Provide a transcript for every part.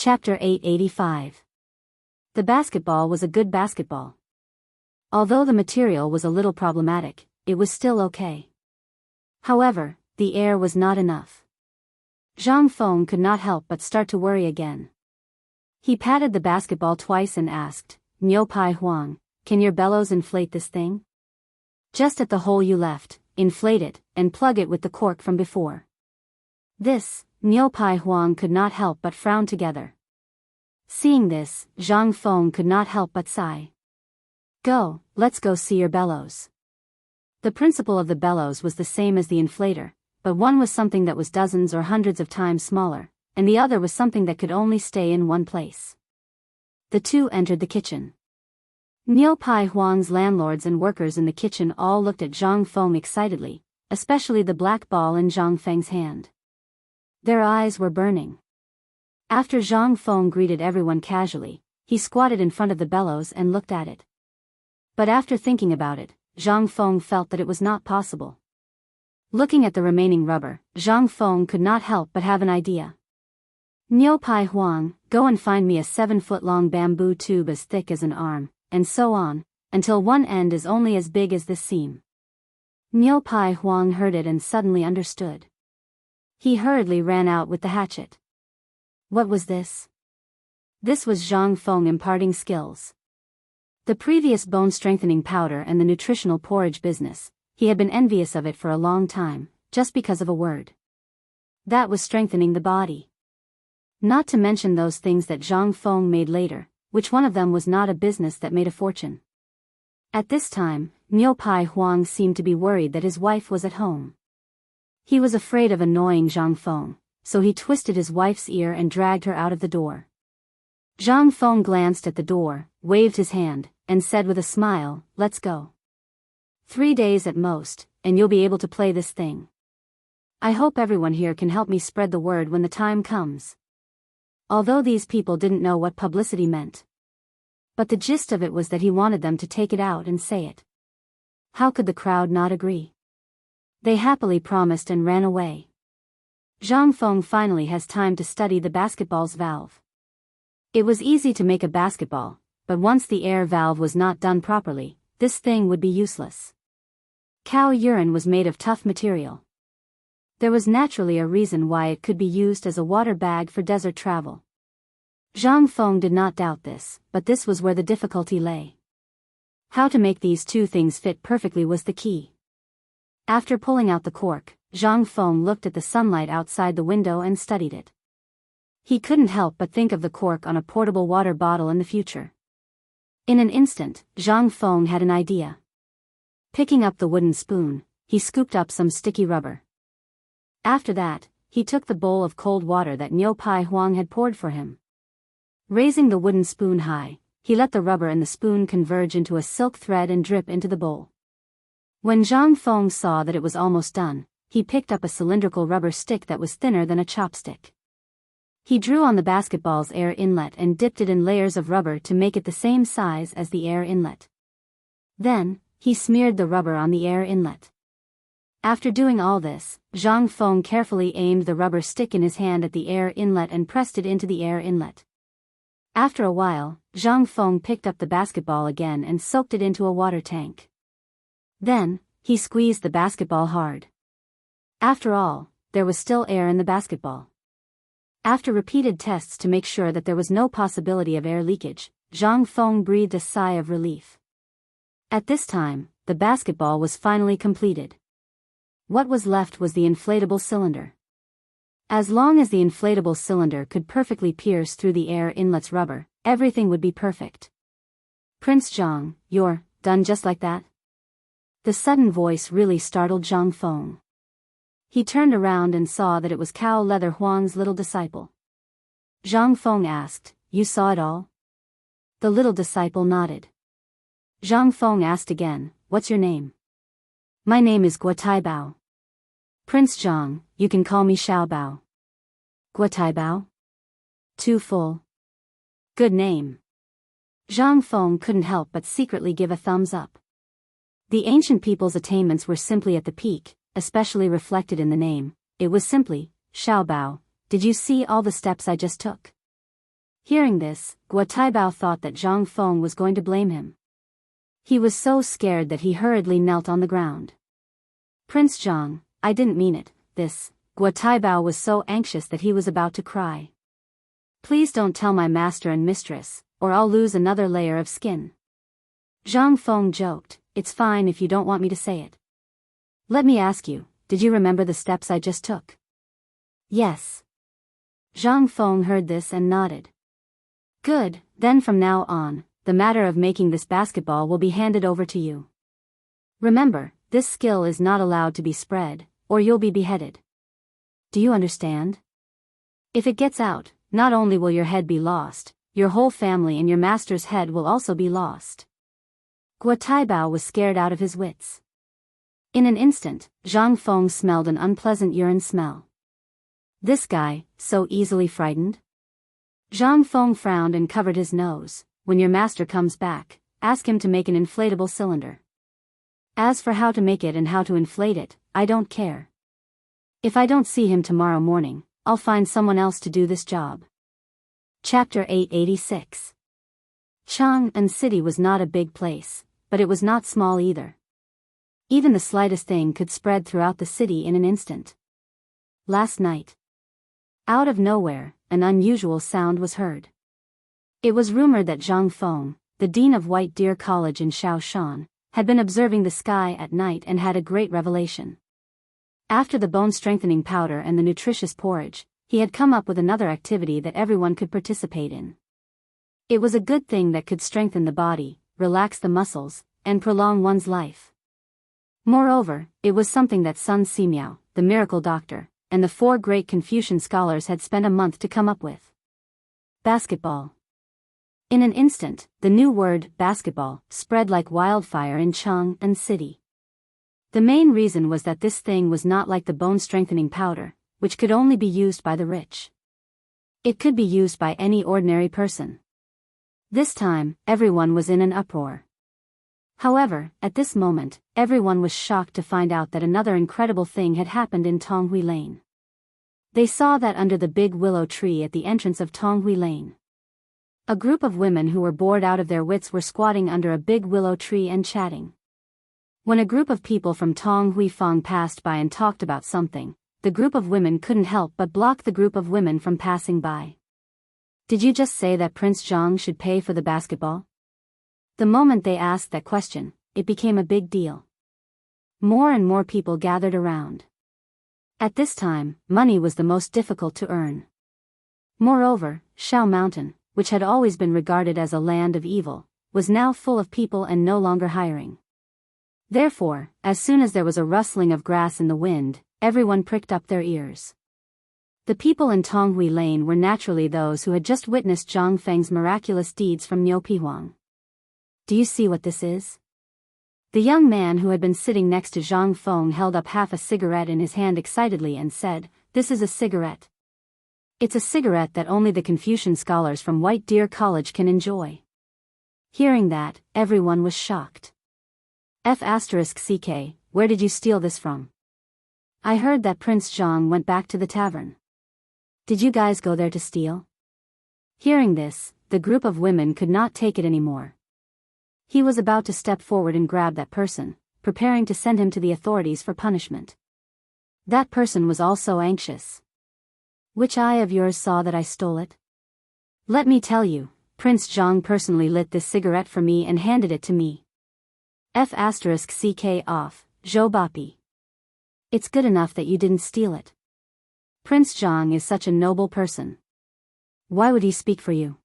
Chapter 885. The basketball was a good basketball. Although the material was a little problematic, it was still okay. However, the air was not enough. Zhang Feng could not help but start to worry again. He patted the basketball twice and asked, "Niu Pai Huang, can your bellows inflate this thing?" "Just at the hole you left, inflate it, and plug it with the cork from before." This, Niu Pai Huang could not help but frown together. Seeing this, Zhang Feng could not help but sigh. "Go, let's go see your bellows." The principle of the bellows was the same as the inflator, but one was something that was dozens or hundreds of times smaller, and the other was something that could only stay in one place. The two entered the kitchen. Niu Pai Huang's landlords and workers in the kitchen all looked at Zhang Feng excitedly, especially the black ball in Zhang Feng's hand. Their eyes were burning. After Zhang Feng greeted everyone casually, he squatted in front of the bellows and looked at it. But after thinking about it, Zhang Feng felt that it was not possible. Looking at the remaining rubber, Zhang Feng could not help but have an idea. "Niu Pai Huang, go and find me a 7-foot-long bamboo tube as thick as an arm," and so on, until one end is only as big as this seam. Niu Pai Huang heard it and suddenly understood. He hurriedly ran out with the hatchet. What was this? This was Zhang Feng imparting skills. The previous bone-strengthening powder and the nutritional porridge business, he had been envious of it for a long time, just because of a word. That was strengthening the body. Not to mention those things that Zhang Feng made later, which one of them was not a business that made a fortune. At this time, Niu Pai Huang seemed to be worried that his wife was at home. He was afraid of annoying Zhang Feng, so he twisted his wife's ear and dragged her out of the door. Zhang Feng glanced at the door, waved his hand, and said with a smile, "Let's go. 3 days at most, and you'll be able to play this thing. I hope everyone here can help me spread the word when the time comes." Although these people didn't know what publicity meant. But the gist of it was that he wanted them to take it out and say it. How could the crowd not agree? They happily promised and ran away. Zhang Feng finally has time to study the basketball's valve. It was easy to make a basketball, but once the air valve was not done properly, this thing would be useless. Cow urine was made of tough material. There was naturally a reason why it could be used as a water bag for desert travel. Zhang Feng did not doubt this, but this was where the difficulty lay. How to make these two things fit perfectly was the key. After pulling out the cork, Zhang Feng looked at the sunlight outside the window and studied it. He couldn't help but think of the cork on a portable water bottle in the future. In an instant, Zhang Feng had an idea. Picking up the wooden spoon, he scooped up some sticky rubber. After that, he took the bowl of cold water that Niu Pai Huang had poured for him. Raising the wooden spoon high, he let the rubber and the spoon converge into a silk thread and drip into the bowl. When Zhang Feng saw that it was almost done, he picked up a cylindrical rubber stick that was thinner than a chopstick. He drew on the basketball's air inlet and dipped it in layers of rubber to make it the same size as the air inlet. Then, he smeared the rubber on the air inlet. After doing all this, Zhang Feng carefully aimed the rubber stick in his hand at the air inlet and pressed it into the air inlet. After a while, Zhang Feng picked up the basketball again and soaked it into a water tank. Then, he squeezed the basketball hard. After all, there was still air in the basketball. After repeated tests to make sure that there was no possibility of air leakage, Zhang Feng breathed a sigh of relief. At this time, the basketball was finally completed. What was left was the inflatable cylinder. As long as the inflatable cylinder could perfectly pierce through the air inlet's rubber, everything would be perfect. "Prince Zhang, you're done just like that?" The sudden voice really startled Zhang Feng. He turned around and saw that it was Cow Leather Huang's little disciple. Zhang Feng asked, "You saw it all?" The little disciple nodded. Zhang Feng asked again, "What's your name?" "My name is Guotaibao." "Prince Zhang, you can call me Xiaobao." "Guotaibao? Too full. Good name." Zhang Feng couldn't help but secretly give a thumbs up. The ancient people's attainments were simply at the peak, especially reflected in the name. It was simply, "Xiaobao, did you see all the steps I just took?" Hearing this, Guo Taibao thought that Zhang Feng was going to blame him. He was so scared that he hurriedly knelt on the ground. Prince Zhang, I didn't mean it, this. Guo Taibao was so anxious that he was about to cry. Please don't tell my master and mistress, or I'll lose another layer of skin. Zhang Feng joked, it's fine if you don't want me to say it. Let me ask you, did you remember the steps I just took? Yes. Zhang Feng heard this and nodded. Good, then from now on, the matter of making this basketball will be handed over to you. Remember, this skill is not allowed to be spread, or you'll be beheaded. Do you understand? If it gets out, not only will your head be lost, your whole family and your master's head will also be lost. Guo Taibao was scared out of his wits. In an instant, Zhang Feng smelled an unpleasant urine smell. This guy, so easily frightened? Zhang Feng frowned and covered his nose. When your master comes back, ask him to make an inflatable cylinder. As for how to make it and how to inflate it, I don't care. If I don't see him tomorrow morning, I'll find someone else to do this job. Chapter 886. Chang'an City was not a big place, but it was not small either. Even the slightest thing could spread throughout the city in an instant. Last night, out of nowhere, an unusual sound was heard. It was rumored that Zhang Feng, the dean of White Deer College in Shaoshan, had been observing the sky at night and had a great revelation. After the bone-strengthening powder and the nutritious porridge, he had come up with another activity that everyone could participate in. It was a good thing that could strengthen the body, relax the muscles, and prolong one's life. Moreover, it was something that Sun Simiao, the miracle doctor, and the 4 great Confucian scholars had spent a month to come up with. Basketball. In an instant, the new word, basketball, spread like wildfire in Chang'an City. The main reason was that this thing was not like the bone-strengthening powder, which could only be used by the rich. It could be used by any ordinary person. This time, everyone was in an uproar. However, at this moment, everyone was shocked to find out that another incredible thing had happened in Tonghui Lane. They saw that under the big willow tree at the entrance of Tonghui Lane, a group of women who were bored out of their wits were squatting under a big willow tree and chatting. When a group of people from Tonghui Fang passed by and talked about something, the group of women couldn't help but block the group of women from passing by. Did you just say that Prince Zhang should pay for the basketball? The moment they asked that question, it became a big deal. More and more people gathered around. At this time, money was the most difficult to earn. Moreover, Shao Mountain, which had always been regarded as a land of evil, was now full of people and no longer hiring. Therefore, as soon as there was a rustling of grass in the wind, everyone pricked up their ears. The people in Tonghui Lane were naturally those who had just witnessed Zhang Feng's miraculous deeds from Niupihuang. Do you see what this is? The young man who had been sitting next to Zhang Feng held up half a cigarette in his hand excitedly and said, "This is a cigarette. It's a cigarette that only the Confucian scholars from White Deer College can enjoy." Hearing that, everyone was shocked. F***ck, where did you steal this from? I heard that Prince Zhang went back to the tavern. Did you guys go there to steal? Hearing this, the group of women could not take it anymore. He was about to step forward and grab that person, preparing to send him to the authorities for punishment. That person was also anxious. Which eye of yours saw that I stole it? Let me tell you, Prince Zhang personally lit this cigarette for me and handed it to me. F***ck off, Zhou Bapi. It's good enough that you didn't steal it. Prince Zhang is such a noble person. Why would he speak for you?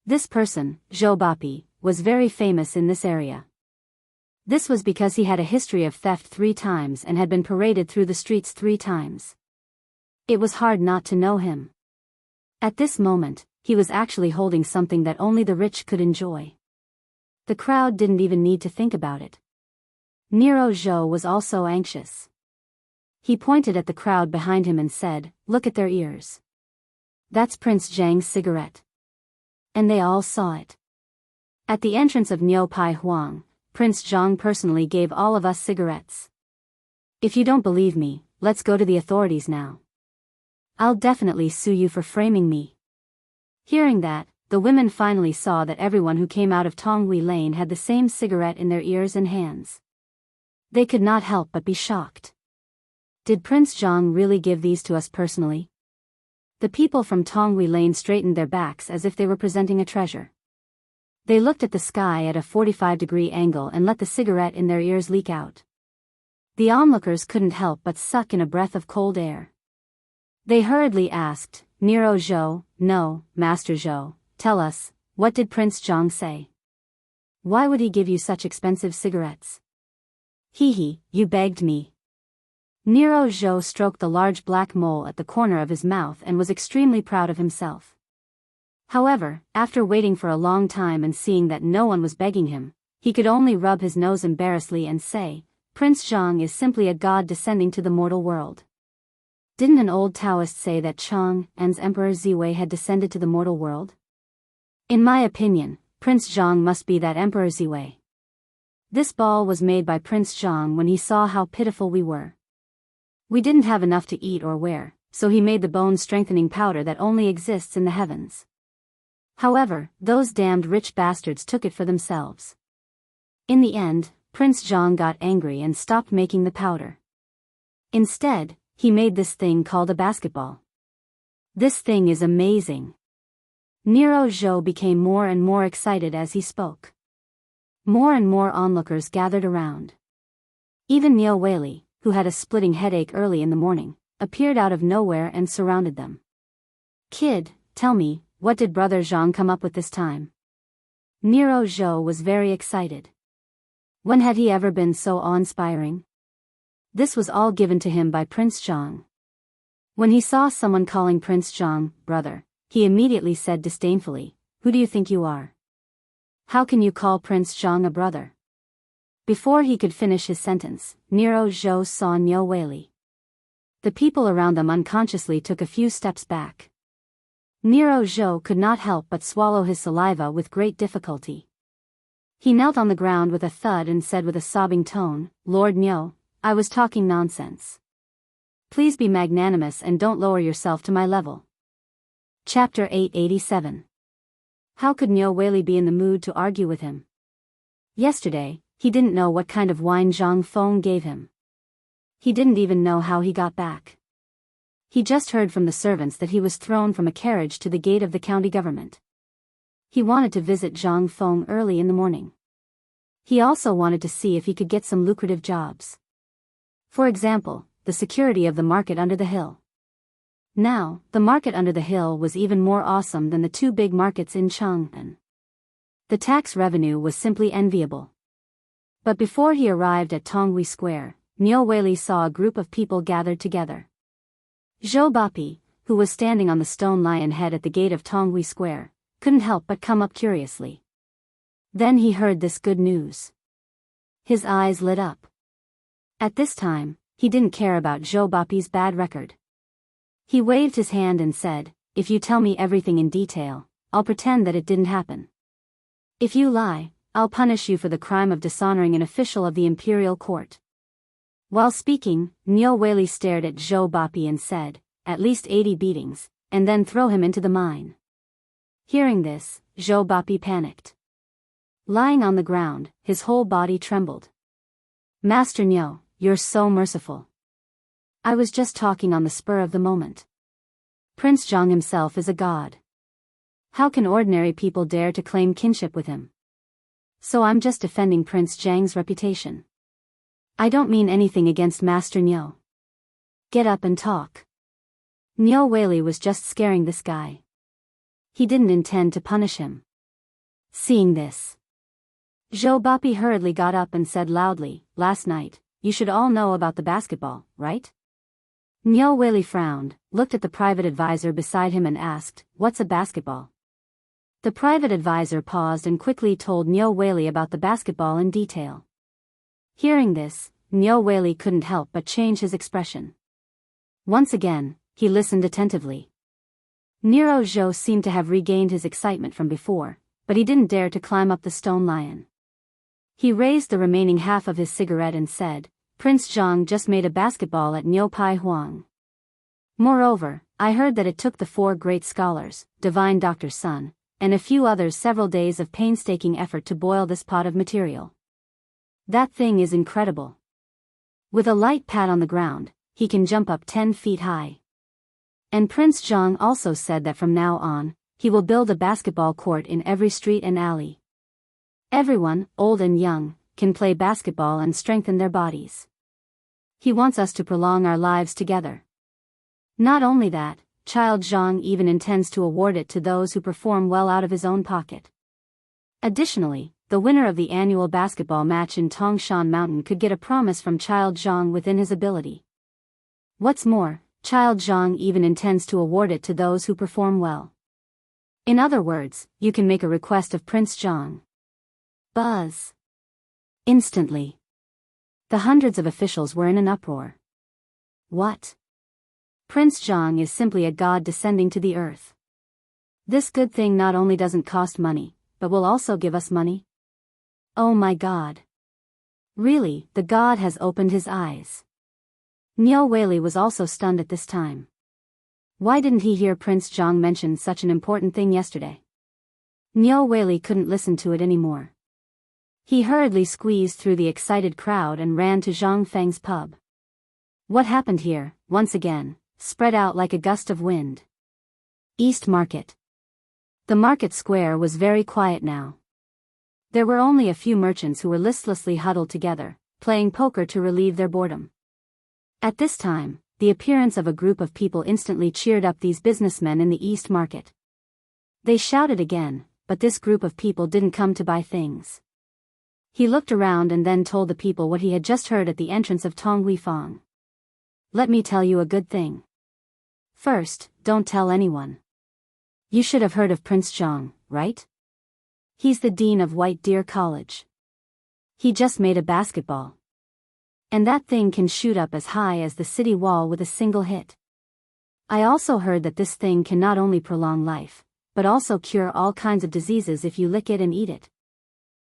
This person, Zhou Bapi, was very famous in this area. This was because he had a history of theft 3 times and had been paraded through the streets 3 times. It was hard not to know him. At this moment, he was actually holding something that only the rich could enjoy. The crowd didn't even need to think about it. Nero Zhou was also anxious. He pointed at the crowd behind him and said, "Look at their ears. That's Prince Zhang's cigarette." And they all saw it. At the entrance of Niupihuang, Prince Zhang personally gave all of us cigarettes. If you don't believe me, let's go to the authorities now. I'll definitely sue you for framing me. Hearing that, the women finally saw that everyone who came out of Tonghui Lane had the same cigarette in their ears and hands. They could not help but be shocked. Did Prince Zhang really give these to us personally? The people from Tonghui Lane straightened their backs as if they were presenting a treasure. They looked at the sky at a 45-degree angle and let the cigarette in their ears leak out. The onlookers couldn't help but suck in a breath of cold air. They hurriedly asked, "Nero Zhou, no, Master Zhou, tell us, what did Prince Zhang say? Why would he give you such expensive cigarettes?" "Hee, you begged me." Nero Zhou stroked the large black mole at the corner of his mouth and was extremely proud of himself. However, after waiting for a long time and seeing that no one was begging him, he could only rub his nose embarrassedly and say, "Prince Zhang is simply a god descending to the mortal world." Didn't an old Taoist say that Chang'an's Emperor Ziwei had descended to the mortal world? In my opinion, Prince Zhang must be that Emperor Ziwei. This ball was made by Prince Zhang when he saw how pitiful we were. We didn't have enough to eat or wear, so he made the bone-strengthening powder that only exists in the heavens. However, those damned rich bastards took it for themselves. In the end, Prince Zhang got angry and stopped making the powder. Instead, he made this thing called a basketball. This thing is amazing. Nero Zhou became more and more excited as he spoke. More and more onlookers gathered around. Even Niu Weili, who had a splitting headache early in the morning, appeared out of nowhere and surrounded them. "Kid, tell me, what did Brother Zhang come up with this time?" Nero Zhou was very excited. When had he ever been so awe-inspiring? This was all given to him by Prince Zhang. When he saw someone calling Prince Zhang brother, he immediately said disdainfully, "Who do you think you are? How can you call Prince Zhang a brother?" Before he could finish his sentence, Nero Zhou saw Niu Weili. The people around them unconsciously took a few steps back. Nero Zhou could not help but swallow his saliva with great difficulty. He knelt on the ground with a thud and said with a sobbing tone, "Lord Niu, I was talking nonsense. Please be magnanimous and don't lower yourself to my level." Chapter 887. How could Niu Weili be in the mood to argue with him? Yesterday, he didn't know what kind of wine Zhang Feng gave him. He didn't even know how he got back. He just heard from the servants that he was thrown from a carriage to the gate of the county government. He wanted to visit Zhang Feng early in the morning. He also wanted to see if he could get some lucrative jobs. For example, the security of the market under the hill. Now, the market under the hill was even more awesome than the two big markets in Chang'an. The tax revenue was simply enviable. But before he arrived at Tonghui Square, Niu Weili saw a group of people gathered together. Zhou Bapi, who was standing on the stone lion head at the gate of Tonghui Square, couldn't help but come up curiously. Then he heard this good news. His eyes lit up. At this time, he didn't care about Zhou Bapi's bad record. He waved his hand and said, "If you tell me everything in detail, I'll pretend that it didn't happen. If you lie, I'll punish you for the crime of dishonoring an official of the imperial court." While speaking, Niu Weili stared at Zhou Bapi and said, "At least 80 beatings, and then throw him into the mine." Hearing this, Zhou Bapi panicked. Lying on the ground, his whole body trembled. "Master Niu, you're so merciful. I was just talking on the spur of the moment. Prince Zhang himself is a god. How can ordinary people dare to claim kinship with him? So I'm just defending Prince Zhang's reputation. I don't mean anything against Master Niu. Get up and talk." Niu Weili was just scaring this guy. He didn't intend to punish him. Seeing this, Zhou Bapi hurriedly got up and said loudly, "Last night, you should all know about the basketball, right?" Niu Weili frowned, looked at the private advisor beside him and asked, "What's a basketball?" The private advisor paused and quickly told Niu Weili about the basketball in detail. Hearing this, Niu Weili couldn't help but change his expression. Once again, he listened attentively. Nero Zhou seemed to have regained his excitement from before, but he didn't dare to climb up the stone lion. He raised the remaining half of his cigarette and said, "Prince Zhang just made a basketball at Niu Pai Huang." Moreover, I heard that it took the 4 great scholars, divine Dr. Sun, and a few others several days of painstaking effort to boil this pot of material. That thing is incredible. With a light pat on the ground, he can jump up 10 feet high. And Prince Zhang also said that from now on, he will build a basketball court in every street and alley. Everyone, old and young, can play basketball and strengthen their bodies. He wants us to prolong our lives together. Not only that, Child Zhang even intends to award it to those who perform well out of his own pocket. Additionally, the winner of the annual basketball match in Tongshan Mountain could get a promise from Child Zhang within his ability. What's more, Child Zhang even intends to award it to those who perform well. In other words, you can make a request of Prince Zhang. Buzz. Instantly, the hundreds of officials were in an uproar. What? Prince Zhang is simply a god descending to the earth. This good thing not only doesn't cost money, but will also give us money? Oh my god. Really, the god has opened his eyes. Niu Weili was also stunned at this time. Why didn't he hear Prince Zhang mention such an important thing yesterday? Niu Weili couldn't listen to it anymore. He hurriedly squeezed through the excited crowd and ran to Zhang Feng's pub. What happened here, once again, spread out like a gust of wind. East Market. The market square was very quiet now. There were only a few merchants who were listlessly huddled together, playing poker to relieve their boredom. At this time, the appearance of a group of people instantly cheered up these businessmen in the East Market. They shouted again, but this group of people didn't come to buy things. He looked around and then told the people what he had just heard at the entrance of Tonghuifang. Let me tell you a good thing. First, don't tell anyone. You should have heard of Prince Zhang, right? He's the dean of White Deer College. He just made a basketball. And that thing can shoot up as high as the city wall with a single hit. I also heard that this thing can not only prolong life, but also cure all kinds of diseases if you lick it and eat it.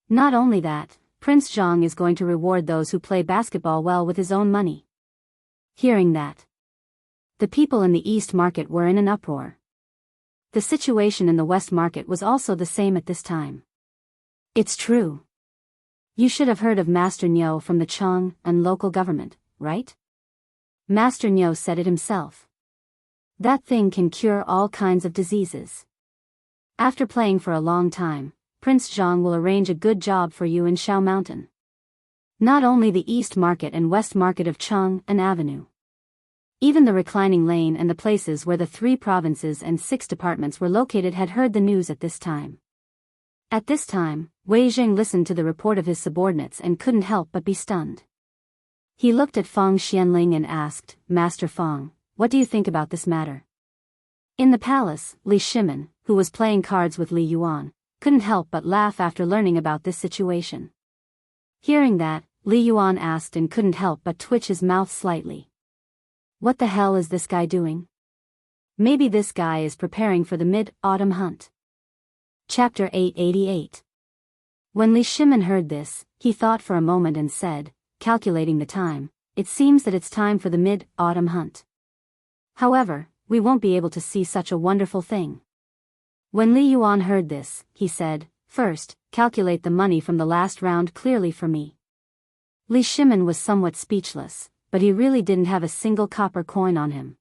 Not only that, Prince Zhang is going to reward those who play basketball well with his own money. Hearing that, the people in the East Market were in an uproar. The situation in the West Market was also the same at this time. It's true. You should have heard of Master Niu from the Chong and local government, right? Master Niu said it himself. That thing can cure all kinds of diseases. After playing for a long time, Prince Zhang will arrange a good job for you in Shao Mountain. Not only the East Market and West Market of Chong and Avenue. Even the reclining lane and the places where the 3 provinces and 6 departments were located had heard the news at this time. At this time, Wei Jing listened to the report of his subordinates and couldn't help but be stunned. He looked at Feng Xianling and asked, Master Feng, what do you think about this matter? In the palace, Li Shimin, who was playing cards with Li Yuan, couldn't help but laugh after learning about this situation. Hearing that, Li Yuan asked and couldn't help but twitch his mouth slightly. What the hell is this guy doing? Maybe this guy is preparing for the mid-autumn hunt. Chapter 888. When Li Shimin heard this, he thought for a moment and said, calculating the time, it seems that it's time for the mid-autumn hunt. However, we won't be able to see such a wonderful thing. When Li Yuan heard this, he said, first, calculate the money from the last round clearly for me. Li Shimin was somewhat speechless, but he really didn't have a single copper coin on him.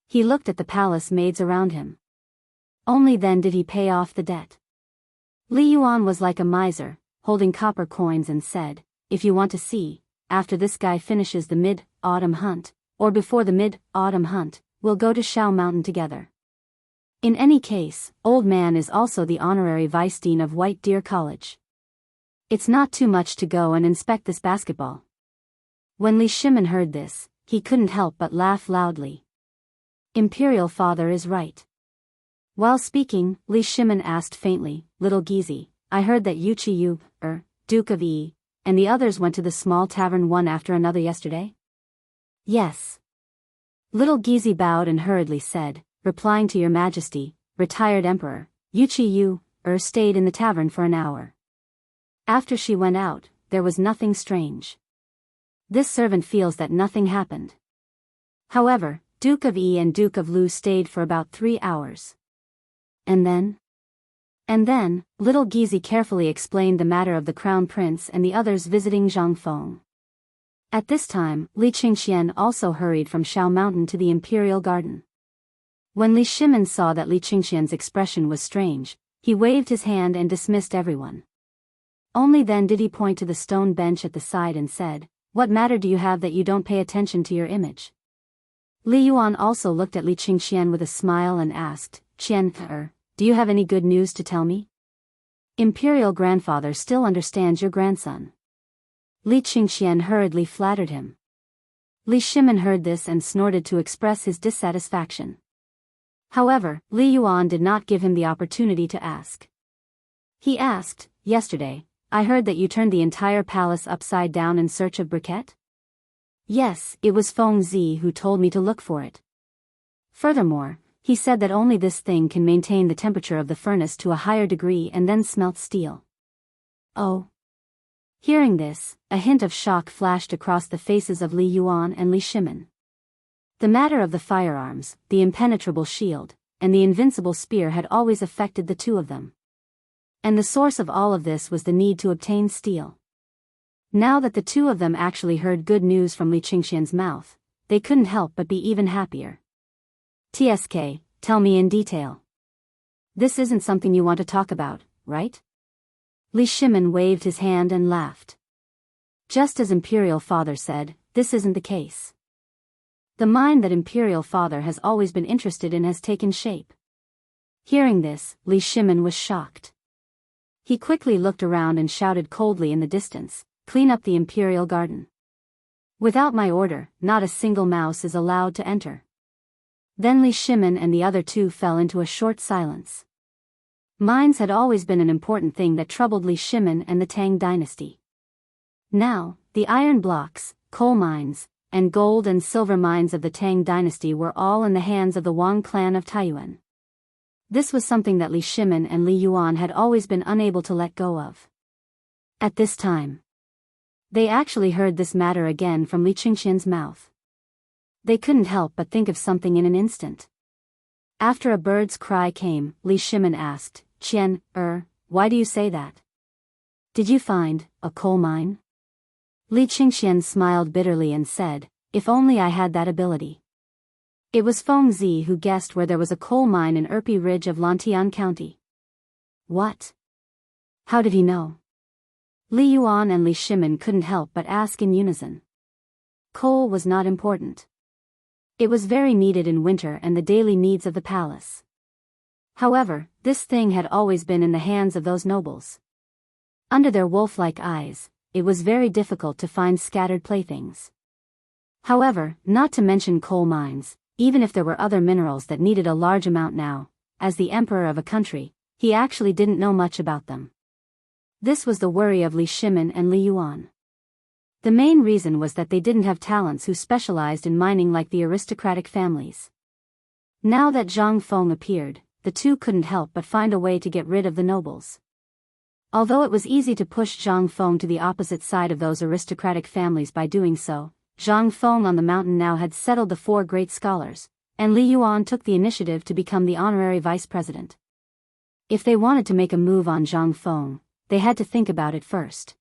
He looked at the palace maids around him. Only then did he pay off the debt. Li Yuan was like a miser, holding copper coins and said, if you want to see, after this guy finishes the mid-autumn hunt, or before the mid-autumn hunt, we'll go to Shao Mountain together. In any case, Old Man is also the honorary vice dean of White Deer College. It's not too much to go and inspect this basketball. When Li Shimin heard this, he couldn't help but laugh loudly. Imperial Father is right. While speaking, Li Shimin asked faintly, Little Gizi, I heard that Yu Qiyu, Duke of Yi, and the others went to the small tavern one after another yesterday? Yes. Little Gizi bowed and hurriedly said, replying to Your Majesty, retired Emperor, Yu Qiyu, stayed in the tavern for an hour. After she went out, there was nothing strange. This servant feels that nothing happened. However, Duke of E and Duke of Lu stayed for about 3 hours. And then, little Gizi carefully explained the matter of the crown prince and the others visiting Zhang Feng. At this time, Li Qingxian also hurried from Shao Mountain to the Imperial Garden. When Li Shimin saw that Li Qingxian's expression was strange, he waved his hand and dismissed everyone. Only then did he point to the stone bench at the side and said, "What matter do you have that you don't pay attention to your image?" Li Yuan also looked at Li Qingxian with a smile and asked, "Qian, do you have any good news to tell me? Imperial grandfather still understands your grandson." Li Qingxian hurriedly flattered him. Li Shimin heard this and snorted to express his dissatisfaction. However, Li Yuan did not give him the opportunity to ask. He asked, "Yesterday, I heard that you turned the entire palace upside down in search of briquette?" "Yes, it was Feng Zi who told me to look for it. Furthermore, he said that only this thing can maintain the temperature of the furnace to a higher degree and then smelt steel." "Oh." Hearing this, a hint of shock flashed across the faces of Li Yuan and Li Shimin. The matter of the firearms, the impenetrable shield, and the invincible spear had always affected the two of them. And the source of all of this was the need to obtain steel. Now that the two of them actually heard good news from Li Qingxian's mouth, they couldn't help but be even happier. "TSK, tell me in detail. This isn't something you want to talk about, right?" Li Shimin waved his hand and laughed. "Just as Imperial Father said, this isn't the case. The mind that Imperial Father has always been interested in has taken shape." Hearing this, Li Shimin was shocked. He quickly looked around and shouted coldly in the distance, "Clean up the Imperial Garden. Without my order, not a single mouse is allowed to enter." Then Li Shimin and the other two fell into a short silence. Mines had always been an important thing that troubled Li Shimin and the Tang dynasty. Now, the iron blocks, coal mines, and gold and silver mines of the Tang dynasty were all in the hands of the Wang clan of Taiyuan. This was something that Li Shimin and Li Yuan had always been unable to let go of. At this time, they actually heard this matter again from Li Qingxian's mouth. They couldn't help but think of something in an instant. After a bird's cry came, Li Shimin asked, "Qian, why do you say that? Did you find a coal mine?" Li Qingxian smiled bitterly and said, "If only I had that ability." It was Feng Zi who guessed where there was a coal mine in Erpi Ridge of Lantian County. What? How did he know? Li Yuan and Li Shimin couldn't help but ask in unison. Coal was not important. It was very needed in winter and the daily needs of the palace. However, this thing had always been in the hands of those nobles. Under their wolf-like eyes, it was very difficult to find scattered playthings. However, not to mention coal mines, even if there were other minerals that needed a large amount now, as the emperor of a country, he actually didn't know much about them. This was the worry of Li Shimin and Li Yuan. The main reason was that they didn't have talents who specialized in mining like the aristocratic families. Now that Zhang Feng appeared, the two couldn't help but find a way to get rid of the nobles. Although it was easy to push Zhang Feng to the opposite side of those aristocratic families by doing so, Zhang Feng on the mountain now had settled the 4 great scholars, and Li Yuan took the initiative to become the honorary vice president. If they wanted to make a move on Zhang Feng, they had to think about it first.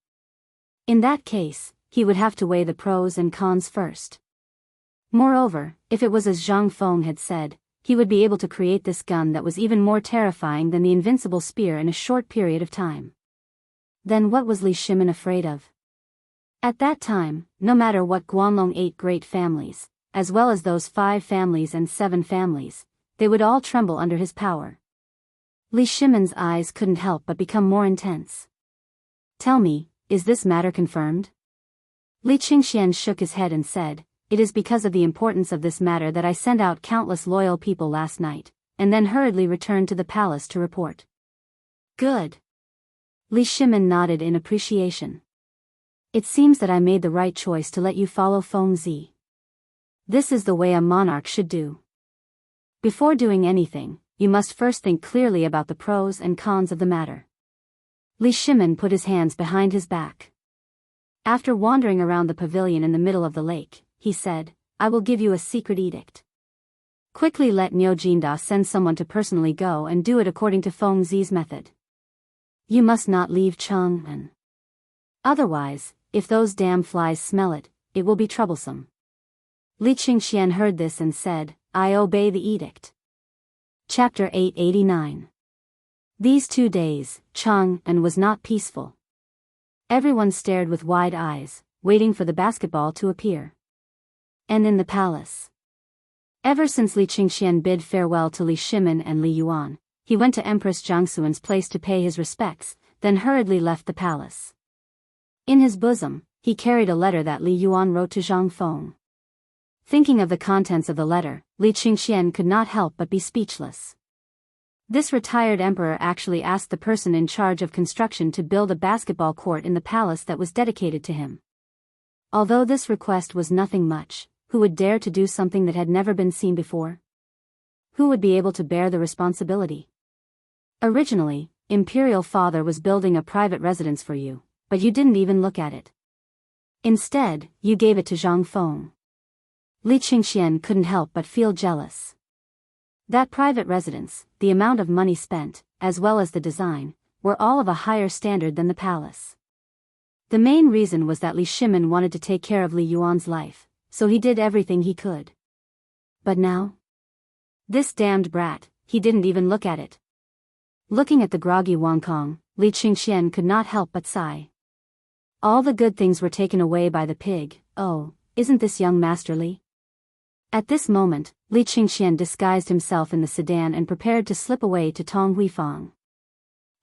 In that case, he would have to weigh the pros and cons first. Moreover, if it was as Zhang Feng had said, he would be able to create this gun that was even more terrifying than the invincible spear in a short period of time. Then what was Li Shimin afraid of? At that time, no matter what Guanlong 8 great families, as well as those 5 families and 7 families, they would all tremble under his power. Li Shimin's eyes couldn't help but become more intense. "Tell me, is this matter confirmed?" Li Qingxian shook his head and said, "It is because of the importance of this matter that I sent out countless loyal people last night, and then hurriedly returned to the palace to report." "Good." Li Shimin nodded in appreciation. "It seems that I made the right choice to let you follow Feng Zi. This is the way a monarch should do. Before doing anything, you must first think clearly about the pros and cons of the matter." Li Shimin put his hands behind his back. After wandering around the pavilion in the middle of the lake, he said, "I will give you a secret edict. Quickly let Niu Jinda send someone to personally go and do it according to Feng Zi's method. You must not leave Chang'an. Otherwise, if those damn flies smell it, it will be troublesome. Li Qingxian heard this and said, I obey the edict. Chapter 889. These 2 days, Chang'an was not peaceful. Everyone stared with wide eyes, waiting for the basketball to appear. And in the palace. Ever since Li Qingxian bid farewell to Li Shimin and Li Yuan, he went to Empress Jiangxuan's place to pay his respects, then hurriedly left the palace. In his bosom, he carried a letter that Li Yuan wrote to Zhang Feng. Thinking of the contents of the letter, Li Qingxian could not help but be speechless. This retired emperor actually asked the person in charge of construction to build a basketball court in the palace that was dedicated to him. Although this request was nothing much, who would dare to do something that had never been seen before? Who would be able to bear the responsibility? Originally, Imperial Father was building a private residence for you, but you didn't even look at it. Instead, you gave it to Zhang Feng. Li Qingxian couldn't help but feel jealous. That private residence, the amount of money spent, as well as the design, were all of a higher standard than the palace. The main reason was that Li Shimin wanted to take care of Li Yuan's life, so he did everything he could. But now? This damned brat, he didn't even look at it. Looking at the groggy Wang Kong, Li Qingxian could not help but sigh. All the good things were taken away by the pig. Oh, isn't this young Master Li? At this moment, Li Qingxian disguised himself in the sedan and prepared to slip away to Tong Huifang.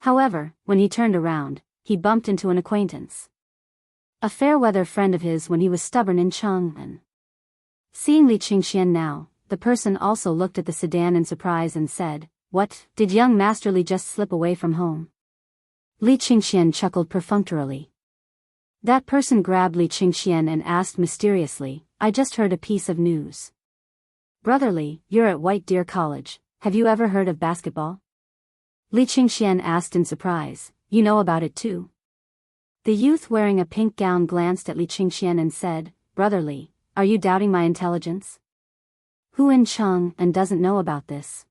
However, when he turned around, he bumped into an acquaintance. A fair-weather friend of his when he was stubborn in Chang'an. Seeing Li Qingxian now, the person also looked at the sedan in surprise and said, What, did young Master Li just slip away from home? Li Qingxian chuckled perfunctorily. That person grabbed Li Qingxian and asked mysteriously, I just heard a piece of news. Brother Li, you're at White Deer College, have you ever heard of basketball? Li Qingxian asked in surprise, you know about it too? The youth wearing a pink gown glanced at Li Qingxian and said, Brother Li, are you doubting my intelligence? Who in Chang'an doesn't know about this?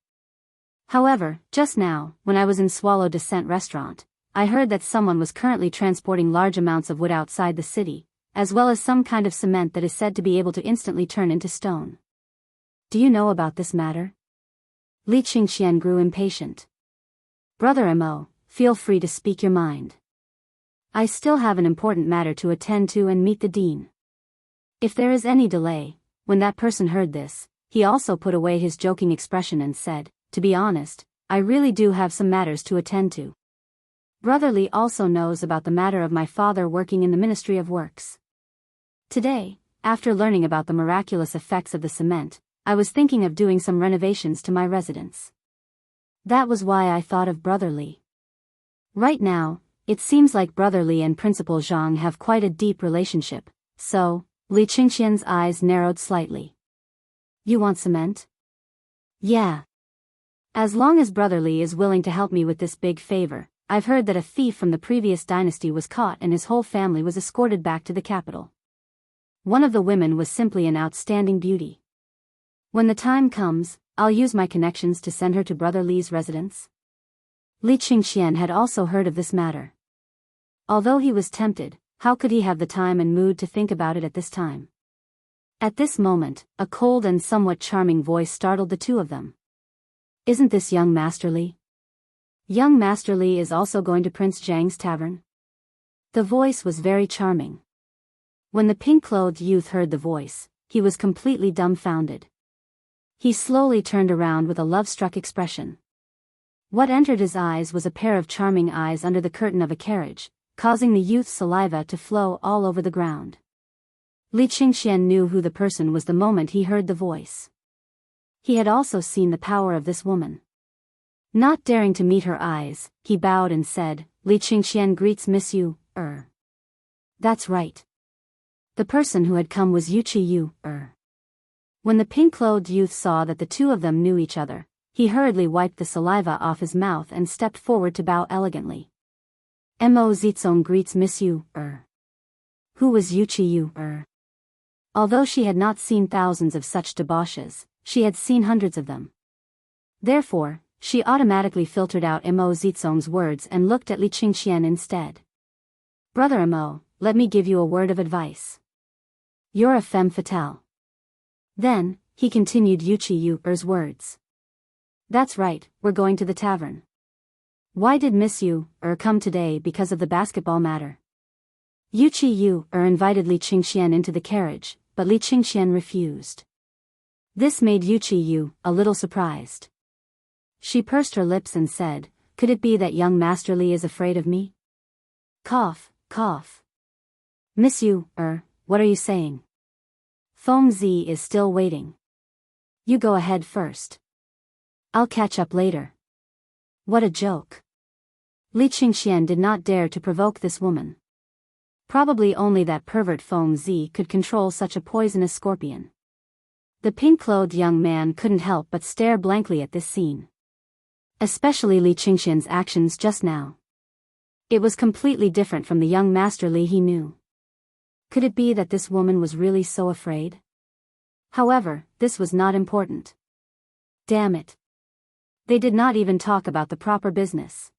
However, just now, when I was in Swallow Descent restaurant, I heard that someone was currently transporting large amounts of wood outside the city, as well as some kind of cement that is said to be able to instantly turn into stone. Do you know about this matter? Li Qingxian grew impatient. Brother Mo, feel free to speak your mind. I still have an important matter to attend to and meet the dean. If there is any delay, when that person heard this, he also put away his joking expression and said, to be honest, I really do have some matters to attend to. Brother Li also knows about the matter of my father working in the Ministry of Works. Today, after learning about the miraculous effects of the cement, I was thinking of doing some renovations to my residence. That was why I thought of Brother Li. Right now, it seems like Brother Li and Principal Zhang have quite a deep relationship, so, Li Qingxian's eyes narrowed slightly. You want cement? Yeah. As long as Brother Li is willing to help me with this big favor, I've heard that a thief from the previous dynasty was caught and his whole family was escorted back to the capital. One of the women was simply an outstanding beauty. When the time comes, I'll use my connections to send her to Brother Li's residence. Li Qingxian had also heard of this matter. Although he was tempted, how could he have the time and mood to think about it at this time? At this moment, a cold and somewhat charming voice startled the two of them. Isn't this young Master Li? Young Master Li is also going to Prince Zhang's tavern? The voice was very charming. When the pink-clothed youth heard the voice, he was completely dumbfounded. He slowly turned around with a love-struck expression. What entered his eyes was a pair of charming eyes under the curtain of a carriage, causing the youth's saliva to flow all over the ground. Li Qingxian knew who the person was the moment he heard the voice. He had also seen the power of this woman. Not daring to meet her eyes, he bowed and said, Li Qingxian greets Miss Yu, That's right. The person who had come was Yuchi Yu, When the pink-clothed youth saw that the two of them knew each other, he hurriedly wiped the saliva off his mouth and stepped forward to bow elegantly. Mo Zizong greets Miss Yu, Who was Yuchi Yu, Although she had not seen thousands of such debauches, she had seen hundreds of them. Therefore, she automatically filtered out Mo Zizong's words and looked at Li Qingxian instead. Brother Mo, let me give you a word of advice. You're a femme fatale. Then, he continued Yuchi Yu's words. That's right, we're going to the tavern. Why did Miss Yu come today because of the basketball matter? Yuchi Yu invited Li Qingxian into the carriage, but Li Qingxian refused. This made Yuchi Yu a little surprised. She pursed her lips and said, could it be that young Master Li is afraid of me? Cough, cough. Miss Yu, what are you saying? Feng Zi is still waiting. You go ahead first. I'll catch up later. What a joke. Li Qingxian did not dare to provoke this woman. Probably only that pervert Feng Zi could control such a poisonous scorpion. The pink-clothed young man couldn't help but stare blankly at this scene. Especially Li Qingxian's actions just now. It was completely different from the young Master Li he knew. Could it be that this woman was really so afraid? However, this was not important. Damn it. They did not even talk about the proper business.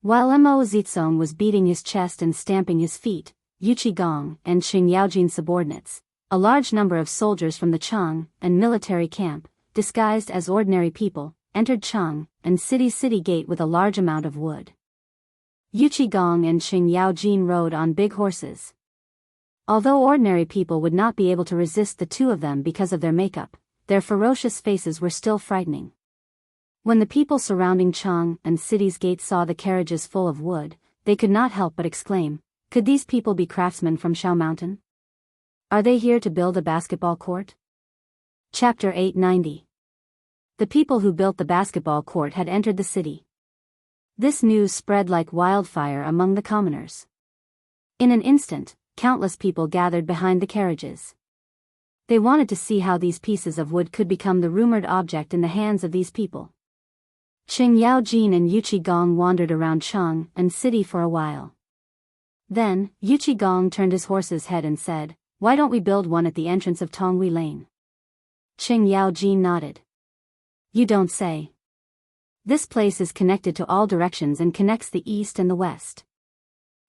While Mo Zizong was beating his chest and stamping his feet, Yuchi Gong and Qing Yaojin's subordinates, a large number of soldiers from the Chang and military camp, disguised as ordinary people, entered Chang and city gate with a large amount of wood. Yuchi Gong and Qing Yaojin rode on big horses. Although ordinary people would not be able to resist the two of them because of their makeup, their ferocious faces were still frightening. When the people surrounding Chang and city's gate saw the carriages full of wood, they could not help but exclaim, could these people be craftsmen from Shao Mountain? Are they here to build a basketball court? Chapter 890. The people who built the basketball court had entered the city. This news spread like wildfire among the commoners. In an instant, countless people gathered behind the carriages. They wanted to see how these pieces of wood could become the rumored object in the hands of these people. Qing Yaojin and Yuchi Gong wandered around Chang and city for a while. Then, Yuchi Gong turned his horse's head and said, why don't we build one at the entrance of Tonghui Lane? Qing Yaojin nodded. You don't say. This place is connected to all directions and connects the east and the west.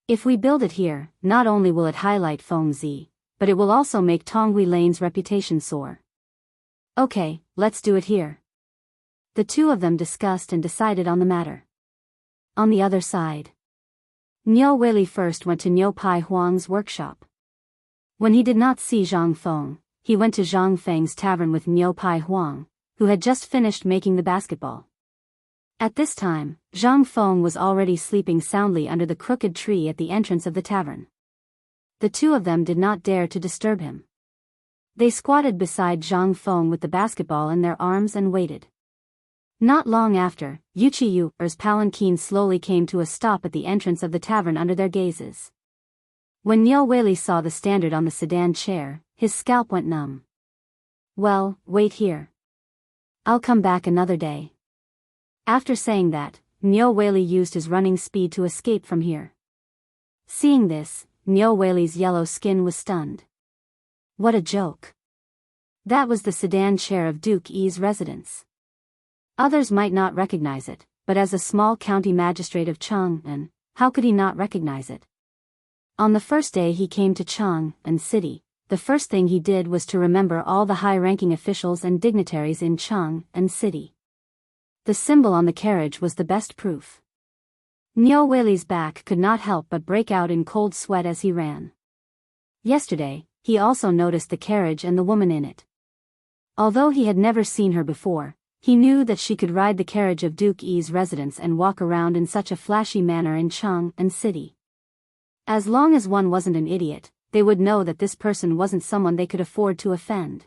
If we build it here, not only will it highlight Feng Zi, but it will also make Tonghui Lane's reputation soar. Okay, let's do it here. The two of them discussed and decided on the matter. On the other side, Niu Weili first went to Niu Pai Huang's workshop. When he did not see Zhang Feng, he went to Zhang Feng's tavern with Niu Pai Huang, who had just finished making the basketball. At this time, Zhang Feng was already sleeping soundly under the crooked tree at the entrance of the tavern. The two of them did not dare to disturb him. They squatted beside Zhang Feng with the basketball in their arms and waited. Not long after, Yuchi Yu's palanquin slowly came to a stop at the entrance of the tavern under their gazes. When Niu Weili saw the standard on the sedan chair, his scalp went numb. Well, wait here. I'll come back another day. After saying that, Niu Weili used his running speed to escape from here. Seeing this, Niu Weili's yellow skin was stunned. What a joke. That was the sedan chair of Duke Yi's residence. Others might not recognize it, but as a small county magistrate of Chang'an, how could he not recognize it? On the first day he came to Chang'an City, the first thing he did was to remember all the high-ranking officials and dignitaries in Chang'an City. The symbol on the carriage was the best proof. Niu Weili's back could not help but break out in cold sweat as he ran. Yesterday, he also noticed the carriage and the woman in it. Although he had never seen her before, he knew that she could ride the carriage of Duke Yi's residence and walk around in such a flashy manner in Chang'an City. As long as one wasn't an idiot, they would know that this person wasn't someone they could afford to offend.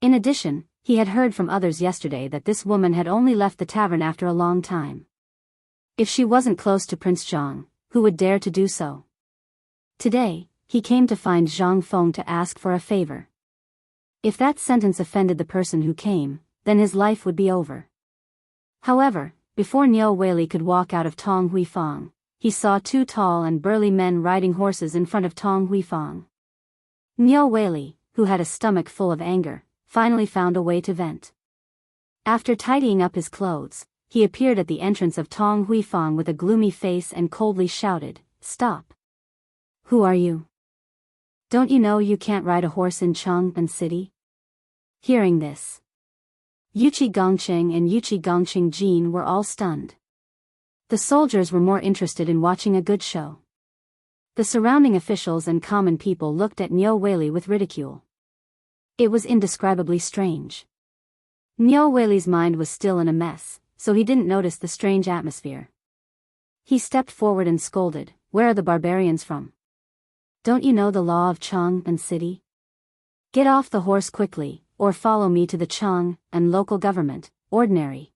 In addition, he had heard from others yesterday that this woman had only left the tavern after a long time. If she wasn't close to Prince Zhang, who would dare to do so? Today, he came to find Zhang Feng to ask for a favor. If that sentence offended the person who came, then his life would be over. However, before Niu Weili could walk out of Tong Huifang, he saw two tall and burly men riding horses in front of Tong Huifang. Niu Weili, who had a stomach full of anger, finally found a way to vent. After tidying up his clothes, he appeared at the entrance of Tong Huifang with a gloomy face and coldly shouted, "Stop! Who are you? Don't you know you can't ride a horse in Chang'an City?" Hearing this, Yuchi Gongqing and Yuchi Gongqing Jin were all stunned. The soldiers were more interested in watching a good show. The surrounding officials and common people looked at Niu Weili with ridicule. It was indescribably strange. Niu Weili's mind was still in a mess, so he didn't notice the strange atmosphere. He stepped forward and scolded, "Where are the barbarians from? Don't you know the law of Chang'an City? Get off the horse quickly, or follow me to the Chang'an local government, ordinary."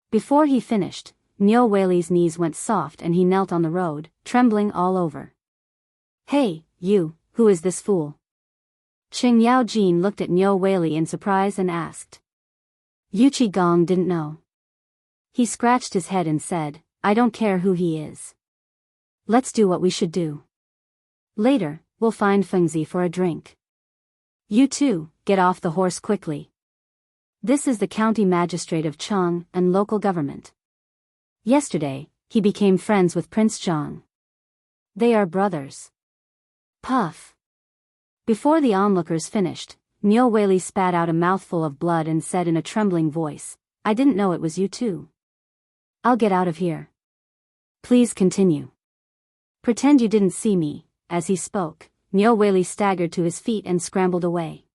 Before he finished, Niu Weili's knees went soft and he knelt on the road, trembling all over. "Hey, you, who is this fool?" Qing Yao Jin looked at Niu Weili in surprise and asked. Yuchi Gong didn't know. He scratched his head and said, "I don't care who he is. Let's do what we should do. Later, we'll find Fengzi for a drink. You two, get off the horse quickly. This is the county magistrate of Chang'an local government. Yesterday, he became friends with Prince Zhang. They are brothers." Puff. Before the onlookers finished, Niu Weili spat out a mouthful of blood and said in a trembling voice, "I didn't know it was you too. I'll get out of here. Please continue. Pretend you didn't see me." As he spoke, Niu Weili staggered to his feet and scrambled away.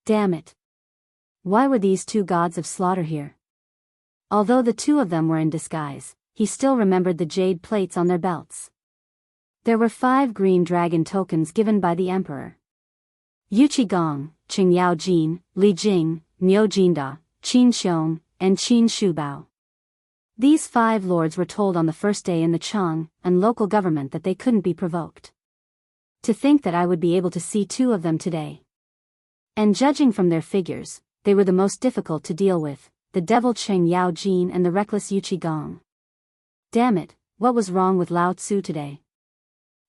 Damn it. Why were these two gods of slaughter here? Although the two of them were in disguise, he still remembered the jade plates on their belts. There were 5 green dragon tokens given by the emperor. Yuchi Gong, Qing Yao Jin, Li Jing, Niu Jinda, Qin Xiong, and Qin Shubao. These 5 lords were told on the first day in the Chang'an local government that they couldn't be provoked. To think that I would be able to see 2 of them today. And judging from their figures, they were the most difficult to deal with, the devil Qing Yao Jin and the reckless Yuchi Gong. Damn it, what was wrong with Lao Tzu today?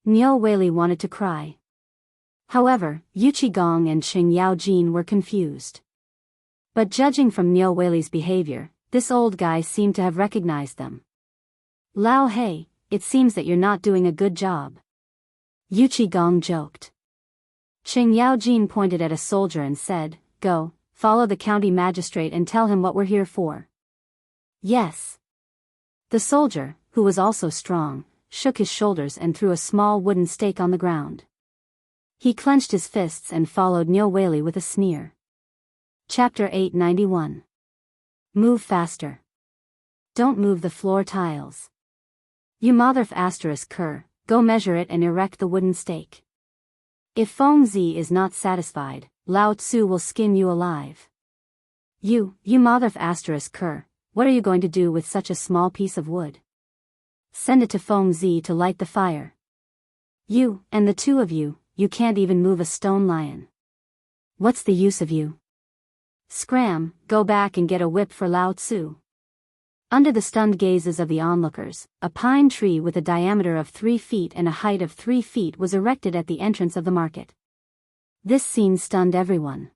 Niu Weili wanted to cry. However, Yuchi Gong and Qing Yao Jin were confused. But judging from Niu Weili's behavior, this old guy seemed to have recognized them. "Lao Hei, it seems that you're not doing a good job," Yuchi Gong joked. Qing Yao Jin pointed at a soldier and said, "Go, follow the county magistrate and tell him what we're here for." Yes. The soldier, who was also strong, shook his shoulders and threw a small wooden stake on the ground. He clenched his fists and followed Niu Weili with a sneer. Chapter 891. Move faster. Don't move the floor tiles. You motherf asterisk cur, go measure it and erect the wooden stake. If Fengzi is not satisfied, Lao Tzu will skin you alive. You motherf asterisk cur, what are you going to do with such a small piece of wood? Send it to Fengzi to light the fire. You, and the 2 of you, you can't even move a stone lion. What's the use of you? Scram, go back and get a whip for Lao Tzu. Under the stunned gazes of the onlookers, a pine tree with a diameter of 3 feet and a height of 3 feet was erected at the entrance of the market. This scene stunned everyone.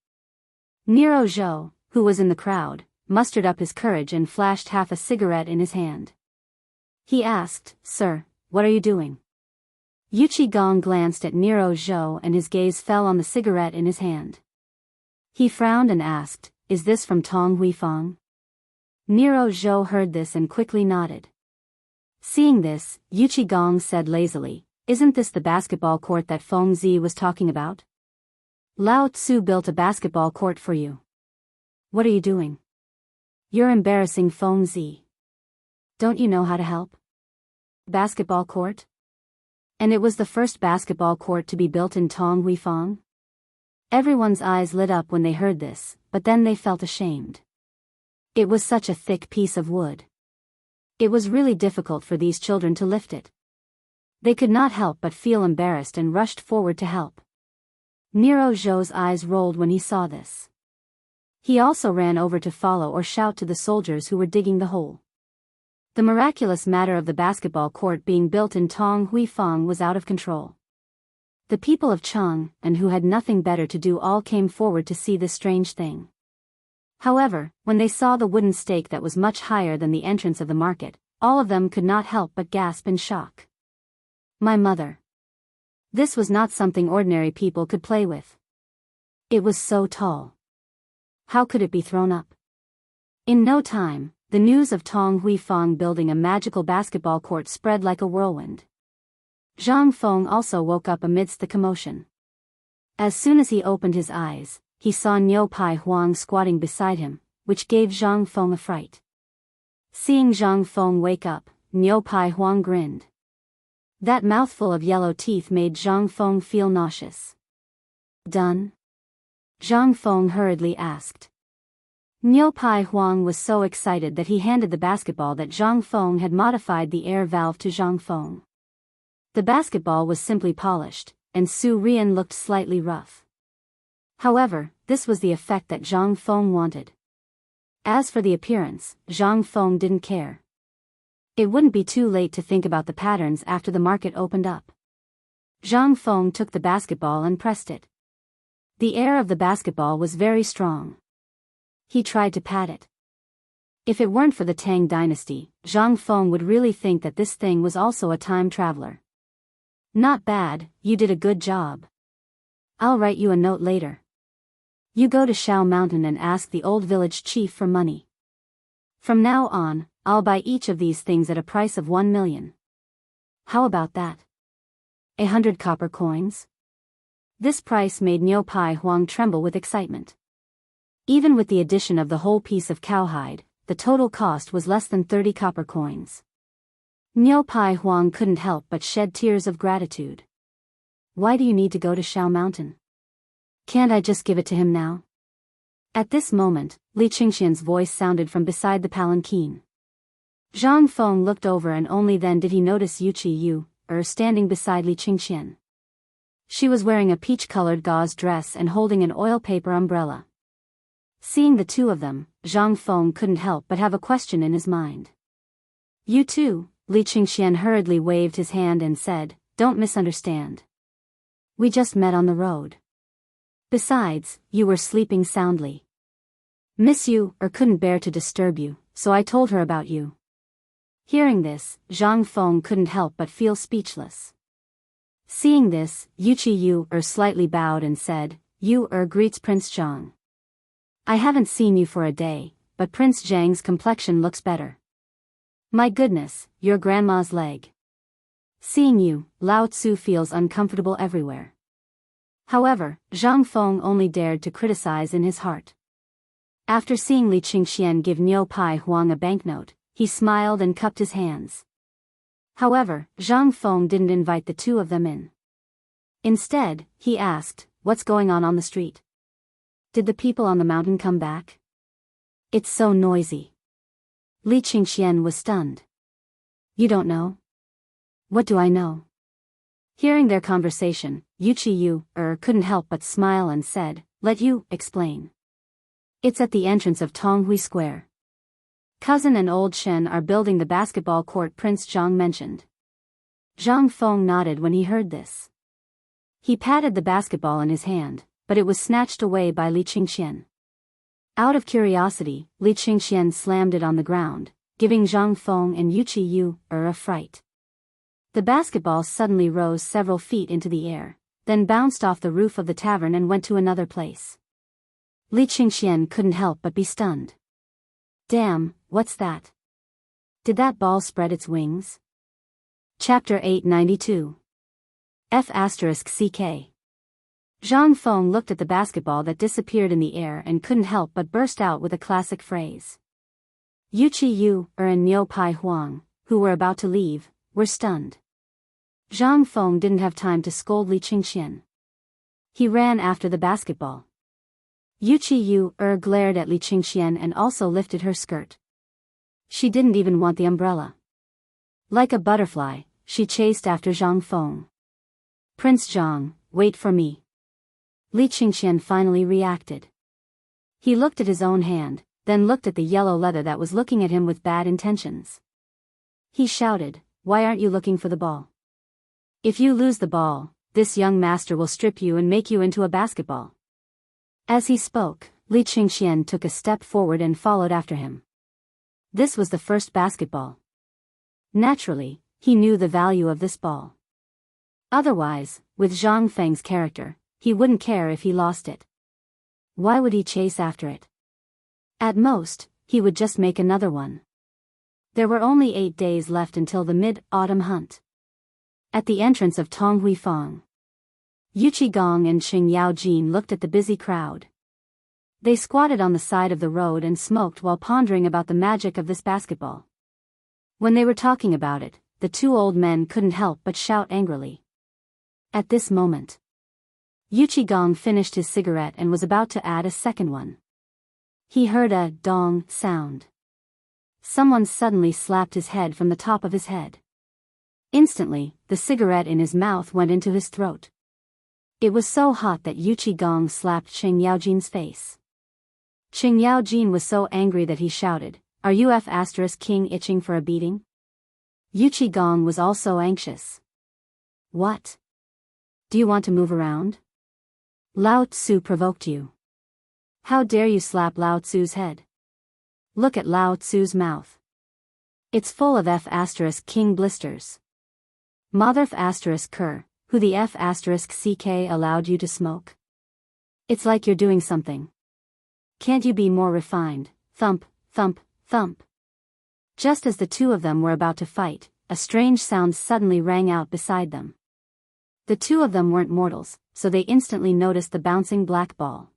Nero Zhou, who was in the crowd, mustered up his courage and flashed half a cigarette in his hand. He asked, "Sir, what are you doing?" Yuchi Gong glanced at Nero Zhou and his gaze fell on the cigarette in his hand. He frowned and asked, "Is this from Tong Huifang?" Nero Zhou heard this and quickly nodded. Seeing this, Yuchi Gong said lazily, "Isn't this the basketball court that Fengzi was talking about? Lao Tzu built a basketball court for you. What are you doing? You're embarrassing Fengzi. Don't you know how to help? Basketball court? And it was the first basketball court to be built in Tong Huifang?" Everyone's eyes lit up when they heard this, but then they felt ashamed. It was such a thick piece of wood. It was really difficult for these children to lift it. They could not help but feel embarrassed and rushed forward to help. Nero Zhou's eyes rolled when he saw this. He also ran over to follow or shout to the soldiers who were digging the hole. The miraculous matter of the basketball court being built in Tong Huifang was out of control. The people of Chang, and who had nothing better to do, all came forward to see this strange thing. However, when they saw the wooden stake that was much higher than the entrance of the market, all of them could not help but gasp in shock. My mother! This was not something ordinary people could play with. It was so tall. How could it be thrown up? In no time, the news of Tong Huifang building a magical basketball court spread like a whirlwind. Zhang Feng also woke up amidst the commotion. As soon as he opened his eyes, he saw Niu Pai Huang squatting beside him, which gave Zhang Feng a fright. Seeing Zhang Feng wake up, Niu Pai Huang grinned. That mouthful of yellow teeth made Zhang Feng feel nauseous. Done? Zhang Feng hurriedly asked. Niu Pai Huang was so excited that he handed the basketball that Zhang Feng had modified the air valve to Zhang Feng. The basketball was simply polished, and Su Rian looked slightly rough. However, this was the effect that Zhang Feng wanted. As for the appearance, Zhang Feng didn't care. It wouldn't be too late to think about the patterns after the market opened up. Zhang Feng took the basketball and pressed it. The air of the basketball was very strong. He tried to pat it. If it weren't for the Tang dynasty, Zhang Feng would really think that this thing was also a time traveler. Not bad, you did a good job. I'll write you a note later. You go to Shao Mountain and ask the old village chief for money. From now on, I'll buy each of these things at a price of 1 million. How about that? 100 copper coins? This price made Niu Pai Huang tremble with excitement. Even with the addition of the whole piece of cowhide, the total cost was less than 30 copper coins. Niu Pai Huang couldn't help but shed tears of gratitude. Why do you need to go to Shao Mountain? Can't I just give it to him now? At this moment, Li Qingxian's voice sounded from beside the palanquin. Zhang Feng looked over and only then did he notice Yu standing beside Li Qingxian. She was wearing a peach-colored gauze dress and holding an oil paper umbrella. Seeing the two of them, Zhang Feng couldn't help but have a question in his mind. You too, Li Qingxian hurriedly waved his hand and said, don't misunderstand. We just met on the road. Besides, you were sleeping soundly. Miss Yu couldn't bear to disturb you, so I told her about you. Hearing this, Zhang Feng couldn't help but feel speechless. Seeing this, Yu slightly bowed and said, You greets Prince Zhang. I haven't seen you for a day, but Prince Zhang's complexion looks better. My goodness, your grandma's leg. Seeing you, Lao Tzu feels uncomfortable everywhere. However, Zhang Feng only dared to criticize in his heart. After seeing Li Qingxian give Niu Pai Huang a banknote, he smiled and cupped his hands. However, Zhang Feng didn't invite the two of them in. Instead, he asked, what's going on the street? Did the people on the mountain come back? It's so noisy. Li Qingxian was stunned. You don't know? What do I know? Hearing their conversation, Yu couldn't help but smile and said, let you explain. It's at the entrance of Tonghui Square. Cousin and old Shen are building the basketball court Prince Zhang mentioned. Zhang Feng nodded when he heard this. He patted the basketball in his hand, but it was snatched away by Li Qingxian. Out of curiosity, Li Qingxian slammed it on the ground, giving Zhang Feng and Yu a fright. The basketball suddenly rose several feet into the air, then bounced off the roof of the tavern and went to another place. Li Qingxian couldn't help but be stunned. Damn, what's that? Did that ball spread its wings? Chapter 892. F***CK. Zhang Feng looked at the basketball that disappeared in the air and couldn't help but burst out with a classic phrase. Yu and Niu Pai Huang, who were about to leave, were stunned. Zhang Feng didn't have time to scold Li Qingxian. He ran after the basketball. Yu glared at Li Qingxian and also lifted her skirt. She didn't even want the umbrella. Like a butterfly, she chased after Zhang Feng. Prince Zhang, wait for me. Li Qingxian finally reacted. He looked at his own hand, then looked at the yellow leather that was looking at him with bad intentions. He shouted, why aren't you looking for the ball? If you lose the ball, this young master will strip you and make you into a basketball." As he spoke, Li Qingxian took a step forward and followed after him. This was the first basketball. Naturally, he knew the value of this ball. Otherwise, with Zhang Feng's character, he wouldn't care if he lost it. Why would he chase after it? At most, he would just make another one. There were only 8 days left until the mid-autumn hunt. At the entrance of Tonghui Fang, Yu Qigong and Qing Yaojin looked at the busy crowd. They squatted on the side of the road and smoked while pondering about the magic of this basketball. When they were talking about it, the 2 old men couldn't help but shout angrily. At this moment, Yu Qigong finished his cigarette and was about to add a second one. He heard a dong sound. Someone suddenly slapped his head from the top of his head. Instantly, the cigarette in his mouth went into his throat. It was so hot that Yu Qigong slapped Qing Yaojin's face. Qing Yaojin was so angry that he shouted, "Are you King itching for a beating?" Yu Qigong was also anxious. "What? Do you want to move around? Lao Tzu provoked you. How dare you slap Lao Tzu's head? Look at Lao Tzu's mouth. It's full of King blisters. Mother Ker, who the CK allowed you to smoke? It's like you're doing something. Can't you be more refined?" Thump, thump, thump. Just as the 2 of them were about to fight, a strange sound suddenly rang out beside them. The 2 of them weren't mortals, so they instantly noticed the bouncing black ball.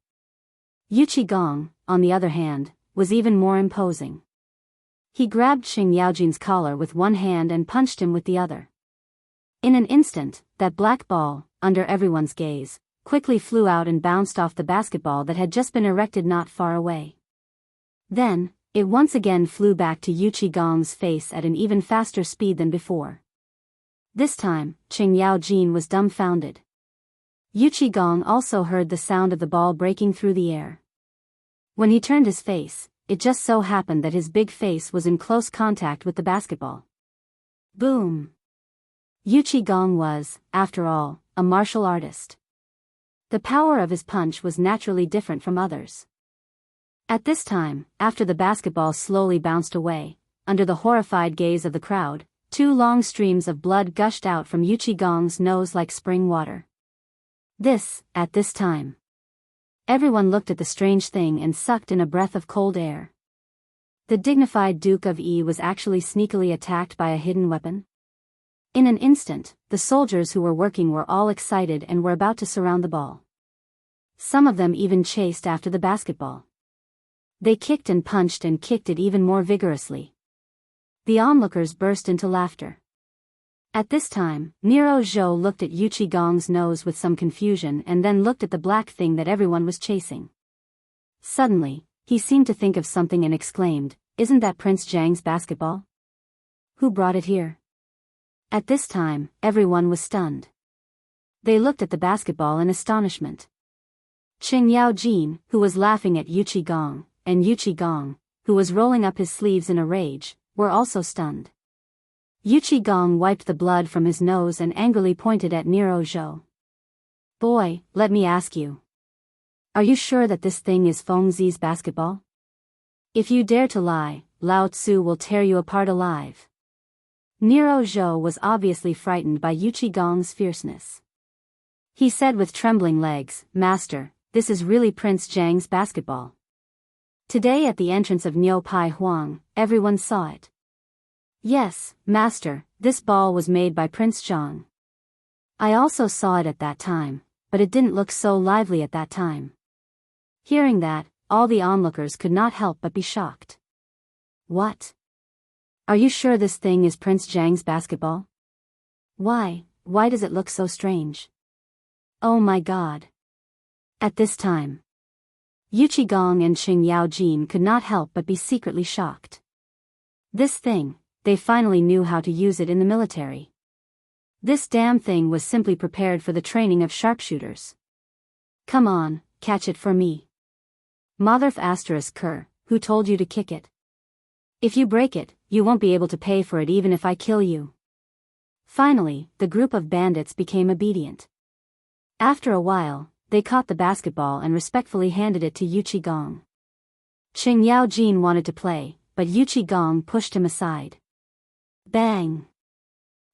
Yu Qigong, on the other hand, was even more imposing. He grabbed Qing Yaojin's collar with one hand and punched him with the other. In an instant, that black ball, under everyone's gaze, quickly flew out and bounced off the basketball that had just been erected not far away. Then, it once again flew back to Yu Qigong's face at an even faster speed than before. This time, Qing Yaojin was dumbfounded. Yu Qigong also heard the sound of the ball breaking through the air. When he turned his face, it just so happened that his big face was in close contact with the basketball. Boom! Yu Qigong was, after all, a martial artist. The power of his punch was naturally different from others. At this time, after the basketball slowly bounced away, under the horrified gaze of the crowd, 2 long streams of blood gushed out from Yu Qigong's nose like spring water. At this time, everyone looked at the strange thing and sucked in a breath of cold air. The dignified Duke of Yi was actually sneakily attacked by a hidden weapon. In an instant, the soldiers who were working were all excited and were about to surround the ball. Some of them even chased after the basketball. They kicked and punched and kicked it even more vigorously. The onlookers burst into laughter. At this time, Nero Zhou looked at Yu Qigong's nose with some confusion and then looked at the black thing that everyone was chasing. Suddenly, he seemed to think of something and exclaimed, "Isn't that Prince Zhang's basketball? Who brought it here?" At this time, everyone was stunned. They looked at the basketball in astonishment. Qing Yaojin, who was laughing at Yu Qigong, and Yu Qigong, who was rolling up his sleeves in a rage, were also stunned. Yu Qigong wiped the blood from his nose and angrily pointed at Nero Zhou. "Boy, let me ask you. Are you sure that this thing is Fengzi's basketball? If you dare to lie, Lao Tzu will tear you apart alive." Nero Zhou was obviously frightened by Yu Qigong's fierceness. He said with trembling legs, "Master, this is really Prince Zhang's basketball. Today at the entrance of Niu Pai Huang, everyone saw it." "Yes, Master, this ball was made by Prince Zhang. I also saw it at that time, but it didn't look so lively at that time." Hearing that, all the onlookers could not help but be shocked. "What? Are you sure this thing is Prince Zhang's basketball? Why does it look so strange? Oh my God." At this time, Yu Qigong and Qing Yaojin could not help but be secretly shocked. This thing, they finally knew how to use it in the military. This damn thing was simply prepared for the training of sharpshooters. "Come on, catch it for me. Mother Ker, who told you to kick it? If you break it, you won't be able to pay for it even if I kill you." Finally, the group of bandits became obedient. After a while, they caught the basketball and respectfully handed it to Yu Qigong. Qing Yao Jin wanted to play, but Yu Qigong pushed him aside. Bang!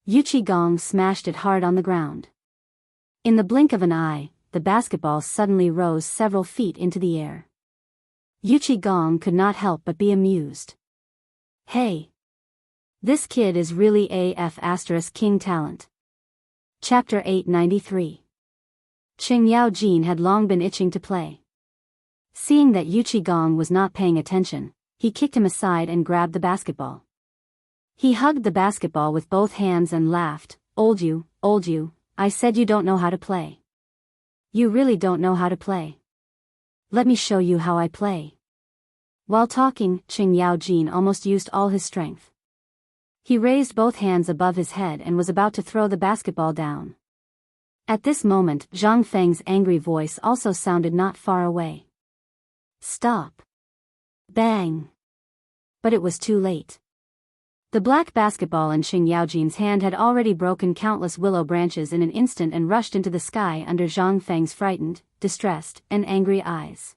Yu Qigong smashed it hard on the ground. In the blink of an eye, the basketball suddenly rose several feet into the air. Yu Qigong could not help but be amused. Hey! This kid is really king talent. Chapter 893. Qing Yao Jin had long been itching to play. Seeing that Yu Qigong was not paying attention, he kicked him aside and grabbed the basketball. He hugged the basketball with both hands and laughed. Old you, I said you don't know how to play. You really don't know how to play. Let me show you how I play. While talking, Qing Yao Jin almost used all his strength. He raised both hands above his head and was about to throw the basketball down. At this moment, Zhang Feng's angry voice also sounded not far away. Stop! Bang! But it was too late. The black basketball in Qing Yaojin's hand had already broken countless willow branches in an instant and rushed into the sky under Zhang Feng's frightened, distressed, and angry eyes.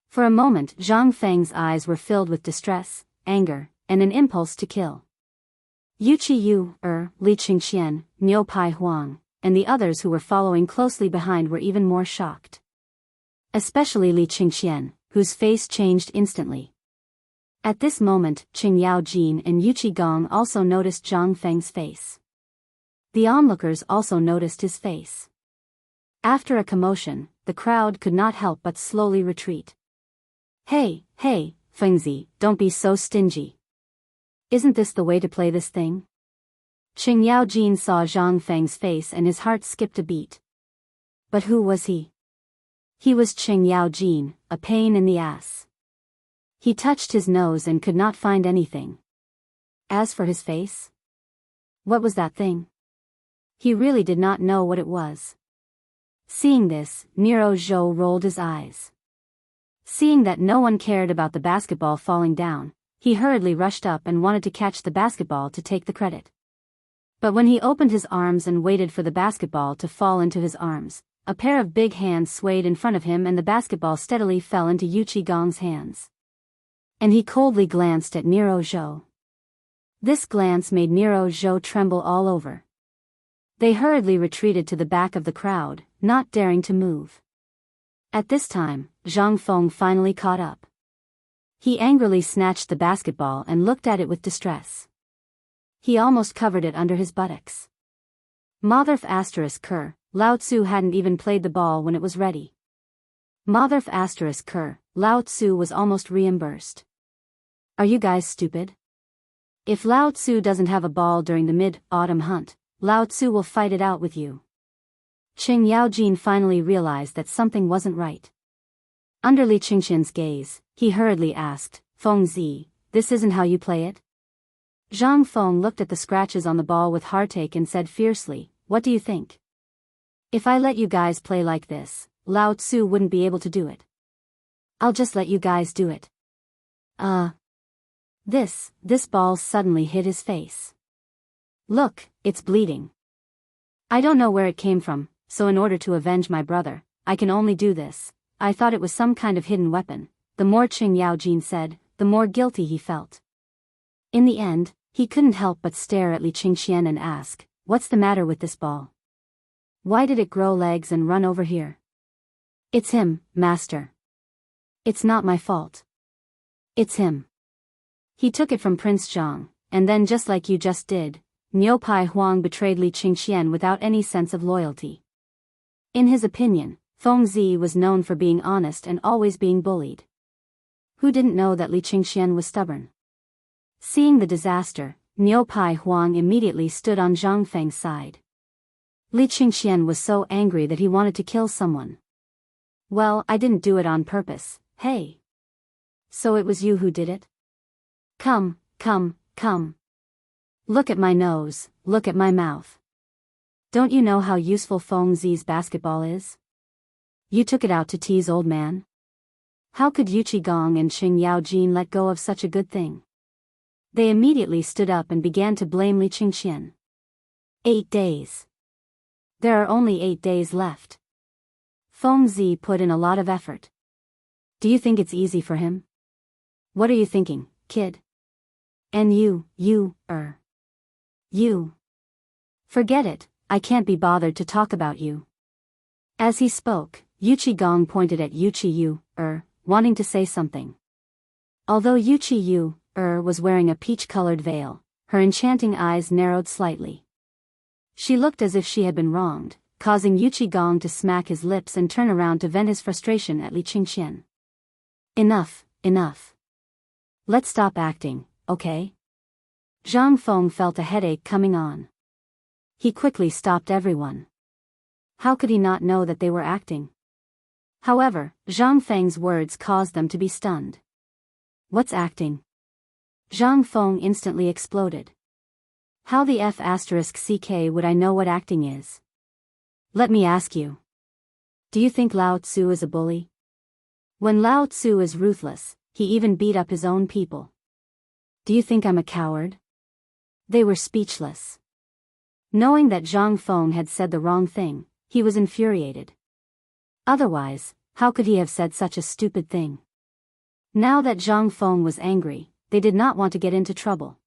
For a moment, Zhang Feng's eyes were filled with distress, anger, and an impulse to kill. Yu Qiyu, Li Qingxian, Niu Pai Huang, and the others who were following closely behind were even more shocked. Especially Li Qingxian, whose face changed instantly. At this moment, Qing Yao Jin and Yu Qigong also noticed Zhang Feng's face. The onlookers also noticed his face. After a commotion, the crowd could not help but slowly retreat. Hey, Fengzi, don't be so stingy. Isn't this the way to play this thing? Qing Yao Jin saw Zhang Feng's face and his heart skipped a beat. But who was he? He was Qing Yao Jin, a pain in the ass. He touched his nose and could not find anything. As for his face? What was that thing? He really did not know what it was. Seeing this, Nero Zhou rolled his eyes. Seeing that no one cared about the basketball falling down, he hurriedly rushed up and wanted to catch the basketball to take the credit. But when he opened his arms and waited for the basketball to fall into his arms, a pair of big hands swayed in front of him and the basketball steadily fell into Yu Qigong's hands. And he coldly glanced at Nero Zhou. This glance made Nero Zhou tremble all over. They hurriedly retreated to the back of the crowd, not daring to move. At this time, Zhang Feng finally caught up. He angrily snatched the basketball and looked at it with distress. He almost covered it under his buttocks. Motherf *Ker, Lao Tzu hadn't even played the ball when it was ready. Motherf *Ker, Lao Tzu was almost reimbursed. Are you guys stupid? If Lao Tzu doesn't have a ball during the mid-autumn hunt, Lao Tzu will fight it out with you. Qing Yao Jin finally realized that something wasn't right. Under Li Qingxian's gaze, he hurriedly asked, Feng Zi, this isn't how you play it? Zhang Feng looked at the scratches on the ball with heartache and said fiercely, what do you think? If I let you guys play like this, Lao Tzu wouldn't be able to do it. I'll just let you guys do it. This ball suddenly hit his face. Look, it's bleeding. I don't know where it came from, so in order to avenge my brother, I can only do this. I thought it was some kind of hidden weapon. The more Qing Yao Jin said, the more guilty he felt. In the end, he couldn't help but stare at Li Qingxian and ask, what's the matter with this ball? Why did it grow legs and run over here? It's him, master. It's not my fault. It's him. He took it from Prince Zhang, and then just like you just did, Niu Pai Huang betrayed Li Qingxian without any sense of loyalty. In his opinion, Feng Zi was known for being honest and always being bullied. Who didn't know that Li Qingxian was stubborn? Seeing the disaster, Niu Pai Huang immediately stood on Zhang Feng's side. Li Qingxian was so angry that he wanted to kill someone. Well, I didn't do it on purpose, hey. So it was you who did it? Come. Look at my nose, look at my mouth. Don't you know how useful Feng Zi's basketball is? You took it out to tease old man? How could Yu Qigong and Qing Yao Jin let go of such a good thing? They immediately stood up and began to blame Li Qingxian. 8 days. There are only 8 days left. Feng Zi put in a lot of effort. Do you think it's easy for him? What are you thinking, kid? And you. Forget it, I can't be bothered to talk about you. As he spoke, Yuchi Gong pointed at Yuchi wanting to say something. Although Yuchi was wearing a peach-colored veil, her enchanting eyes narrowed slightly. She looked as if she had been wronged, causing Yuchi Gong to smack his lips and turn around to vent his frustration at Li Qingxian. Enough. Let's stop acting, okay? Zhang Feng felt a headache coming on. He quickly stopped everyone. How could he not know that they were acting? However, Zhang Feng's words caused them to be stunned. What's acting? Zhang Feng instantly exploded. How the F***ck would I know what acting is? Let me ask you. Do you think Lao Tzu is a bully? When Lao Tzu is ruthless, he even beat up his own people. Do you think I'm a coward? They were speechless. Knowing that Zhang Feng had said the wrong thing, he was infuriated. Otherwise, how could he have said such a stupid thing? Now that Zhang Feng was angry, they did not want to get into trouble.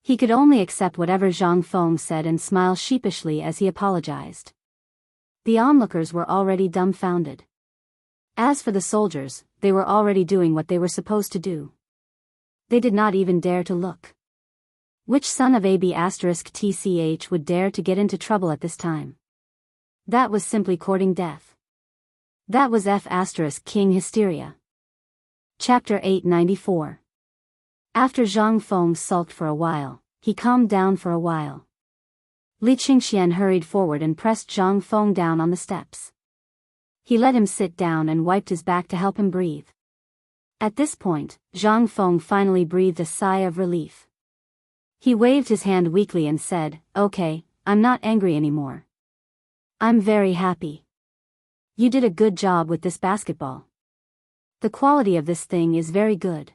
He could only accept whatever Zhang Feng said and smile sheepishly as he apologized. The onlookers were already dumbfounded. As for the soldiers, they were already doing what they were supposed to do. They did not even dare to look. Which son of AB*TCH would dare to get into trouble at this time? That was simply courting death. That was F***king hysteria. Chapter 894. After Zhang Feng sulked for a while, he calmed down for a while. Li Qingxian hurried forward and pressed Zhang Feng down on the steps. He let him sit down and wiped his back to help him breathe. At this point, Zhang Feng finally breathed a sigh of relief. He waved his hand weakly and said, "Okay, I'm not angry anymore. I'm very happy. You did a good job with this basketball. The quality of this thing is very good."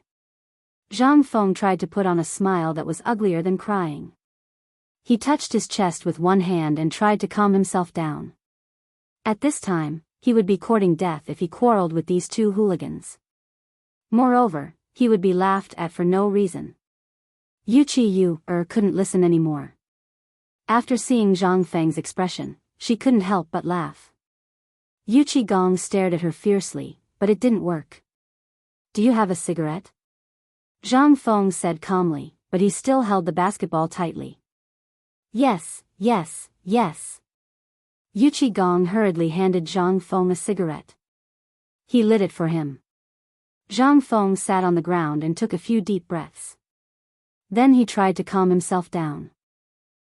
Zhang Feng tried to put on a smile that was uglier than crying. He touched his chest with one hand and tried to calm himself down. At this time, he would be courting death if he quarreled with these two hooligans. Moreover, he would be laughed at for no reason. Yuchi couldn't listen anymore. After seeing Zhang Feng's expression, she couldn't help but laugh. Yuchi Gong stared at her fiercely, but it didn't work. "Do you have a cigarette?" Zhang Feng said calmly, but he still held the basketball tightly. Yes. Yuchi Gong hurriedly handed Zhang Feng a cigarette. He lit it for him. Zhang Feng sat on the ground and took a few deep breaths. Then he tried to calm himself down.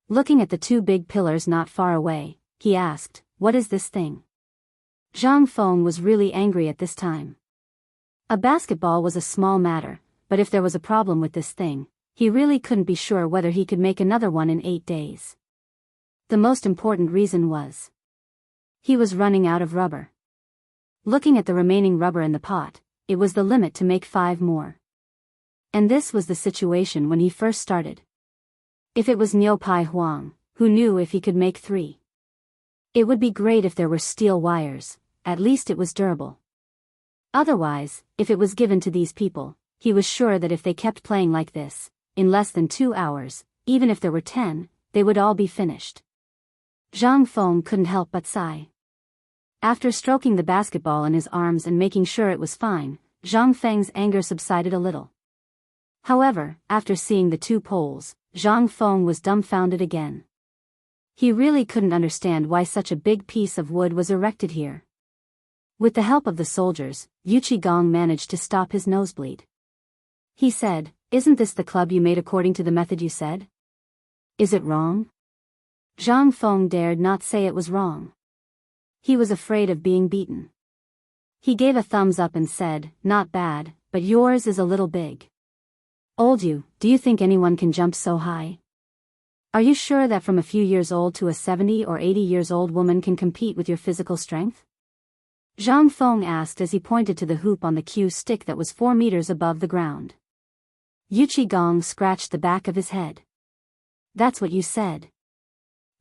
Looking at the two big pillars not far away, he asked, "What is this thing?" Zhang Feng was really angry at this time. A basketball was a small matter, but if there was a problem with this thing, he really couldn't be sure whether he could make another one in 8 days. The most important reason was he was running out of rubber. Looking at the remaining rubber in the pot, it was the limit to make 5 more. And this was the situation when he first started. If it was Niu Pai Huang, who knew if he could make 3? It would be great if there were steel wires, at least it was durable. Otherwise, if it was given to these people, he was sure that if they kept playing like this, in less than 2 hours, even if there were 10, they would all be finished. Zhang Feng couldn't help but sigh. After stroking the basketball in his arms and making sure it was fine, Zhang Feng's anger subsided a little. However, after seeing the 2 poles, Zhang Feng was dumbfounded again. He really couldn't understand why such a big piece of wood was erected here. With the help of the soldiers, Yuchi Gong managed to stop his nosebleed. He said, "Isn't this the club you made according to the method you said? Is it wrong?" Zhang Feng dared not say it was wrong. He was afraid of being beaten. He gave a thumbs up and said, "Not bad, but yours is a little big. Old you, do you think anyone can jump so high? Are you sure that from a few years old to a 70 or 80 years old woman can compete with your physical strength?" Zhang Feng asked as he pointed to the hoop on the cue stick that was 4 meters above the ground. Yuchi Gong scratched the back of his head. "That's what you said.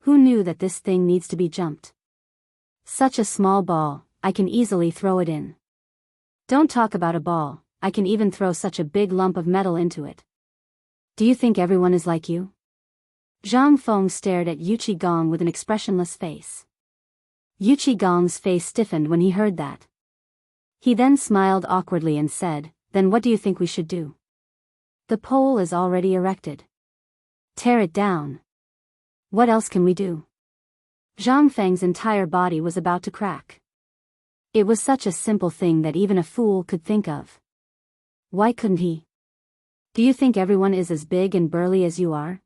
Who knew that this thing needs to be jumped? Such a small ball, I can easily throw it in. Don't talk about a ball, I can even throw such a big lump of metal into it. Do you think everyone is like you? Zhang Feng stared at Yu Qigong with an expressionless face. Yu Qigong's face stiffened when he heard that. He then smiled awkwardly and said, "Then what do you think we should do? The pole is already erected. Tear it down. What else can we do?" Zhang Feng's entire body was about to crack. It was such a simple thing that even a fool could think of. Why couldn't he? Do you think everyone is as big and burly as you are?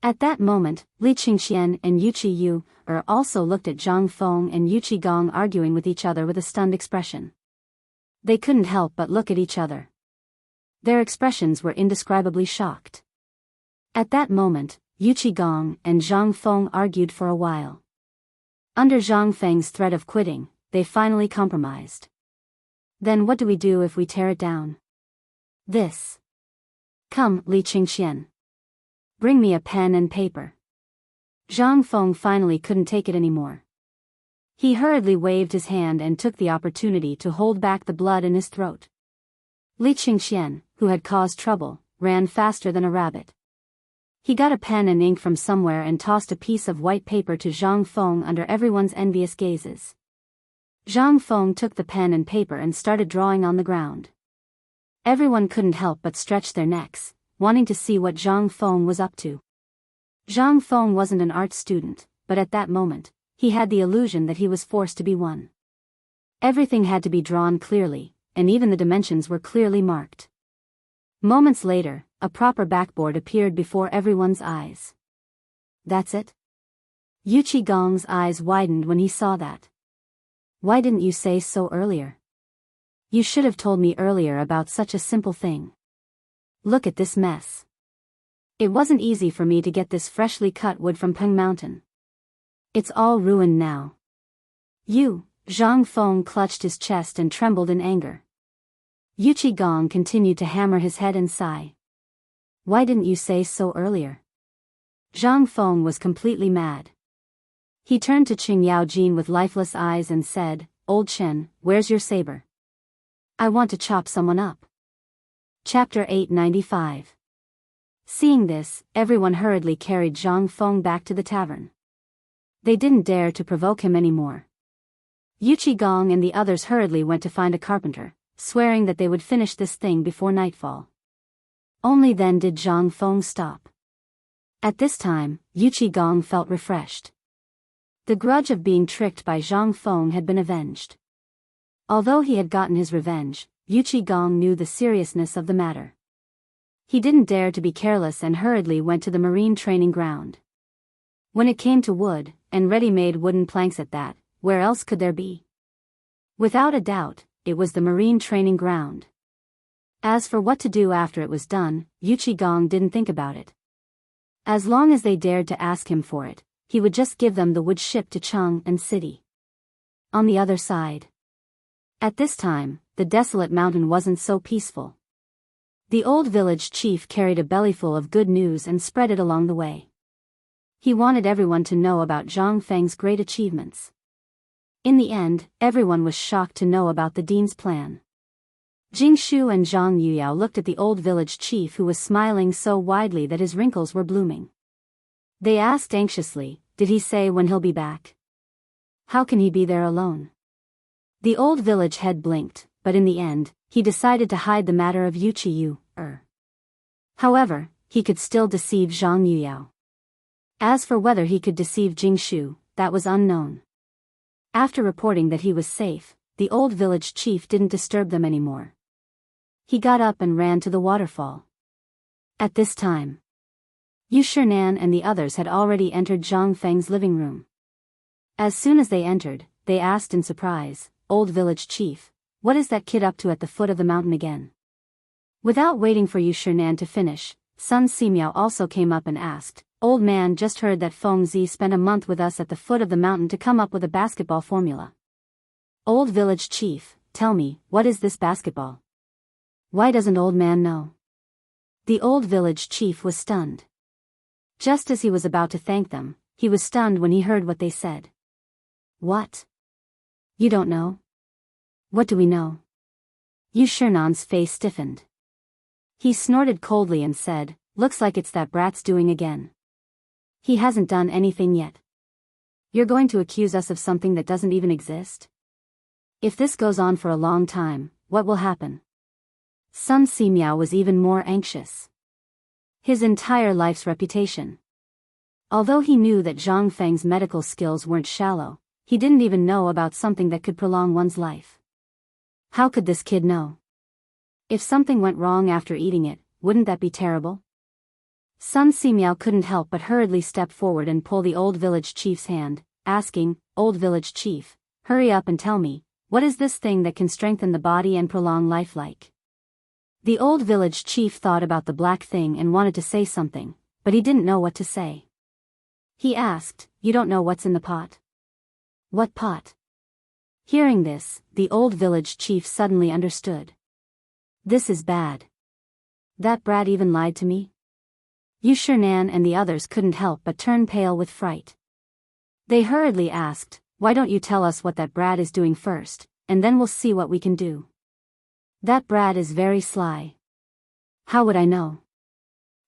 At that moment, Li Qingxian and Yu Qiyu also looked at Zhang Feng and Yu Qigong arguing with each other with a stunned expression. They couldn't help but look at each other. Their expressions were indescribably shocked. At that moment, Yu Qigong and Zhang Feng argued for a while. Under Zhang Feng's threat of quitting, they finally compromised. Then what do we do if we tear it down? This. Come, Li Qingxian. Bring me a pen and paper. Zhang Feng finally couldn't take it anymore. He hurriedly waved his hand and took the opportunity to hold back the blood in his throat. Li Qingxian, who had caused trouble, ran faster than a rabbit. He got a pen and ink from somewhere and tossed a piece of white paper to Zhang Feng under everyone's envious gazes. Zhang Feng took the pen and paper and started drawing on the ground. Everyone couldn't help but stretch their necks, wanting to see what Zhang Feng was up to. Zhang Feng wasn't an art student, but at that moment, he had the illusion that he was forced to be one. Everything had to be drawn clearly, and even the dimensions were clearly marked. Moments later, a proper backboard appeared before everyone's eyes. That's it? Yu Qigong's eyes widened when he saw that. Why didn't you say so earlier? You should have told me earlier about such a simple thing. Look at this mess. It wasn't easy for me to get this freshly cut wood from Peng Mountain. It's all ruined now. Zhang Feng clutched his chest and trembled in anger. Yu Qigong continued to hammer his head and sigh. Why didn't you say so earlier? Zhang Feng was completely mad. He turned to Qing Yaojin with lifeless eyes and said, "Old Chen, where's your saber? I want to chop someone up." Chapter 895. Seeing this, everyone hurriedly carried Zhang Feng back to the tavern. They didn't dare to provoke him anymore. Yu Qigong and the others hurriedly went to find a carpenter, swearing that they would finish this thing before nightfall. Only then did Zhang Feng stop. At this time, Yu Qigong felt refreshed. The grudge of being tricked by Zhang Feng had been avenged. Although he had gotten his revenge, Yu Qigong knew the seriousness of the matter. He didn't dare to be careless and hurriedly went to the marine training ground. When it came to wood, and ready-made wooden planks at that, where else could there be? Without a doubt, it was the marine training ground. As for what to do after it was done, Yu Qigong didn't think about it. As long as they dared to ask him for it, he would just give them the wood shipped to Chang'an City. On the other side. At this time, the desolate mountain wasn't so peaceful. The old village chief carried a bellyful of good news and spread it along the way. He wanted everyone to know about Zhang Feng's great achievements. In the end, everyone was shocked to know about the dean's plan. Jing Shu and Zhang Yuyao looked at the old village chief who was smiling so widely that his wrinkles were blooming. They asked anxiously, did he say when he'll be back? How can he be there alone? The old village head blinked, but in the end, he decided to hide the matter of Yu Qiyu. However, he could still deceive Zhang Yuyao. As for whether he could deceive Jing Shu, that was unknown. After reporting that he was safe, the old village chief didn't disturb them anymore. He got up and ran to the waterfall. At this time, Yu Shinan and the others had already entered Zhang Feng's living room. As soon as they entered, they asked in surprise, "Old village chief, what is that kid up to at the foot of the mountain again?" Without waiting for Yu Shinan to finish, Sun Simiao also came up and asked, "Old man, just heard that Feng Zi spent a month with us at the foot of the mountain to come up with a basketball formula. Old village chief, tell me, what is this basketball? Why doesn't old man know?" The old village chief was stunned. Just as he was about to thank them, he was stunned when he heard what they said. What? You don't know? What do we know? Yu Shernan's face stiffened. He snorted coldly and said, looks like it's that brat's doing again. He hasn't done anything yet. You're going to accuse us of something that doesn't even exist? If this goes on for a long time, what will happen? Sun Simiao was even more anxious. His entire life's reputation. Although he knew that Zhang Feng's medical skills weren't shallow, he didn't even know about something that could prolong one's life. How could this kid know? If something went wrong after eating it, wouldn't that be terrible? Sun Simiao couldn't help but hurriedly step forward and pull the old village chief's hand, asking, Old village chief, hurry up and tell me, what is this thing that can strengthen the body and prolong life like? The old village chief thought about the black thing and wanted to say something, but he didn't know what to say. He asked, you don't know what's in the pot? What pot? Hearing this, the old village chief suddenly understood. This is bad. That brat even lied to me? Yu Shernan and the others couldn't help but turn pale with fright. They hurriedly asked, why don't you tell us what that brat is doing first, and then we'll see what we can do. That brat is very sly. How would I know?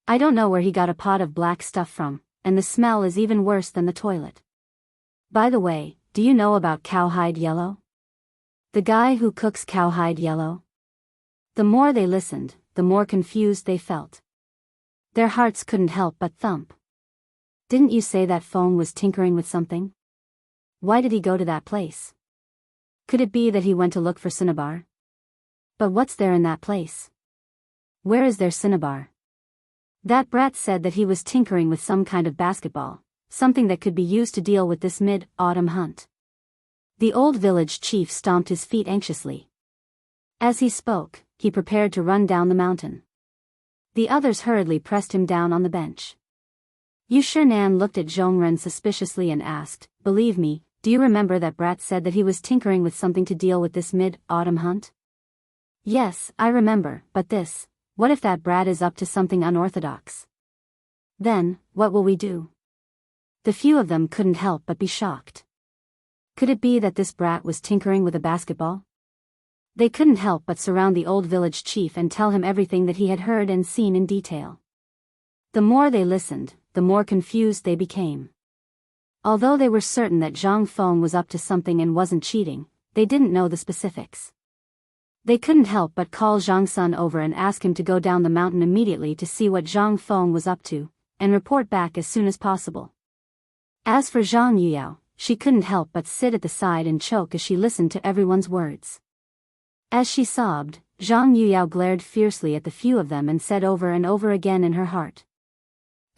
I don't know where he got a pot of black stuff from, and the smell is even worse than the toilet. By the way, do you know about cowhide yellow? The guy who cooks cowhide yellow? The more they listened, the more confused they felt. Their hearts couldn't help but thump. Didn't you say that Feng was tinkering with something? Why did he go to that place? Could it be that he went to look for cinnabar? But what's there in that place? Where is there cinnabar? That brat said that he was tinkering with some kind of basketball, something that could be used to deal with this mid-autumn hunt. The old village chief stomped his feet anxiously. As he spoke, he prepared to run down the mountain. The others hurriedly pressed him down on the bench. Yu Shernan looked at Zhongren suspiciously and asked, believe me, do you remember that brat said that he was tinkering with something to deal with this mid-autumn hunt? Yes, I remember, but what if that brat is up to something unorthodox? Then, what will we do? The few of them couldn't help but be shocked. Could it be that this brat was tinkering with a basketball? They couldn't help but surround the old village chief and tell him everything that he had heard and seen in detail. The more they listened, the more confused they became. Although they were certain that Zhang Feng was up to something and wasn't cheating, they didn't know the specifics. They couldn't help but call Zhang Sun over and ask him to go down the mountain immediately to see what Zhang Feng was up to, and report back as soon as possible. As for Zhang Yuyao, she couldn't help but sit at the side and choke as she listened to everyone's words. As she sobbed, Zhang Yuyao glared fiercely at the few of them and said over and over again in her heart,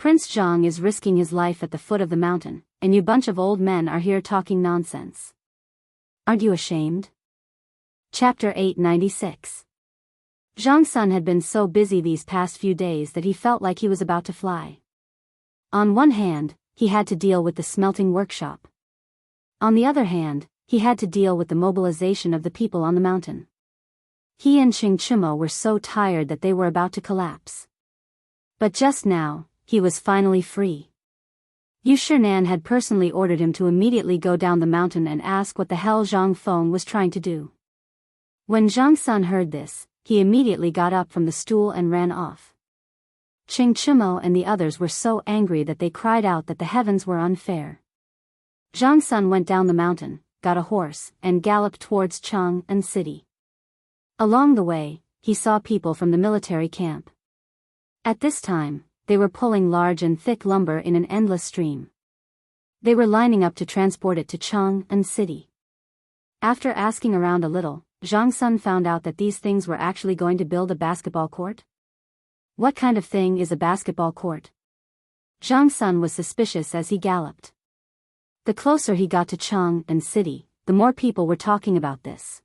Prince Zhang is risking his life at the foot of the mountain, and you bunch of old men are here talking nonsense. Aren't you ashamed? Chapter 896. Zhang Sun had been so busy these past few days that he felt like he was about to fly. On one hand, he had to deal with the smelting workshop. On the other hand, he had to deal with the mobilization of the people on the mountain. He and Qing Chimo were so tired that they were about to collapse. But just now, he was finally free. Yu Shernan had personally ordered him to immediately go down the mountain and ask what the hell Zhang Feng was trying to do. When Zhang Sun heard this, he immediately got up from the stool and ran off. Qing Chimo and the others were so angry that they cried out that the heavens were unfair. Zhang Sun went down the mountain, got a horse, and galloped towards Chang'an City. Along the way, he saw people from the military camp. At this time, they were pulling large and thick lumber in an endless stream. They were lining up to transport it to Chang'an City. After asking around a little, Zhang Sun found out that these things were actually going to build a basketball court. What kind of thing is a basketball court? Zhang Sun was suspicious as he galloped. The closer he got to Chang'an City, the more people were talking about this.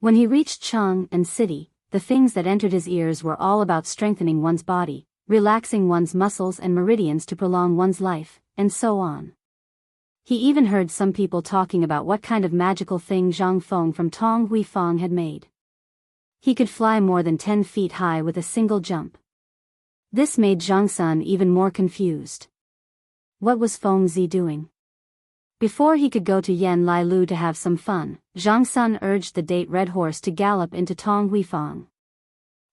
When he reached Chang'an City, the things that entered his ears were all about strengthening one's body, relaxing one's muscles and meridians to prolong one's life, and so on. He even heard some people talking about what kind of magical thing Zhang Feng from Tong Hui Fong had made. He could fly more than 10 feet high with a single jump. This made Zhang Sun even more confused. What was Feng Zi doing? Before he could go to Yan Lai Lu to have some fun, Zhang Sun urged the date red horse to gallop into Tong Huifang.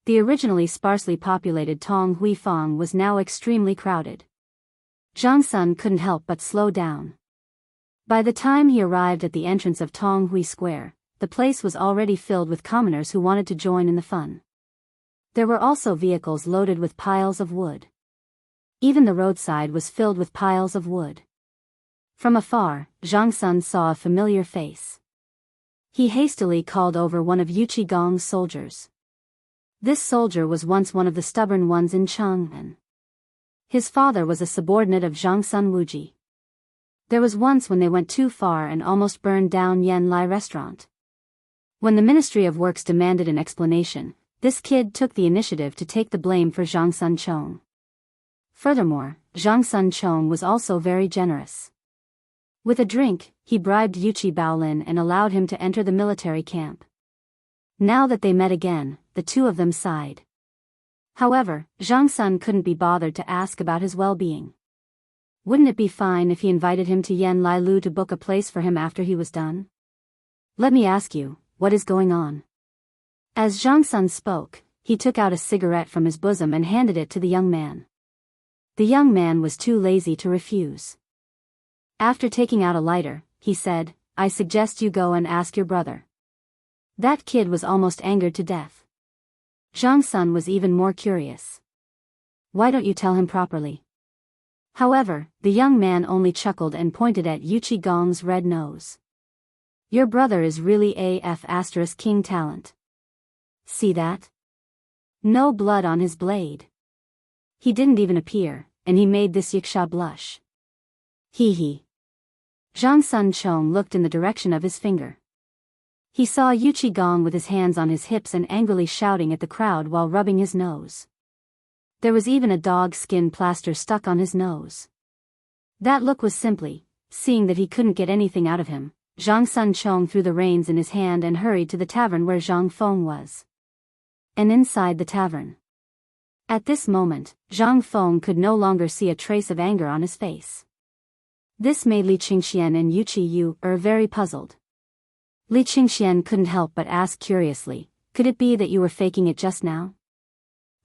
The originally sparsely populated Tong Huifang was now extremely crowded. Zhang Sun couldn't help but slow down. By the time he arrived at the entrance of Tong Hui Square, the place was already filled with commoners who wanted to join in the fun. There were also vehicles loaded with piles of wood. Even the roadside was filled with piles of wood. From afar, Zhang Sun saw a familiar face. He hastily called over one of Yu Qigong's soldiers. This soldier was once one of the stubborn ones in Chang'an. His father was a subordinate of Zhang Sun Wuji. There was once when they went too far and almost burned down Yan Lai restaurant. When the Ministry of Works demanded an explanation, this kid took the initiative to take the blame for Zhang Sun Chong. Furthermore, Zhang Sun Chong was also very generous. With a drink, he bribed Yuchi Baolin and allowed him to enter the military camp. Now that they met again, the two of them sighed. However, Zhang Sun couldn't be bothered to ask about his well-being. Wouldn't it be fine if he invited him to Yan Lai Lu to book a place for him after he was done? Let me ask you, what is going on? As Zhang Sun spoke, he took out a cigarette from his bosom and handed it to the young man. The young man was too lazy to refuse. After taking out a lighter, he said, "I suggest you go and ask your brother." That kid was almost angered to death. Zhang Sun was even more curious. "Why don't you tell him properly?" However, the young man only chuckled and pointed at Yu Qigong's red nose. "Your brother is really AF** king talent. See that? No blood on his blade. He didn't even appear, and he made this Yiksha blush. Hee hee." Zhang Sun Chong looked in the direction of his finger. He saw Yu Qigong with his hands on his hips and angrily shouting at the crowd while rubbing his nose. There was even a dog skin plaster stuck on his nose. That look was simply, seeing that he couldn't get anything out of him, Zhang Sun Chong threw the reins in his hand and hurried to the tavern where Zhang Feng was. And inside the tavern. At this moment, Zhang Feng could no longer see a trace of anger on his face. This made Li Qingxian and Yu Qiyu very puzzled. Li Qingxian couldn't help but ask curiously, "Could it be that you were faking it just now?"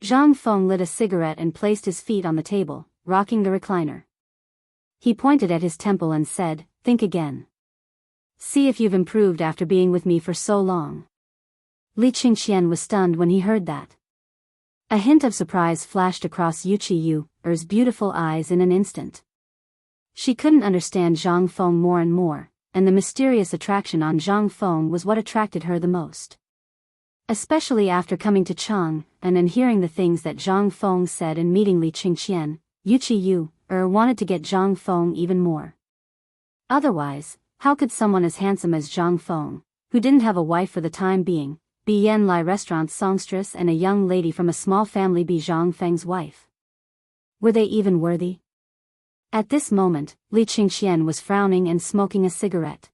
Zhang Feng lit a cigarette and placed his feet on the table, rocking the recliner. He pointed at his temple and said, "Think again. See if you've improved after being with me for so long." Li Qingxian was stunned when he heard that. A hint of surprise flashed across Yu Qiyu's beautiful eyes in an instant. She couldn't understand Zhang Feng more and more, and the mysterious attraction on Zhang Feng was what attracted her the most. Especially after coming to Chang, and hearing the things that Zhang Feng said and meeting Li Qingxian, Yu Qiyu wanted to get Zhang Feng even more. Otherwise, how could someone as handsome as Zhang Feng, who didn't have a wife for the time being, be Yan Lai restaurant's songstress, and a young lady from a small family be Zhang Feng's wife? Were they even worthy? At this moment, Li Qingxian was frowning and smoking a cigarette.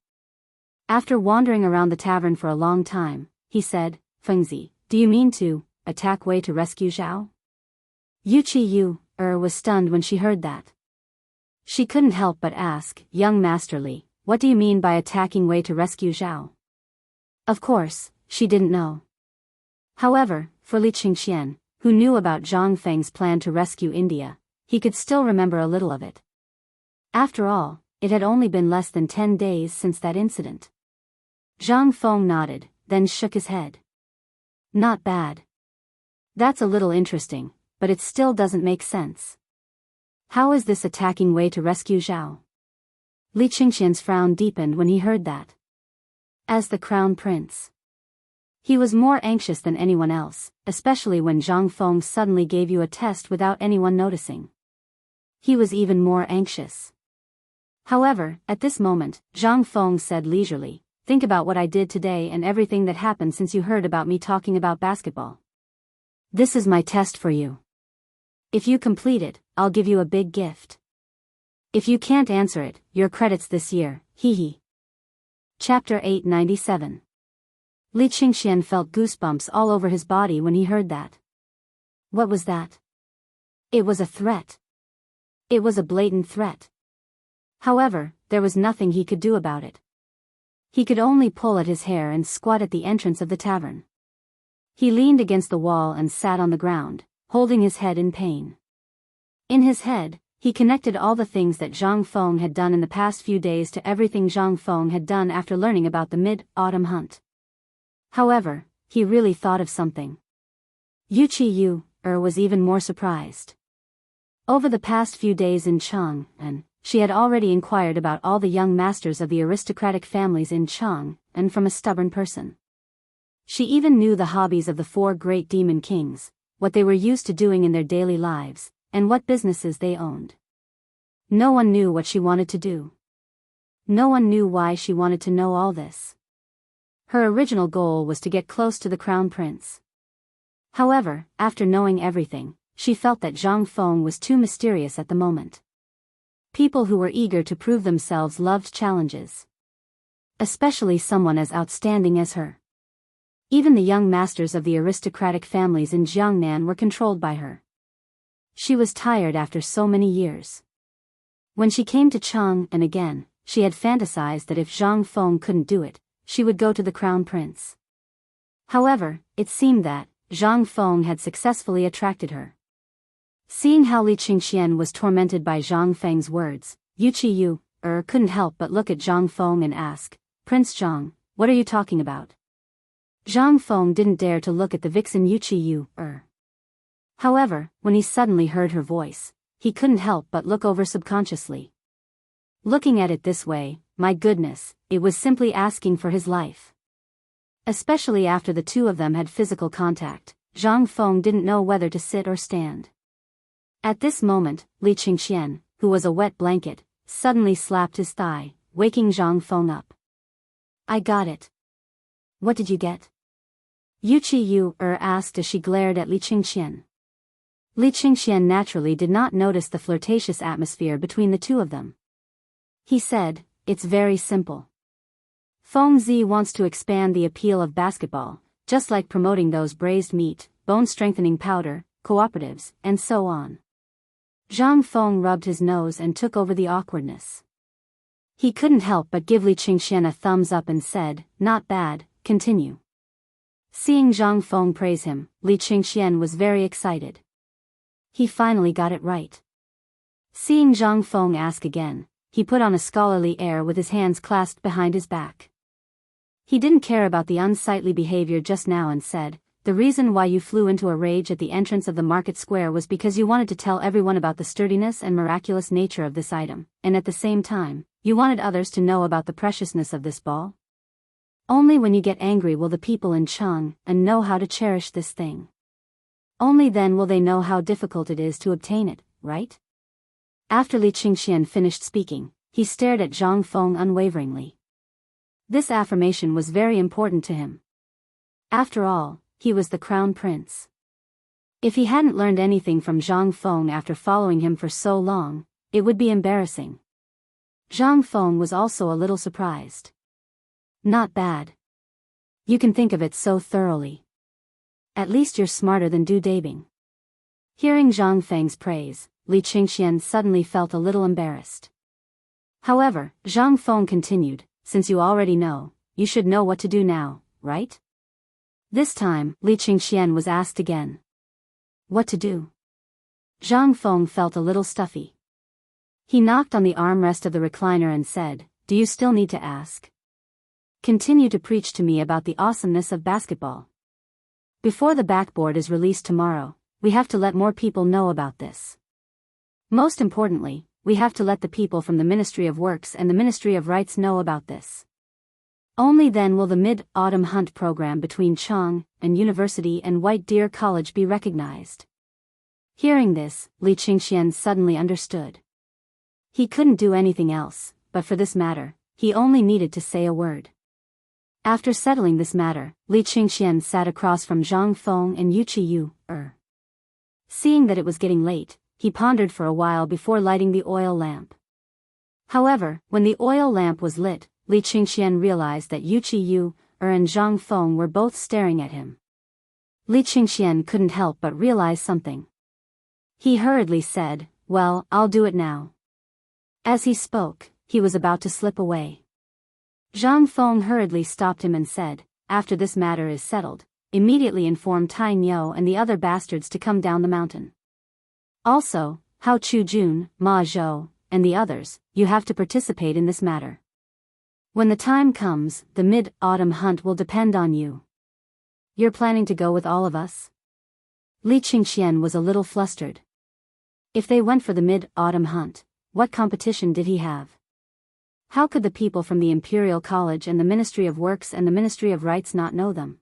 After wandering around the tavern for a long time, he said, "Fengzi, do you mean to attack Wei to rescue Zhao?" Yu Qiyu was stunned when she heard that. She couldn't help but ask, "Young Master Li, what do you mean by attacking Wei to rescue Zhao?" Of course, she didn't know. However, for Li Qingxian, who knew about Zhang Feng's plan to rescue India, he could still remember a little of it. After all, it had only been less than 10 days since that incident. Zhang Feng nodded, then shook his head. "Not bad. That's a little interesting, but it still doesn't make sense. How is this attacking Wei to rescue Zhao?" Li Qingxian's frown deepened when he heard that. As the crown prince, he was more anxious than anyone else, especially when Zhang Feng suddenly gave you a test without anyone noticing. He was even more anxious. However, at this moment, Zhang Feng said leisurely, "Think about what I did today and everything that happened since you heard about me talking about basketball. This is my test for you. If you complete it, I'll give you a big gift. If you can't answer it, your credits this year, hee hee." Chapter 897. Li Qingxian felt goosebumps all over his body when he heard that. What was that? It was a threat. It was a blatant threat. However, there was nothing he could do about it. He could only pull at his hair and squat at the entrance of the tavern. He leaned against the wall and sat on the ground, holding his head in pain. In his head, he connected all the things that Zhang Feng had done in the past few days to everything Zhang Feng had done after learning about the mid-autumn hunt. However, he really thought of something. Yu Chi-yu was even more surprised. Over the past few days in Chang'an, she had already inquired about all the young masters of the aristocratic families in Chang'an from a stubborn person. She even knew the hobbies of the 4 great demon kings, what they were used to doing in their daily lives, and what businesses they owned. No one knew what she wanted to do. No one knew why she wanted to know all this. Her original goal was to get close to the crown prince. However, after knowing everything, she felt that Zhang Feng was too mysterious at the moment. People who were eager to prove themselves loved challenges. Especially someone as outstanding as her. Even the young masters of the aristocratic families in Jiangnan were controlled by her. She was tired after so many years. When she came to Chang'an again, she had fantasized that if Zhang Feng couldn't do it, she would go to the crown prince. However, it seemed that Zhang Feng had successfully attracted her. Seeing how Li Qingxian was tormented by Zhang Feng's words, Yu Chi-yu couldn't help but look at Zhang Feng and ask, "Prince Zhang, what are you talking about?" Zhang Feng didn't dare to look at the vixen Yu Chi-yu. However, when he suddenly heard her voice, he couldn't help but look over subconsciously. Looking at it this way, my goodness, it was simply asking for his life. Especially after the two of them had physical contact, Zhang Feng didn't know whether to sit or stand. At this moment, Li Qingxian, who was a wet blanket, suddenly slapped his thigh, waking Zhang Feng up. "I got it." "What did you get?" Yu Chi-yu asked as she glared at Li Qingxian. Li Qingxian naturally did not notice the flirtatious atmosphere between the two of them. He said, "It's very simple. Feng Zi wants to expand the appeal of basketball, just like promoting those braised meat, bone-strengthening powder, cooperatives, and so on." Zhang Feng rubbed his nose and took over the awkwardness. He couldn't help but give Li Qingxian a thumbs up and said, "Not bad, continue." Seeing Zhang Feng praise him, Li Qingxian was very excited. He finally got it right. Seeing Zhang Feng ask again, he put on a scholarly air with his hands clasped behind his back. He didn't care about the unsightly behavior just now and said, "The reason why you flew into a rage at the entrance of the market square was because you wanted to tell everyone about the sturdiness and miraculous nature of this item, and at the same time, you wanted others to know about the preciousness of this ball? Only when you get angry will the people in Chang'an know how to cherish this thing. Only then will they know how difficult it is to obtain it, right?" After Li Qingxian finished speaking, he stared at Zhang Feng unwaveringly. This affirmation was very important to him. After all, he was the crown prince. If he hadn't learned anything from Zhang Feng after following him for so long, it would be embarrassing. Zhang Feng was also a little surprised. "Not bad. You can think of it so thoroughly. At least you're smarter than Du Dabing." Hearing Zhang Feng's praise, Li Qingxian suddenly felt a little embarrassed. However, Zhang Feng continued, "Since you already know, you should know what to do now, right?" This time, Li Qingxian was asked again. "What to do?" Zhang Feng felt a little stuffy. He knocked on the armrest of the recliner and said, "Do you still need to ask? Continue to preach to me about the awesomeness of basketball. Before the backboard is released tomorrow, we have to let more people know about this. Most importantly, we have to let the people from the Ministry of Works and the Ministry of Rights know about this. Only then will the mid-autumn hunt program between Chang'an University and White Deer College be recognized." Hearing this, Li Qingxian suddenly understood. He couldn't do anything else, but for this matter, he only needed to say a word. After settling this matter, Li Qingxian sat across from Zhang Feng and Yu Chi-yu. Seeing that it was getting late, he pondered for a while before lighting the oil lamp. However, when the oil lamp was lit, Li Qingxian realized that Yu Chi-yu and Zhang Feng were both staring at him. Li Qingxian couldn't help but realize something. He hurriedly said, "Well, I'll do it now." As he spoke, he was about to slip away. Zhang Feng hurriedly stopped him and said, "After this matter is settled, immediately inform Tai Niu and the other bastards to come down the mountain. Also, Hao Chujun, Ma Zhou, and the others, you have to participate in this matter. When the time comes, the mid-autumn hunt will depend on you. You're planning to go with all of us?" Li Qingxian was a little flustered. If they went for the mid-autumn hunt, what competition did he have? How could the people from the Imperial College and the Ministry of Works and the Ministry of Rights not know them?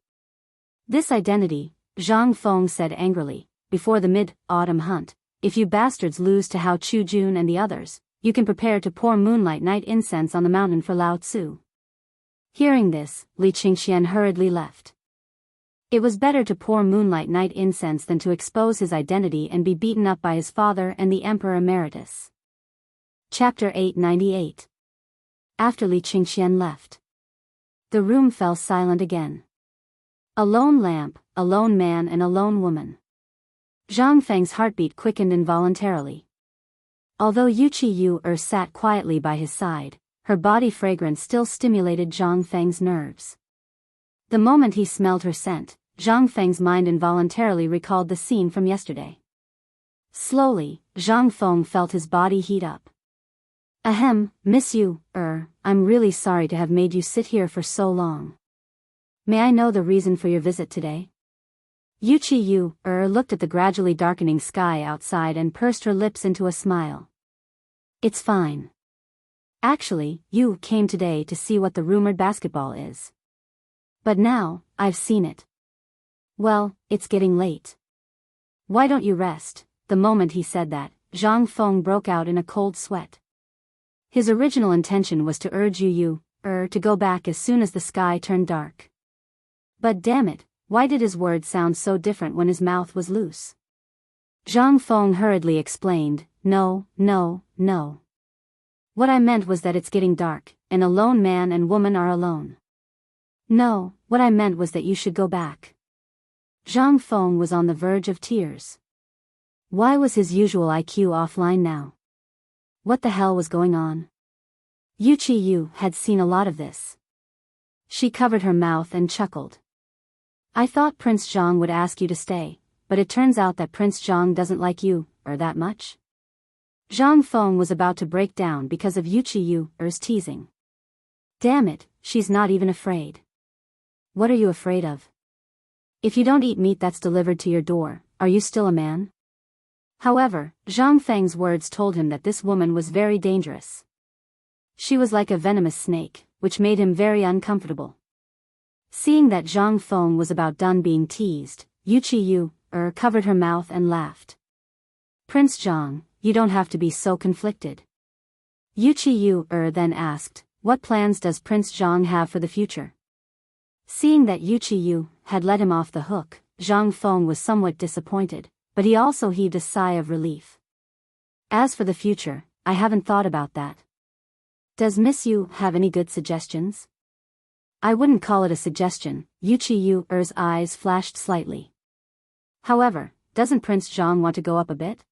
This identity, Zhang Feng said angrily, before the mid-autumn hunt, if you bastards lose to Hao Chujun and the others, you can prepare to pour moonlight night incense on the mountain for Lao Tzu. Hearing this, Li Qingxian hurriedly left. It was better to pour moonlight night incense than to expose his identity and be beaten up by his father and the Emperor Emeritus. Chapter 898. After Li Qingxian left, the room fell silent again. A lone lamp, a lone man and a lone woman. Zhang Feng's heartbeat quickened involuntarily. Although Yu sat quietly by his side, her body fragrance still stimulated Zhang Feng's nerves. The moment he smelled her scent, Zhang Feng's mind involuntarily recalled the scene from yesterday. Slowly, Zhang Feng felt his body heat up. "Ahem, Miss Yu, I'm really sorry to have made you sit here for so long. May I know the reason for your visit today?" Yu looked at the gradually darkening sky outside and pursed her lips into a smile. "It's fine. Actually, you came today to see what the rumored basketball is. But now, I've seen it. Well, it's getting late. Why don't you rest?" The moment he said that, Zhang Feng broke out in a cold sweat. His original intention was to urge Yu to go back as soon as the sky turned dark. But damn it, why did his words sound so different when his mouth was loose? Zhang Feng hurriedly explained, No. What I meant was that it's getting dark, and a lone man and woman are alone. No, what I meant was that you should go back. Zhang Feng was on the verge of tears. Why was his usual IQ offline now? What the hell was going on? Yu had seen a lot of this. She covered her mouth and chuckled. "I thought Prince Zhang would ask you to stay, but it turns out that Prince Zhang doesn't like you, that much?" Zhang Feng was about to break down because of Yu's teasing. Damn it, she's not even afraid. What are you afraid of? If you don't eat meat that's delivered to your door, are you still a man? However, Zhang Feng's words told him that this woman was very dangerous. She was like a venomous snake, which made him very uncomfortable. Seeing that Zhang Feng was about done being teased, Yu covered her mouth and laughed. "Prince Zhang, you don't have to be so conflicted." Yu then asked, "What plans does Prince Zhang have for the future?" Seeing that Yu had let him off the hook, Zhang Feng was somewhat disappointed, but he also heaved a sigh of relief. "As for the future, I haven't thought about that. Does Miss Yu have any good suggestions?" "I wouldn't call it a suggestion," Yu's eyes flashed slightly. "However, doesn't Prince Zhang want to go up a bit?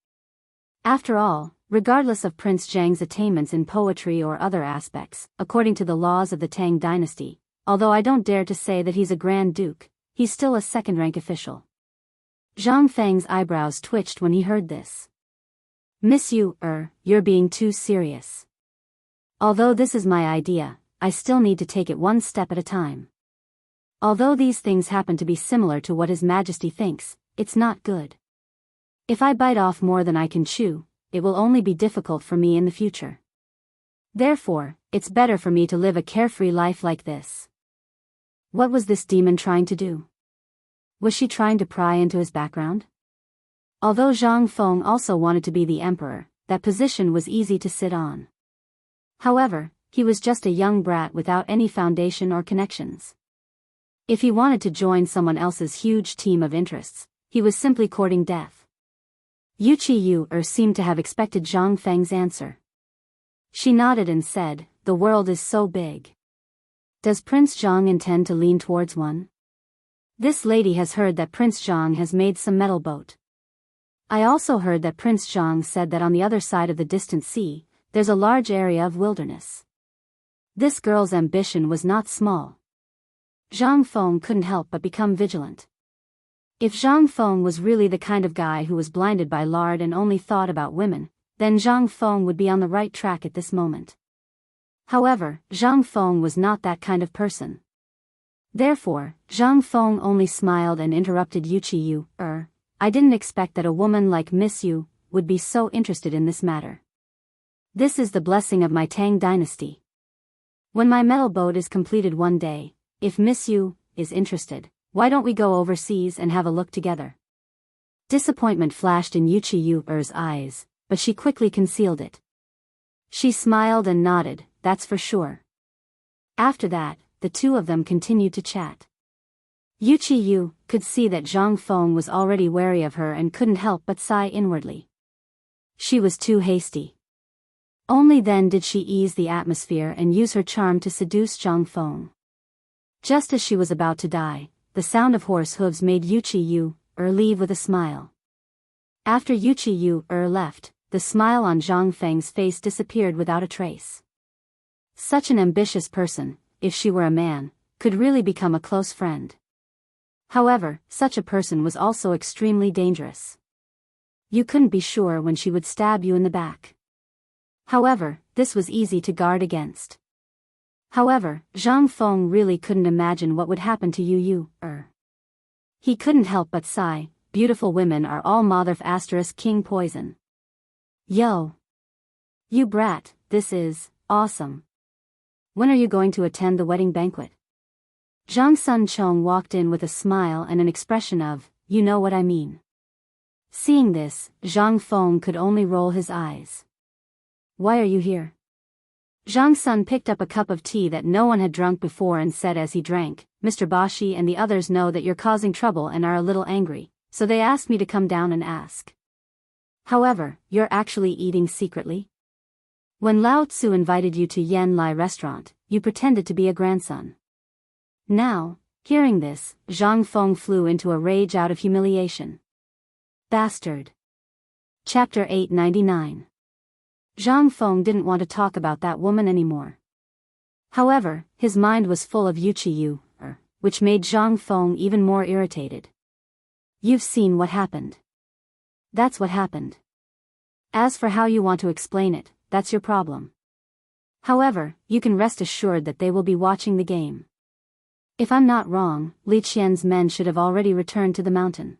After all, regardless of Prince Zhang's attainments in poetry or other aspects, according to the laws of the Tang dynasty, although I don't dare to say that he's a Grand Duke, he's still a second-rank official." Zhang Feng's eyebrows twitched when he heard this. "Miss Yu, you're being too serious. Although this is my idea, I still need to take it one step at a time. Although these things happen to be similar to what His Majesty thinks, it's not good. If I bite off more than I can chew, it will only be difficult for me in the future. Therefore, it's better for me to live a carefree life like this." What was this demon trying to do? Was she trying to pry into his background? Although Zhang Feng also wanted to be the emperor, that position was easy to sit on. However, he was just a young brat without any foundation or connections. If he wanted to join someone else's huge team of interests, he was simply courting death. Yu seemed to have expected Zhang Feng's answer. She nodded and said, "The world is so big. Does Prince Zhang intend to lean towards one? This lady has heard that Prince Zhang has made some metal boat. I also heard that Prince Zhang said that on the other side of the distant sea, there's a large area of wilderness. This girl's ambition was not small. Zhang Feng couldn't help but become vigilant. If Zhang Feng was really the kind of guy who was blinded by lard and only thought about women, then Zhang Feng would be on the right track at this moment. However, Zhang Feng was not that kind of person. Therefore, Zhang Feng only smiled and interrupted Yu, I didn't expect that a woman like Miss Yu would be so interested in this matter. This is the blessing of my Tang dynasty. When my metal boat is completed one day, if Miss Yu is interested, why don't we go overseas and have a look together? Disappointment flashed in Yu's eyes, but she quickly concealed it. She smiled and nodded, that's for sure. After that, the two of them continued to chat. Yu could see that Zhang Feng was already wary of her and couldn't help but sigh inwardly. She was too hasty. Only then did she ease the atmosphere and use her charm to seduce Zhang Feng. Just as she was about to die, the sound of horse hooves made Yu leave with a smile. After Yu left, the smile on Zhang Feng's face disappeared without a trace. Such an ambitious person, if she were a man, could really become a close friend. However, such a person was also extremely dangerous. You couldn't be sure when she would stab you in the back. However, this was easy to guard against. However, Zhang Feng really couldn't imagine what would happen to Yu. He couldn't help but sigh, beautiful women are all mother * king poison. Yo! You brat, this is awesome. When are you going to attend the wedding banquet? Zhang Sun Chong walked in with a smile and an expression of, you know what I mean. Seeing this, Zhang Feng could only roll his eyes. Why are you here? Zhang Sun picked up a cup of tea that no one had drunk before and said as he drank, Mr. Bashi and the others know that you're causing trouble and are a little angry, so they asked me to come down and ask. However, you're actually eating secretly? When Lao Tzu invited you to Yan Lai restaurant, you pretended to be a grandson. Now, hearing this, Zhang Feng flew into a rage out of humiliation. Bastard. Chapter 899. Zhang Feng didn't want to talk about that woman anymore. However, his mind was full of Yu, which made Zhang Feng even more irritated. You've seen what happened. That's what happened. As for how you want to explain it, that's your problem. However, you can rest assured that they will be watching the game. If I'm not wrong, Li Qian's men should have already returned to the mountain.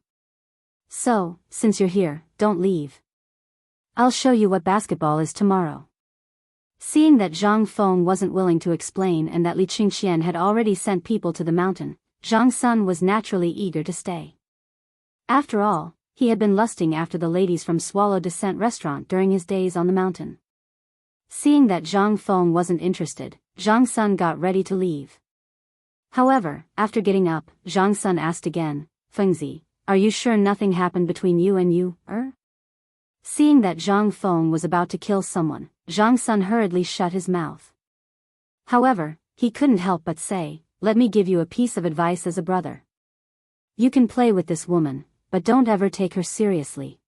So, since you're here, don't leave. I'll show you what basketball is tomorrow. Seeing that Zhang Feng wasn't willing to explain and that Li Qingxian had already sent people to the mountain, Zhang Sun was naturally eager to stay. After all, he had been lusting after the ladies from Swallow Descent restaurant during his days on the mountain. Seeing that Zhang Feng wasn't interested, Zhang Sun got ready to leave. However, after getting up, Zhang Sun asked again, Fengzi, are you sure nothing happened between you and Yu? Seeing that Zhang Feng was about to kill someone, Zhang Sun hurriedly shut his mouth. However, he couldn't help but say, let me give you a piece of advice as a brother. You can play with this woman, but don't ever take her seriously.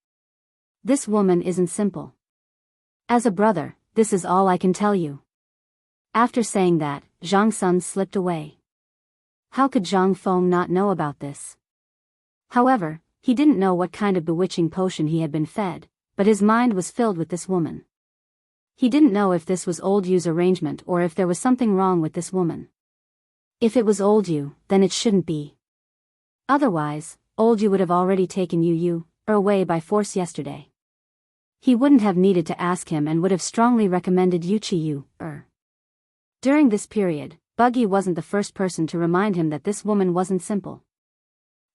This woman isn't simple. As a brother, this is all I can tell you. After saying that, Zhang Sun slipped away. How could Zhang Feng not know about this? However, he didn't know what kind of bewitching potion he had been fed, but his mind was filled with this woman. He didn't know if this was old Yu's arrangement or if there was something wrong with this woman. If it was old Yu, then it shouldn't be. Otherwise, old Yu would have already taken Yu away by force yesterday. He wouldn't have needed to ask him and would have strongly recommended Yu. During this period, Buggy wasn't the first person to remind him that this woman wasn't simple.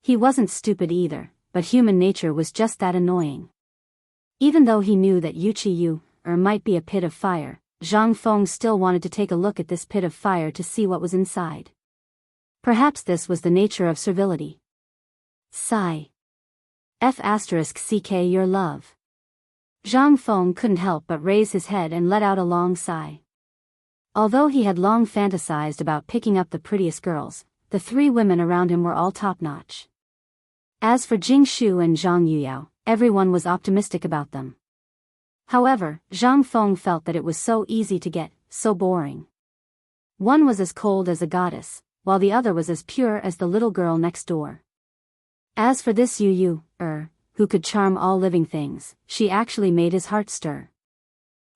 He wasn't stupid either, but human nature was just that annoying. Even though he knew that Yu might be a pit of fire, Zhang Feng still wanted to take a look at this pit of fire to see what was inside. Perhaps this was the nature of servility. Sigh. F***ck your love. Zhang Feng couldn't help but raise his head and let out a long sigh. Although he had long fantasized about picking up the prettiest girls, the three women around him were all top-notch. As for Jing Shu and Zhang Yuyao, everyone was optimistic about them. However, Zhang Feng felt that it was so easy to get, so boring. One was as cold as a goddess, while the other was as pure as the little girl next door. As for this Yu, who could charm all living things, she actually made his heart stir.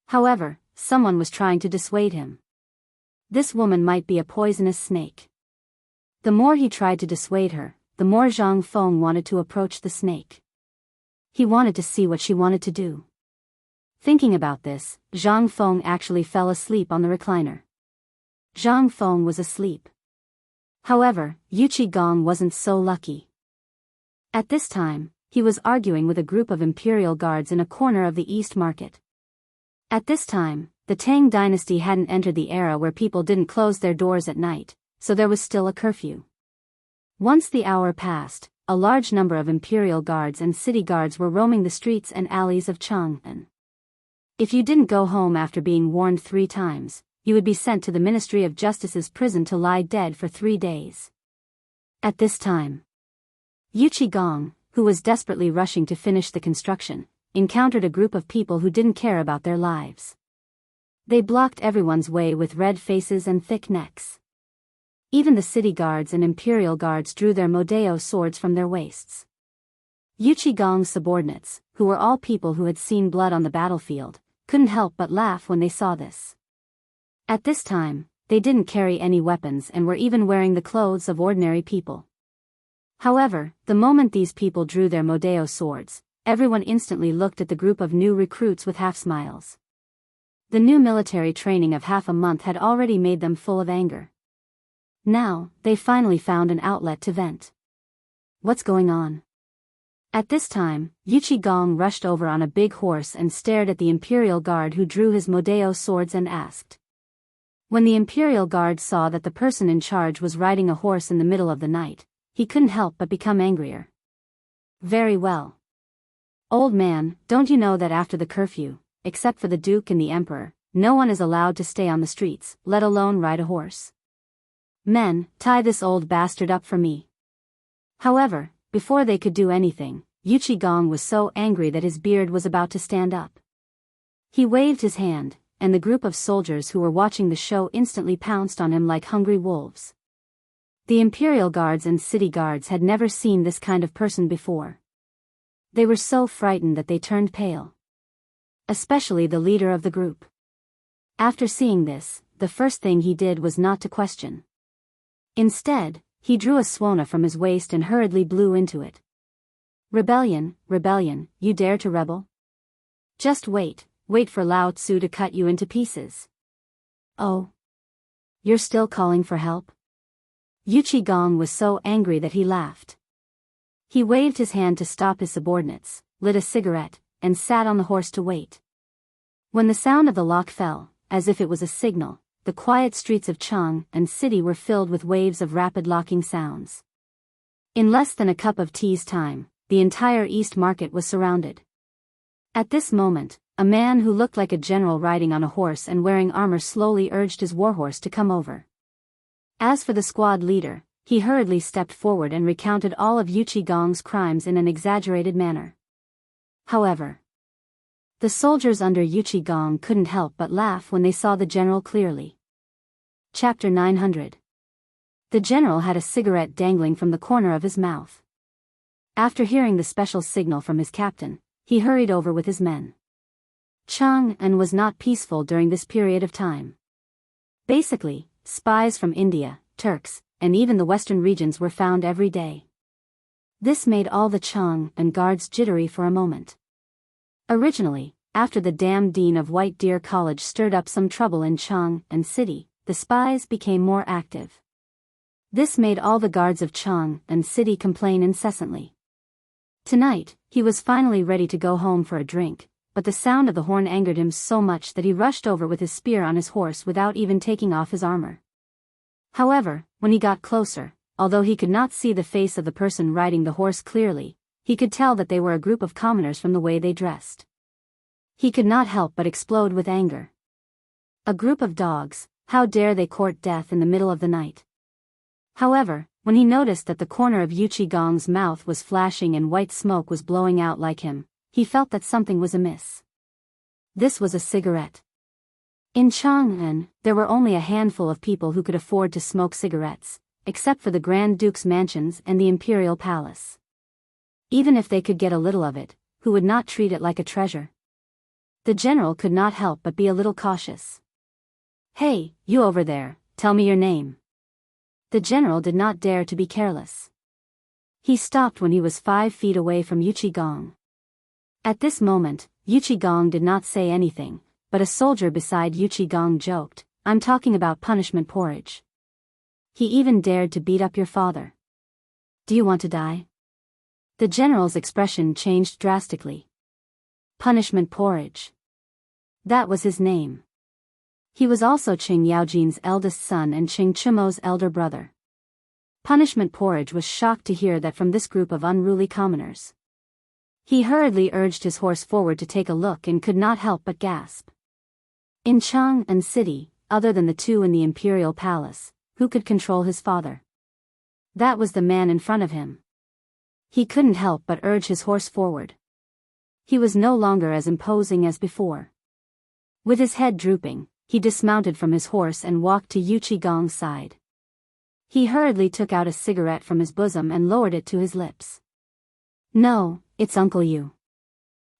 However, someone was trying to dissuade him. This woman might be a poisonous snake. The more he tried to dissuade her, the more Zhang Feng wanted to approach the snake. He wanted to see what she wanted to do. Thinking about this, Zhang Feng actually fell asleep on the recliner. Zhang Feng was asleep. However, Yu Qigong wasn't so lucky. At this time, he was arguing with a group of imperial guards in a corner of the East Market. At this time, the Tang dynasty hadn't entered the era where people didn't close their doors at night, so there was still a curfew. Once the hour passed, a large number of imperial guards and city guards were roaming the streets and alleys of Chang'an. If you didn't go home after being warned 3 times, you would be sent to the Ministry of Justice's prison to lie dead for 3 days. At this time, Yu Qigong, who was desperately rushing to finish the construction, encountered a group of people who didn't care about their lives. They blocked everyone's way with red faces and thick necks. Even the city guards and imperial guards drew their Modeo swords from their waists. Yu Qigong's subordinates, who were all people who had seen blood on the battlefield, couldn't help but laugh when they saw this. At this time, they didn't carry any weapons and were even wearing the clothes of ordinary people. However, the moment these people drew their Modeo swords, everyone instantly looked at the group of new recruits with half-smiles. The new military training of half a month had already made them full of anger. Now, they finally found an outlet to vent. What's going on? At this time, Yu Qigong rushed over on a big horse and stared at the imperial guard who drew his Modeo swords and asked. When the imperial guard saw that the person in charge was riding a horse in the middle of the night, he couldn't help but become angrier. Very well. Old man, don't you know that after the curfew, except for the Duke and the Emperor, no one is allowed to stay on the streets, let alone ride a horse? Men, tie this old bastard up for me. However, before they could do anything, Yu Qigong was so angry that his beard was about to stand up. He waved his hand, and the group of soldiers who were watching the show instantly pounced on him like hungry wolves. The imperial guards and city guards had never seen this kind of person before. They were so frightened that they turned pale. Especially the leader of the group. After seeing this, the first thing he did was not to question. Instead, he drew a swana from his waist and hurriedly blew into it. Rebellion, rebellion, you dare to rebel? Just wait for Lao Tzu to cut you into pieces. Oh. You're still calling for help? Yu Qigong was so angry that he laughed. He waved his hand to stop his subordinates, lit a cigarette, and sat on the horse to wait. When the sound of the lock fell, as if it was a signal, the quiet streets of Chang'an city were filled with waves of rapid locking sounds. In less than a cup of tea's time, the entire East Market was surrounded. At this moment, a man who looked like a general riding on a horse and wearing armor slowly urged his warhorse to come over. As for the squad leader, he hurriedly stepped forward and recounted all of Yu Qigong's crimes in an exaggerated manner. However, the soldiers under Yu Qigong couldn't help but laugh when they saw the general clearly. Chapter 900. The general had a cigarette dangling from the corner of his mouth. After hearing the special signal from his captain, he hurried over with his men. Chang'an was not peaceful during this period of time. Basically, spies from India, Turks, and even the western regions were found every day. This made all the Chang'an guards jittery for a moment. Originally, after the damn dean of White Deer College stirred up some trouble in Chang'an city, the spies became more active. This made all the guards of Chang'an city complain incessantly. Tonight, he was finally ready to go home for a drink, but the sound of the horn angered him so much that he rushed over with his spear on his horse without even taking off his armor. However, when he got closer, although he could not see the face of the person riding the horse clearly, he could tell that they were a group of commoners from the way they dressed. He could not help but explode with anger. A group of dogs, how dare they court death in the middle of the night? However, when he noticed that the corner of Yu Qigong's mouth was flashing and white smoke was blowing out like him, he felt that something was amiss. This was a cigarette. In Chang'an, there were only a handful of people who could afford to smoke cigarettes, except for the Grand Duke's mansions and the Imperial Palace. Even if they could get a little of it, who would not treat it like a treasure? The general could not help but be a little cautious. "Hey, you over there, tell me your name." The general did not dare to be careless. He stopped when he was 5 feet away from Yuqigong. At this moment, Yuqigong did not say anything, but a soldier beside Yuqigong joked, "I'm talking about punishment porridge. He even dared to beat up your father. Do you want to die?" The general's expression changed drastically. Punishment porridge. That was his name. He was also Qing Yaojin's eldest son and Qing Chumo's elder brother. Punishment porridge was shocked to hear that from this group of unruly commoners. He hurriedly urged his horse forward to take a look and could not help but gasp. In Chang'an City, other than the two in the Imperial Palace, who could control his father? That was the man in front of him. He couldn't help but urge his horse forward. He was no longer as imposing as before. With his head drooping, he dismounted from his horse and walked to Yuqigong's side. He hurriedly took out a cigarette from his bosom and lowered it to his lips. "No, it's Uncle Yu.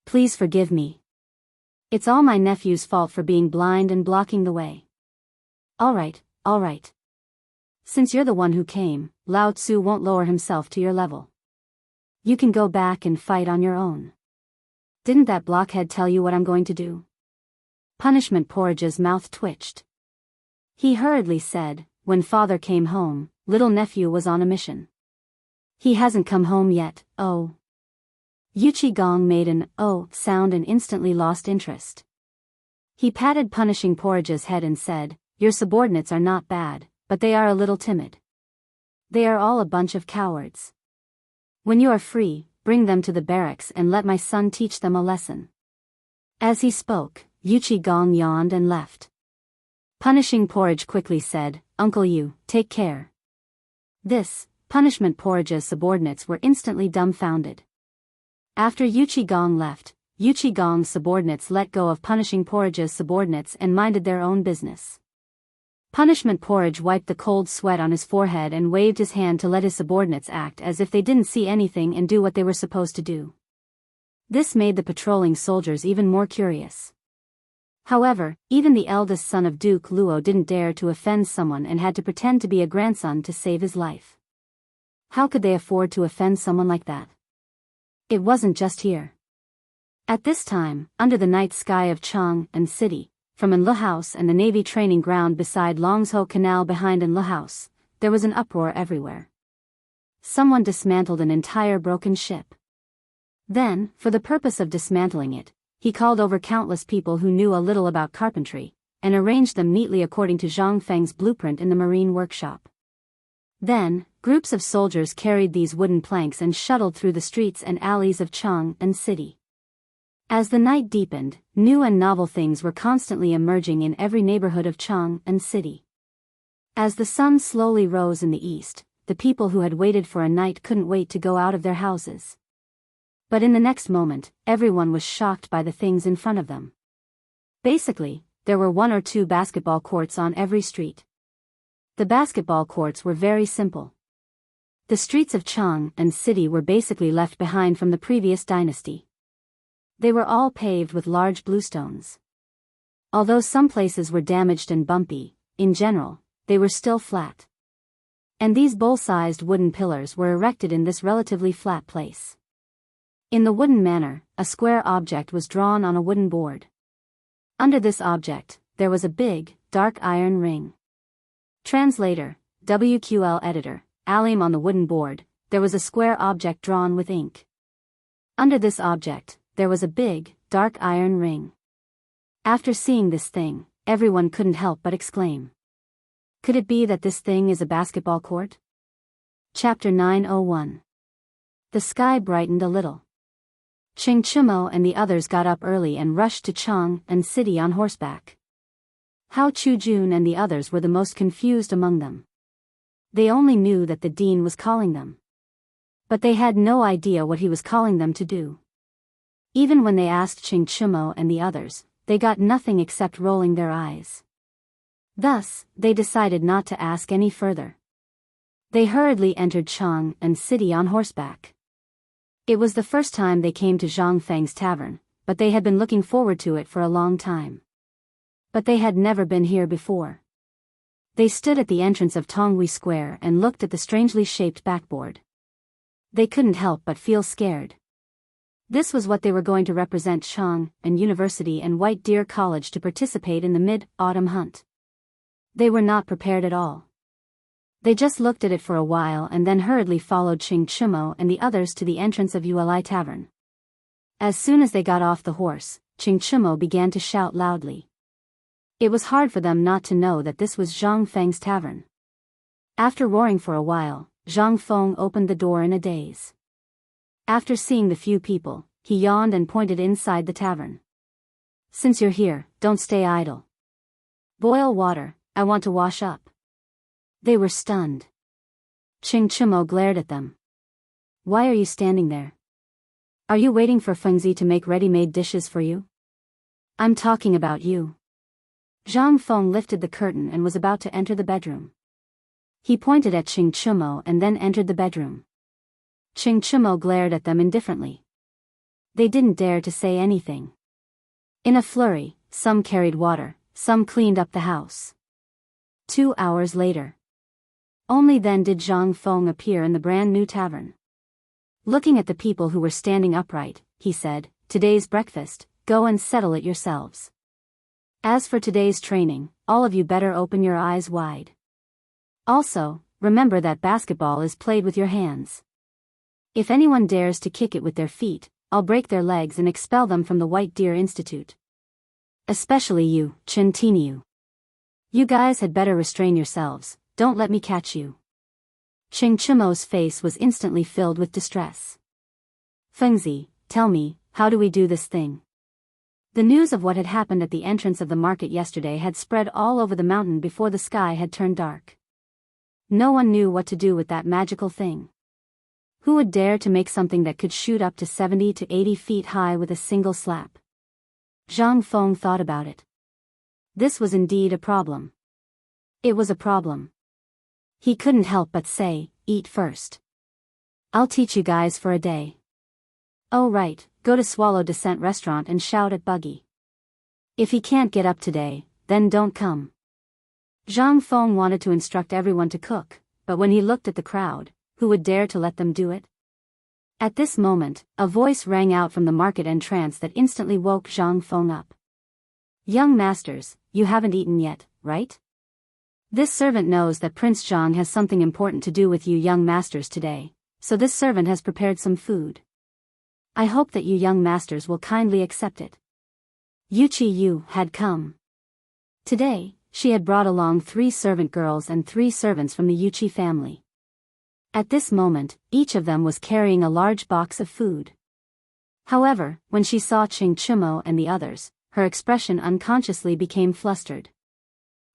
Please forgive me. It's all my nephew's fault for being blind and blocking the way." All right. Since you're the one who came, Lao Tzu won't lower himself to your level. You can go back and fight on your own. Didn't that blockhead tell you what I'm going to do?" Punishment porridge's mouth twitched. He hurriedly said, "When father came home, little nephew was on a mission." "He hasn't come home yet, oh." Yuqigong made an "oh" sound and instantly lost interest. He patted Punishing Porridge's head and said, "Your subordinates are not bad, but they are a little timid. They are all a bunch of cowards. When you are free, bring them to the barracks and let my son teach them a lesson." As he spoke, Yuqigong yawned and left. Punishing Porridge quickly said, "Uncle Yu, take care." This, Punishment Porridge's subordinates were instantly dumbfounded. After Yuqigong left, Yuqigong's subordinates let go of Punishing Porridge's subordinates and minded their own business. Punishment Porridge wiped the cold sweat on his forehead and waved his hand to let his subordinates act as if they didn't see anything and do what they were supposed to do. This made the patrolling soldiers even more curious. However, even the eldest son of Duke Luo didn't dare to offend someone and had to pretend to be a grandson to save his life. How could they afford to offend someone like that? It wasn't just here. At this time, under the night sky of Chang'an City, from Anle House and the Navy training ground beside Longsho Canal behind Anle House, there was an uproar everywhere. Someone dismantled an entire broken ship. Then, for the purpose of dismantling it, he called over countless people who knew a little about carpentry, and arranged them neatly according to Zhang Feng's blueprint in the marine workshop. Then, groups of soldiers carried these wooden planks and shuttled through the streets and alleys of Chang'an City. As the night deepened, new and novel things were constantly emerging in every neighborhood of Chang'an City. As the sun slowly rose in the east, the people who had waited for a night couldn't wait to go out of their houses. But in the next moment, everyone was shocked by the things in front of them. Basically, there were 1 or 2 basketball courts on every street. The basketball courts were very simple. The streets of Chang'an City were basically left behind from the previous dynasty. They were all paved with large bluestones. Although some places were damaged and bumpy, in general, they were still flat. And these bowl-sized wooden pillars were erected in this relatively flat place. In the wooden manner, a square object was drawn on a wooden board. Under this object, there was a big, dark iron ring. Translator, WQL editor, Alim. On the wooden board, there was a square object drawn with ink. Under this object, there was a big, dark iron ring. After seeing this thing, everyone couldn't help but exclaim. Could it be that this thing is a basketball court? Chapter 901. The sky brightened a little. Qing Chumo and the others got up early and rushed to Chang'an City on horseback. Hao Chujun and the others were the most confused among them. They only knew that the dean was calling them. But they had no idea what he was calling them to do. Even when they asked Qing Chumo and the others, they got nothing except rolling their eyes. Thus, they decided not to ask any further. They hurriedly entered Chang and City on horseback. It was the first time they came to Zhang Feng's tavern, but they had been looking forward to it for a long time. But they had never been here before. They stood at the entrance of Tonghui Square and looked at the strangely shaped backboard. They couldn't help but feel scared. This was what they were going to represent Chang and University and White Deer College to participate in the mid-autumn hunt. They were not prepared at all. They just looked at it for a while and then hurriedly followed Qing Chumo and the others to the entrance of Yuelai Tavern. As soon as they got off the horse, Qing Chumo began to shout loudly. It was hard for them not to know that this was Zhang Feng's tavern. After roaring for a while, Zhang Feng opened the door in a daze. After seeing the few people, he yawned and pointed inside the tavern. Since you're here, don't stay idle. Boil water, I want to wash up. They were stunned. Qing Chumo glared at them. Why are you standing there? Are you waiting for Fengzi to make ready-made dishes for you? I'm talking about you. Zhang Feng lifted the curtain and was about to enter the bedroom. He pointed at Qing Chumo and then entered the bedroom. Qing Chumo glared at them indifferently. They didn't dare to say anything. In a flurry, some carried water, some cleaned up the house. 2 hours later. Only then did Zhang Feng appear in the brand new tavern. Looking at the people who were standing upright, he said, "Today's breakfast, go and settle it yourselves. As for today's training, all of you better open your eyes wide. Also, remember that basketball is played with your hands. If anyone dares to kick it with their feet, I'll break their legs and expel them from the White Deer Institute. Especially you, Chen Tiniu. You guys had better restrain yourselves, don't let me catch you." Qing Chumo's face was instantly filled with distress. "Fengzi, tell me, how do we do this thing?" The news of what had happened at the entrance of the market yesterday had spread all over the mountain before the sky had turned dark. No one knew what to do with that magical thing. Who would dare to make something that could shoot up to 70 to 80 feet high with a single slap? Zhang Feng thought about it. This was indeed a problem. It was a problem. He couldn't help but say, "Eat first. I'll teach you guys for a day. Oh right, go to Swallow Descent restaurant and shout at Buggy. If he can't get up today, then don't come." Zhang Feng wanted to instruct everyone to cook, but when he looked at the crowd, who would dare to let them do it? At this moment, a voice rang out from the market entrance that instantly woke Zhang Feng up. "Young masters, you haven't eaten yet, right? This servant knows that Prince Zhang has something important to do with you young masters today, so this servant has prepared some food. I hope that you young masters will kindly accept it." Yuchi Yu had come. Today, she had brought along 3 servant girls and 3 servants from the Yuchi family. At this moment, each of them was carrying a large box of food. However, when she saw Qing Chumo and the others, her expression unconsciously became flustered.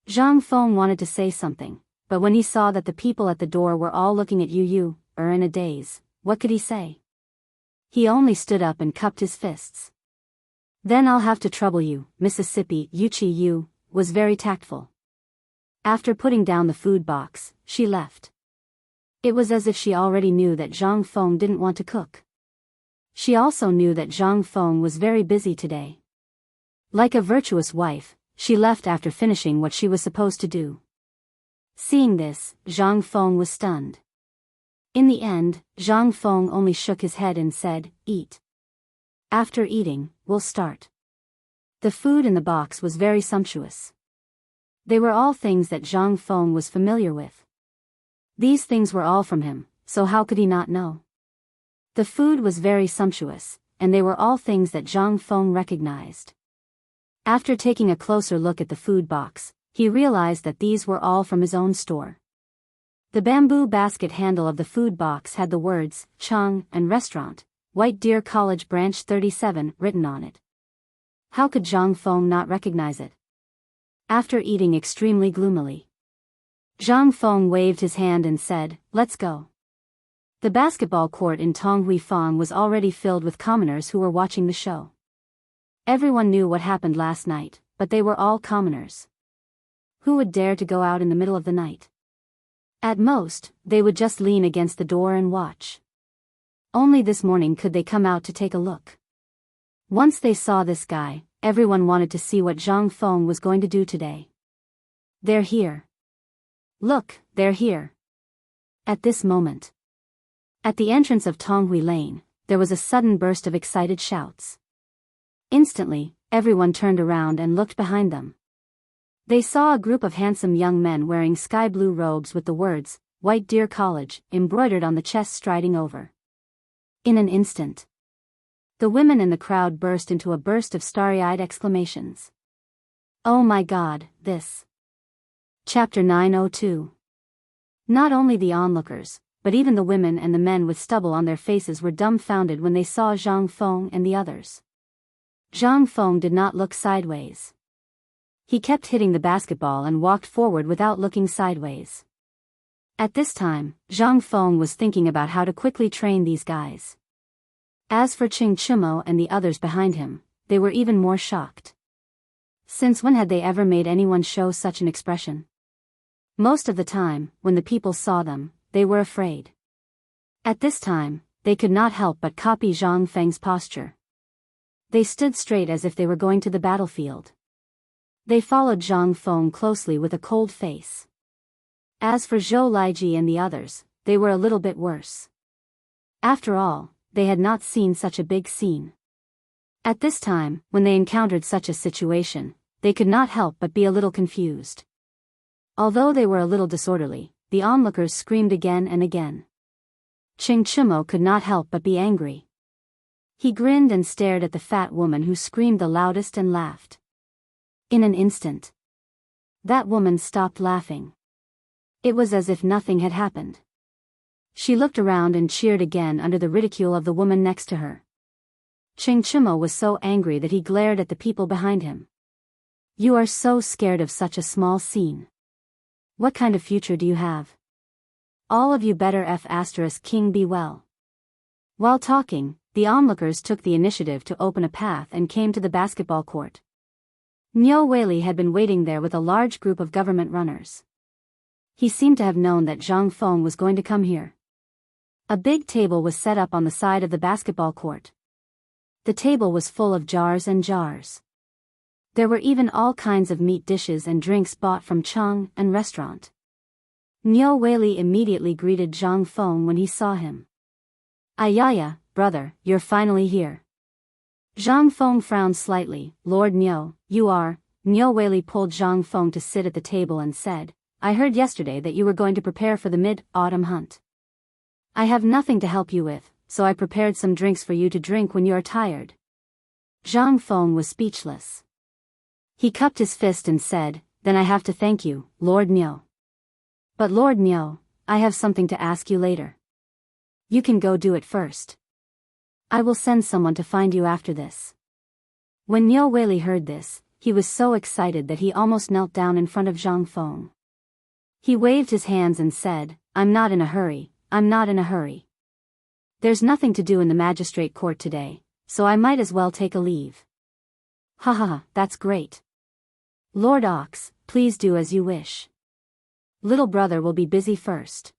Zhang Feng wanted to say something, but when he saw that the people at the door were all looking at Yu in a daze, what could he say? He only stood up and cupped his fists. "Then I'll have to trouble you, Mississippi." Yuchi Yu was very tactful. After putting down the food box, she left. It was as if she already knew that Zhang Feng didn't want to cook. She also knew that Zhang Feng was very busy today. Like a virtuous wife, she left after finishing what she was supposed to do. Seeing this, Zhang Feng was stunned. In the end, Zhang Feng only shook his head and said, "Eat. After eating, we'll start." The food in the box was very sumptuous. They were all things that Zhang Feng was familiar with. These things were all from him, so how could he not know? The food was very sumptuous, and they were all things that Zhang Feng recognized. After taking a closer look at the food box, he realized that these were all from his own store. The bamboo basket handle of the food box had the words, "Chang" and "Restaurant, White Deer College Branch 37" written on it. How could Zhang Feng not recognize it? After eating extremely gloomily, Zhang Feng waved his hand and said, "Let's go." The basketball court in Tonghui Fang was already filled with commoners who were watching the show. Everyone knew what happened last night, but they were all commoners. Who would dare to go out in the middle of the night? At most, they would just lean against the door and watch. Only this morning could they come out to take a look. Once they saw this guy, everyone wanted to see what Zhang Feng was going to do today. They're here. Look, they're here. At this moment, at the entrance of Tonghui Lane, there was a sudden burst of excited shouts. Instantly, everyone turned around and looked behind them. They saw a group of handsome young men wearing sky-blue robes with the words, White Deer College, embroidered on the chest striding over. In an instant, the women in the crowd burst into a burst of starry-eyed exclamations. Oh my God, this. Chapter 902. Not only the onlookers, but even the women and the men with stubble on their faces were dumbfounded when they saw Zhang Feng and the others. Zhang Feng did not look sideways. He kept hitting the basketball and walked forward without looking sideways. At this time, Zhang Feng was thinking about how to quickly train these guys. As for Qing Chimo and the others behind him, they were even more shocked. Since when had they ever made anyone show such an expression? Most of the time, when the people saw them, they were afraid. At this time, they could not help but copy Zhang Feng's posture. They stood straight as if they were going to the battlefield. They followed Zhang Feng closely with a cold face. As for Zhou Laiji and the others, they were a little bit worse. After all, they had not seen such a big scene. At this time, when they encountered such a situation, they could not help but be a little confused. Although they were a little disorderly, the onlookers screamed again and again. Qing Chimo could not help but be angry. He grinned and stared at the fat woman who screamed the loudest and laughed. In an instant, that woman stopped laughing. It was as if nothing had happened. She looked around and cheered again under the ridicule of the woman next to her. Qing Chimo was so angry that he glared at the people behind him. You are so scared of such a small scene. What kind of future do you have? All of you better *King be well. While talking, the onlookers took the initiative to open a path and came to the basketball court. Niu Weili had been waiting there with a large group of government runners. He seemed to have known that Zhang Feng was going to come here. A big table was set up on the side of the basketball court. The table was full of jars and jars. There were even all kinds of meat dishes and drinks bought from Chang and restaurant. Niu Weili immediately greeted Zhang Feng when he saw him. Ayaya, brother, you're finally here. Zhang Feng frowned slightly. Lord Niu, you are. Niu Weili pulled Zhang Feng to sit at the table and said, I heard yesterday that you were going to prepare for the mid-autumn hunt. I have nothing to help you with, so I prepared some drinks for you to drink when you are tired. Zhang Feng was speechless. He cupped his fist and said, Then I have to thank you, Lord Niu. But Lord Niu, I have something to ask you later. You can go do it first. I will send someone to find you after this. When Niu Weili heard this, he was so excited that he almost knelt down in front of Zhang Feng. He waved his hands and said, I'm not in a hurry, I'm not in a hurry. There's nothing to do in the magistrate court today, so I might as well take a leave. Haha, that's great. Lord Ox, please do as you wish. Little brother will be busy first.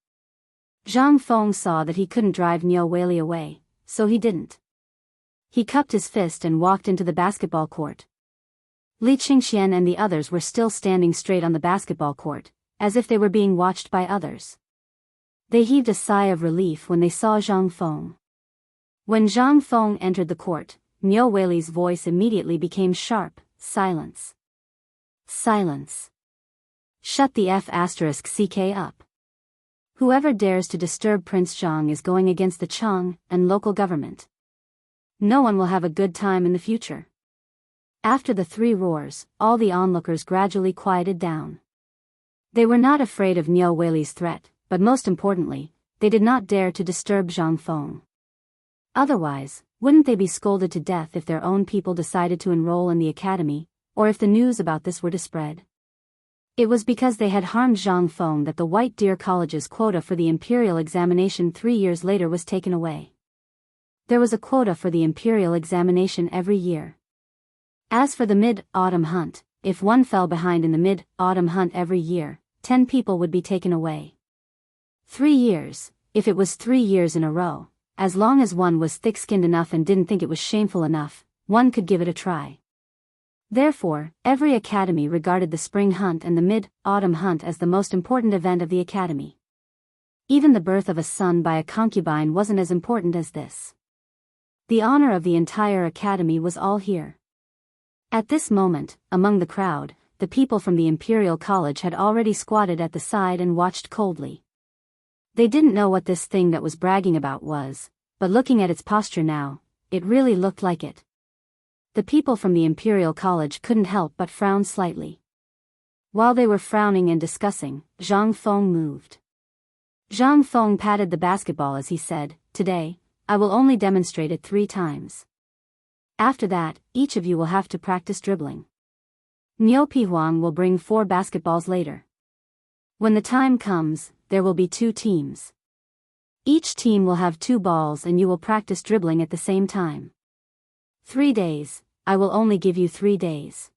Zhang Feng saw that he couldn't drive Niu Weili away, so he didn't. He cupped his fist and walked into the basketball court. Li Qingxian and the others were still standing straight on the basketball court, as if they were being watched by others. They heaved a sigh of relief when they saw Zhang Feng. When Zhang Feng entered the court, Niu Weili's voice immediately became sharp. Silence. Silence. Shut the **ck up. Whoever dares to disturb Prince Zhang is going against the Chang and local government. No one will have a good time in the future. After the three roars, all the onlookers gradually quieted down. They were not afraid of Niu Weili's threat, but most importantly, they did not dare to disturb Zhang Feng. Otherwise, wouldn't they be scolded to death if their own people decided to enroll in the academy, or if the news about this were to spread? It was because they had harmed Zhang Feng that the White Deer College's quota for the imperial examination 3 years later was taken away. There was a quota for the imperial examination every year. As for the mid-autumn hunt, if one fell behind in the mid-autumn hunt every year, 10 people would be taken away. 3 years, if it was 3 years in a row, as long as one was thick-skinned enough and didn't think it was shameful enough, one could give it a try. Therefore, every academy regarded the spring hunt and the mid-autumn hunt as the most important event of the academy. Even the birth of a son by a concubine wasn't as important as this. The honor of the entire academy was all here. At this moment, among the crowd, the people from the Imperial College had already squatted at the side and watched coldly. They didn't know what this thing that was bragging about was, but looking at its posture now, it really looked like it. The people from the Imperial College couldn't help but frown slightly. While they were frowning and discussing, Zhang Feng moved. Zhang Feng patted the basketball as he said, "Today, I will only demonstrate it 3 times. After that, each of you will have to practice dribbling. Niu Pihuang will bring 4 basketballs later. When the time comes, there will be 2 teams. Each team will have 2 balls and you will practice dribbling at the same time. 3 days, I will only give you 3 days.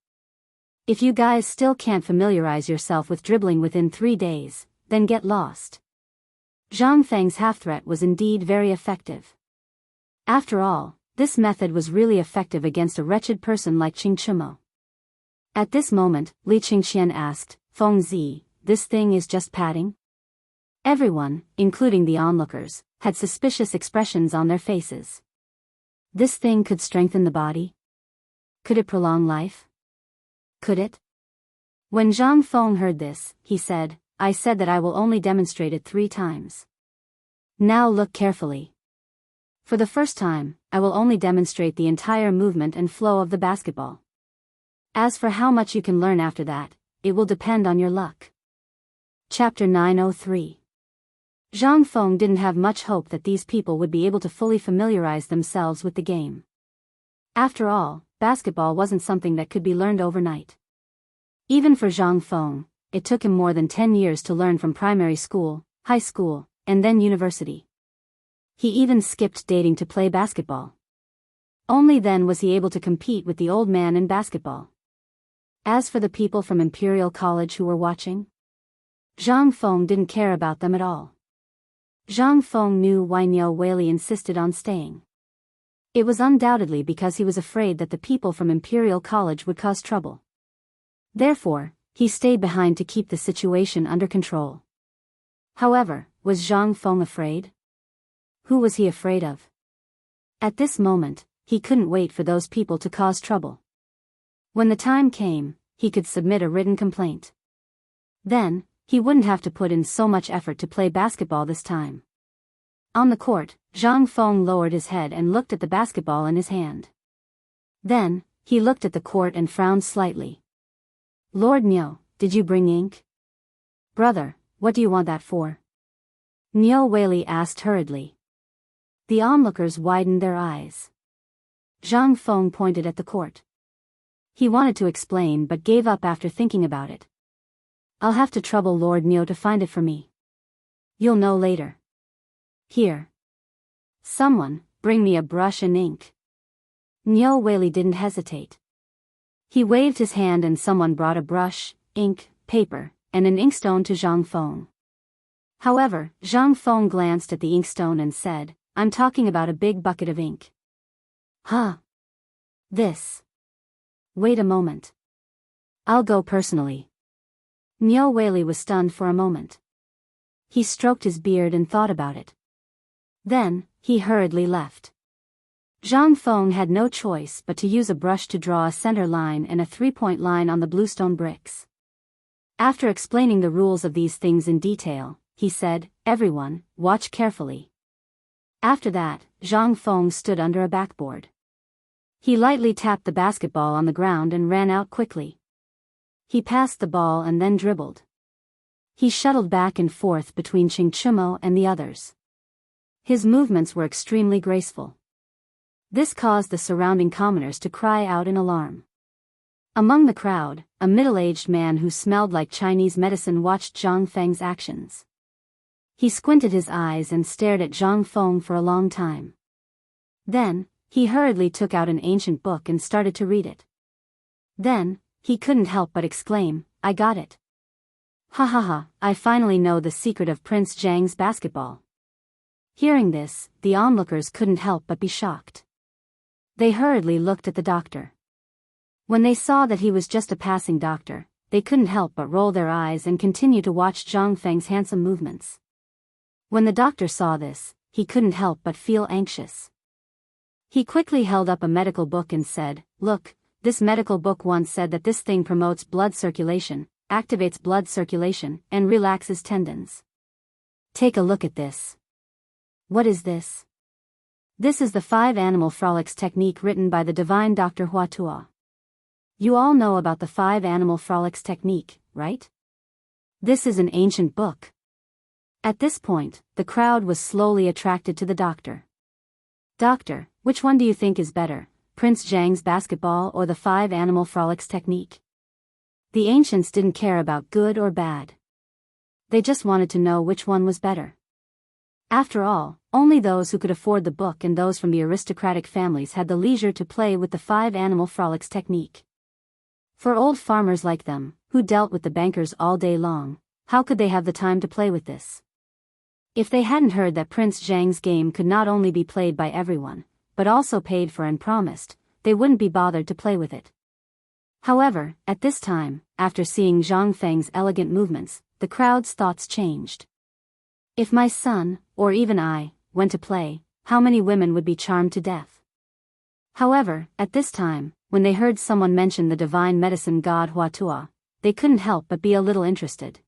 If you guys still can't familiarize yourself with dribbling within 3 days, then get lost." Zhang Feng's half-threat was indeed very effective. After all, this method was really effective against a wretched person like Qing Chimo. At this moment, Li Qingxian asked, "Feng Zi, this thing is just padding?" Everyone, including the onlookers, had suspicious expressions on their faces. This thing could strengthen the body? Could it prolong life? Could it? When Zhang Feng heard this, he said, "I said that I will only demonstrate it 3 times. Now look carefully. For the first time, I will only demonstrate the entire movement and flow of the basketball. As for how much you can learn after that, it will depend on your luck." Chapter 903. Zhang Feng didn't have much hope that these people would be able to fully familiarize themselves with the game. After all, basketball wasn't something that could be learned overnight. Even for Zhang Feng, it took him more than 10 years to learn from primary school, high school, and then university. He even skipped dating to play basketball. Only then was he able to compete with the old man in basketball. As for the people from Imperial College who were watching, Zhang Feng didn't care about them at all. Zhang Feng knew why Niu Weili insisted on staying. It was undoubtedly because he was afraid that the people from Imperial College would cause trouble. Therefore, he stayed behind to keep the situation under control. However, was Zhang Feng afraid? Who was he afraid of? At this moment, he couldn't wait for those people to cause trouble. When the time came, he could submit a written complaint. Then, he wouldn't have to put in so much effort to play basketball this time. On the court, Zhang Feng lowered his head and looked at the basketball in his hand. Then, he looked at the court and frowned slightly. "Lord Niu, did you bring ink?" "Brother, what do you want that for?" Niu Weili asked hurriedly. The onlookers widened their eyes. Zhang Feng pointed at the court. He wanted to explain but gave up after thinking about it. "I'll have to trouble Lord Niu to find it for me. You'll know later. Here. Someone, bring me a brush and ink." Niu Weili didn't hesitate. He waved his hand and someone brought a brush, ink, paper, and an inkstone to Zhang Feng. However, Zhang Feng glanced at the inkstone and said, "I'm talking about a big bucket of ink." "Huh? This? Wait a moment. I'll go personally." Niu Weili was stunned for a moment. He stroked his beard and thought about it. Then, he hurriedly left. Zhang Feng had no choice but to use a brush to draw a center line and a 3-point line on the bluestone bricks. After explaining the rules of these things in detail, he said, "Everyone, watch carefully." After that, Zhang Feng stood under a backboard. He lightly tapped the basketball on the ground and ran out quickly. He passed the ball and then dribbled. He shuttled back and forth between Qing Chumo and the others. His movements were extremely graceful. This caused the surrounding commoners to cry out in alarm. Among the crowd, a middle-aged man who smelled like Chinese medicine watched Zhang Feng's actions. He squinted his eyes and stared at Zhang Feng for a long time. Then, he hurriedly took out an ancient book and started to read it. Then, he couldn't help but exclaim, "I got it. Ha ha ha, I finally know the secret of Prince Zhang's basketball." Hearing this, the onlookers couldn't help but be shocked. They hurriedly looked at the doctor. When they saw that he was just a passing doctor, they couldn't help but roll their eyes and continue to watch Zhang Feng's handsome movements. When the doctor saw this, he couldn't help but feel anxious. He quickly held up a medical book and said, "Look, this medical book once said that this thing promotes blood circulation, activates blood circulation, and relaxes tendons. Take a look at this." "What is this?" "This is the 5 animal frolics technique written by the divine Dr. Hua Tuo. You all know about the 5 animal frolics technique, right? This is an ancient book." At this point, the crowd was slowly attracted to the doctor. "Doctor, which one do you think is better, Prince Zhang's basketball or the 5 animal frolics technique?" The ancients didn't care about good or bad. They just wanted to know which one was better. After all, only those who could afford the book and those from the aristocratic families had the leisure to play with the 5 animal frolics technique. For old farmers like them, who dealt with the bankers all day long, how could they have the time to play with this? If they hadn't heard that Prince Zhang's game could not only be played by everyone, but also paid for and promised, they wouldn't be bothered to play with it. However, at this time, after seeing Zhang Feng's elegant movements, the crowd's thoughts changed. If my son, or even I, went to play, how many women would be charmed to death? However, at this time, when they heard someone mention the divine medicine god Hua Tuo, they couldn't help but be a little interested.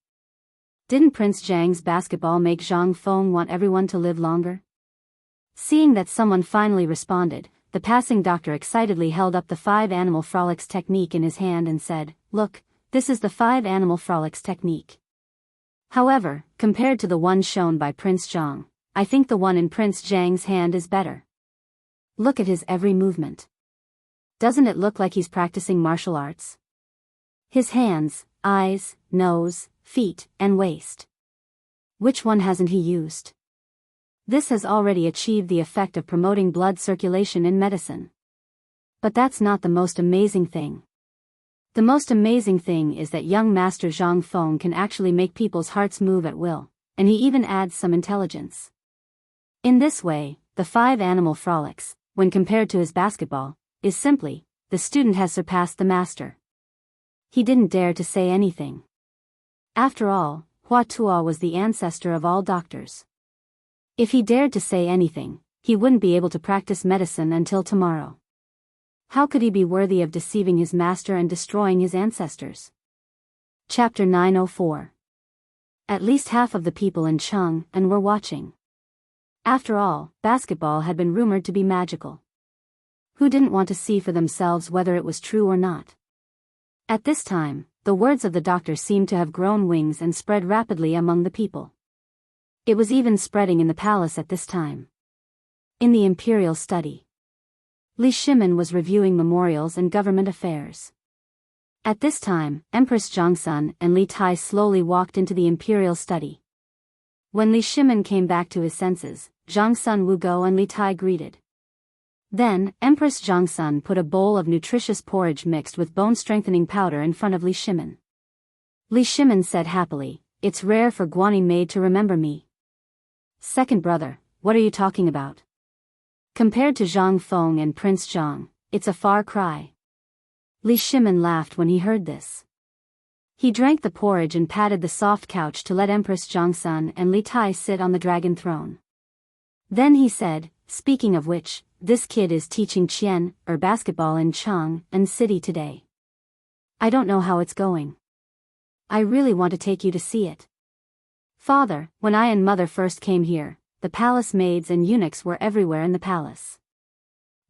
Didn't Prince Zhang's basketball make Zhang Feng want everyone to live longer? Seeing that someone finally responded, the passing doctor excitedly held up the 5 animal frolics technique in his hand and said, "Look, this is the 5 animal frolics technique. However, compared to the one shown by Prince Zhang, I think the one in Prince Zhang's hand is better. Look at his every movement. Doesn't it look like he's practicing martial arts? His hands, eyes, nose, feet, and waist. Which one hasn't he used? This has already achieved the effect of promoting blood circulation in medicine. But that's not the most amazing thing. The most amazing thing is that young Master Zhang Feng can actually make people's hearts move at will, and he even adds some intelligence. In this way, the 5 animal frolics, when compared to his basketball, is simply, the student has surpassed the master." He didn't dare to say anything. After all, Hua Tuo was the ancestor of all doctors. If he dared to say anything, he wouldn't be able to practice medicine until tomorrow. How could he be worthy of deceiving his master and destroying his ancestors? Chapter 904. At least half of the people in Chang'an were watching. After all, basketball had been rumored to be magical. Who didn't want to see for themselves whether it was true or not? At this time, the words of the doctor seemed to have grown wings and spread rapidly among the people. It was even spreading in the palace at this time. In the imperial study, Li Shimin was reviewing memorials and government affairs. At this time, Empress Zhongsun and Li Tai slowly walked into the imperial study. When Li Shimin came back to his senses, Zhongsun Wugo and Li Tai greeted. Then, Empress Zhongsun put a bowl of nutritious porridge mixed with bone-strengthening powder in front of Li Shimin. Li Shimin said happily, "It's rare for Guanyin maid to remember me." "Second brother, what are you talking about? Compared to Zhang Feng and Prince Zhang, it's a far cry." Li Shimin laughed when he heard this. He drank the porridge and patted the soft couch to let Empress Zhongsun and Li Tai sit on the dragon throne. Then he said, "Speaking of which, this kid is teaching basketball in Chang'an City today. I don't know how it's going. I really want to take you to see it." "Father, when I and mother first came here, the palace maids and eunuchs were everywhere in the palace.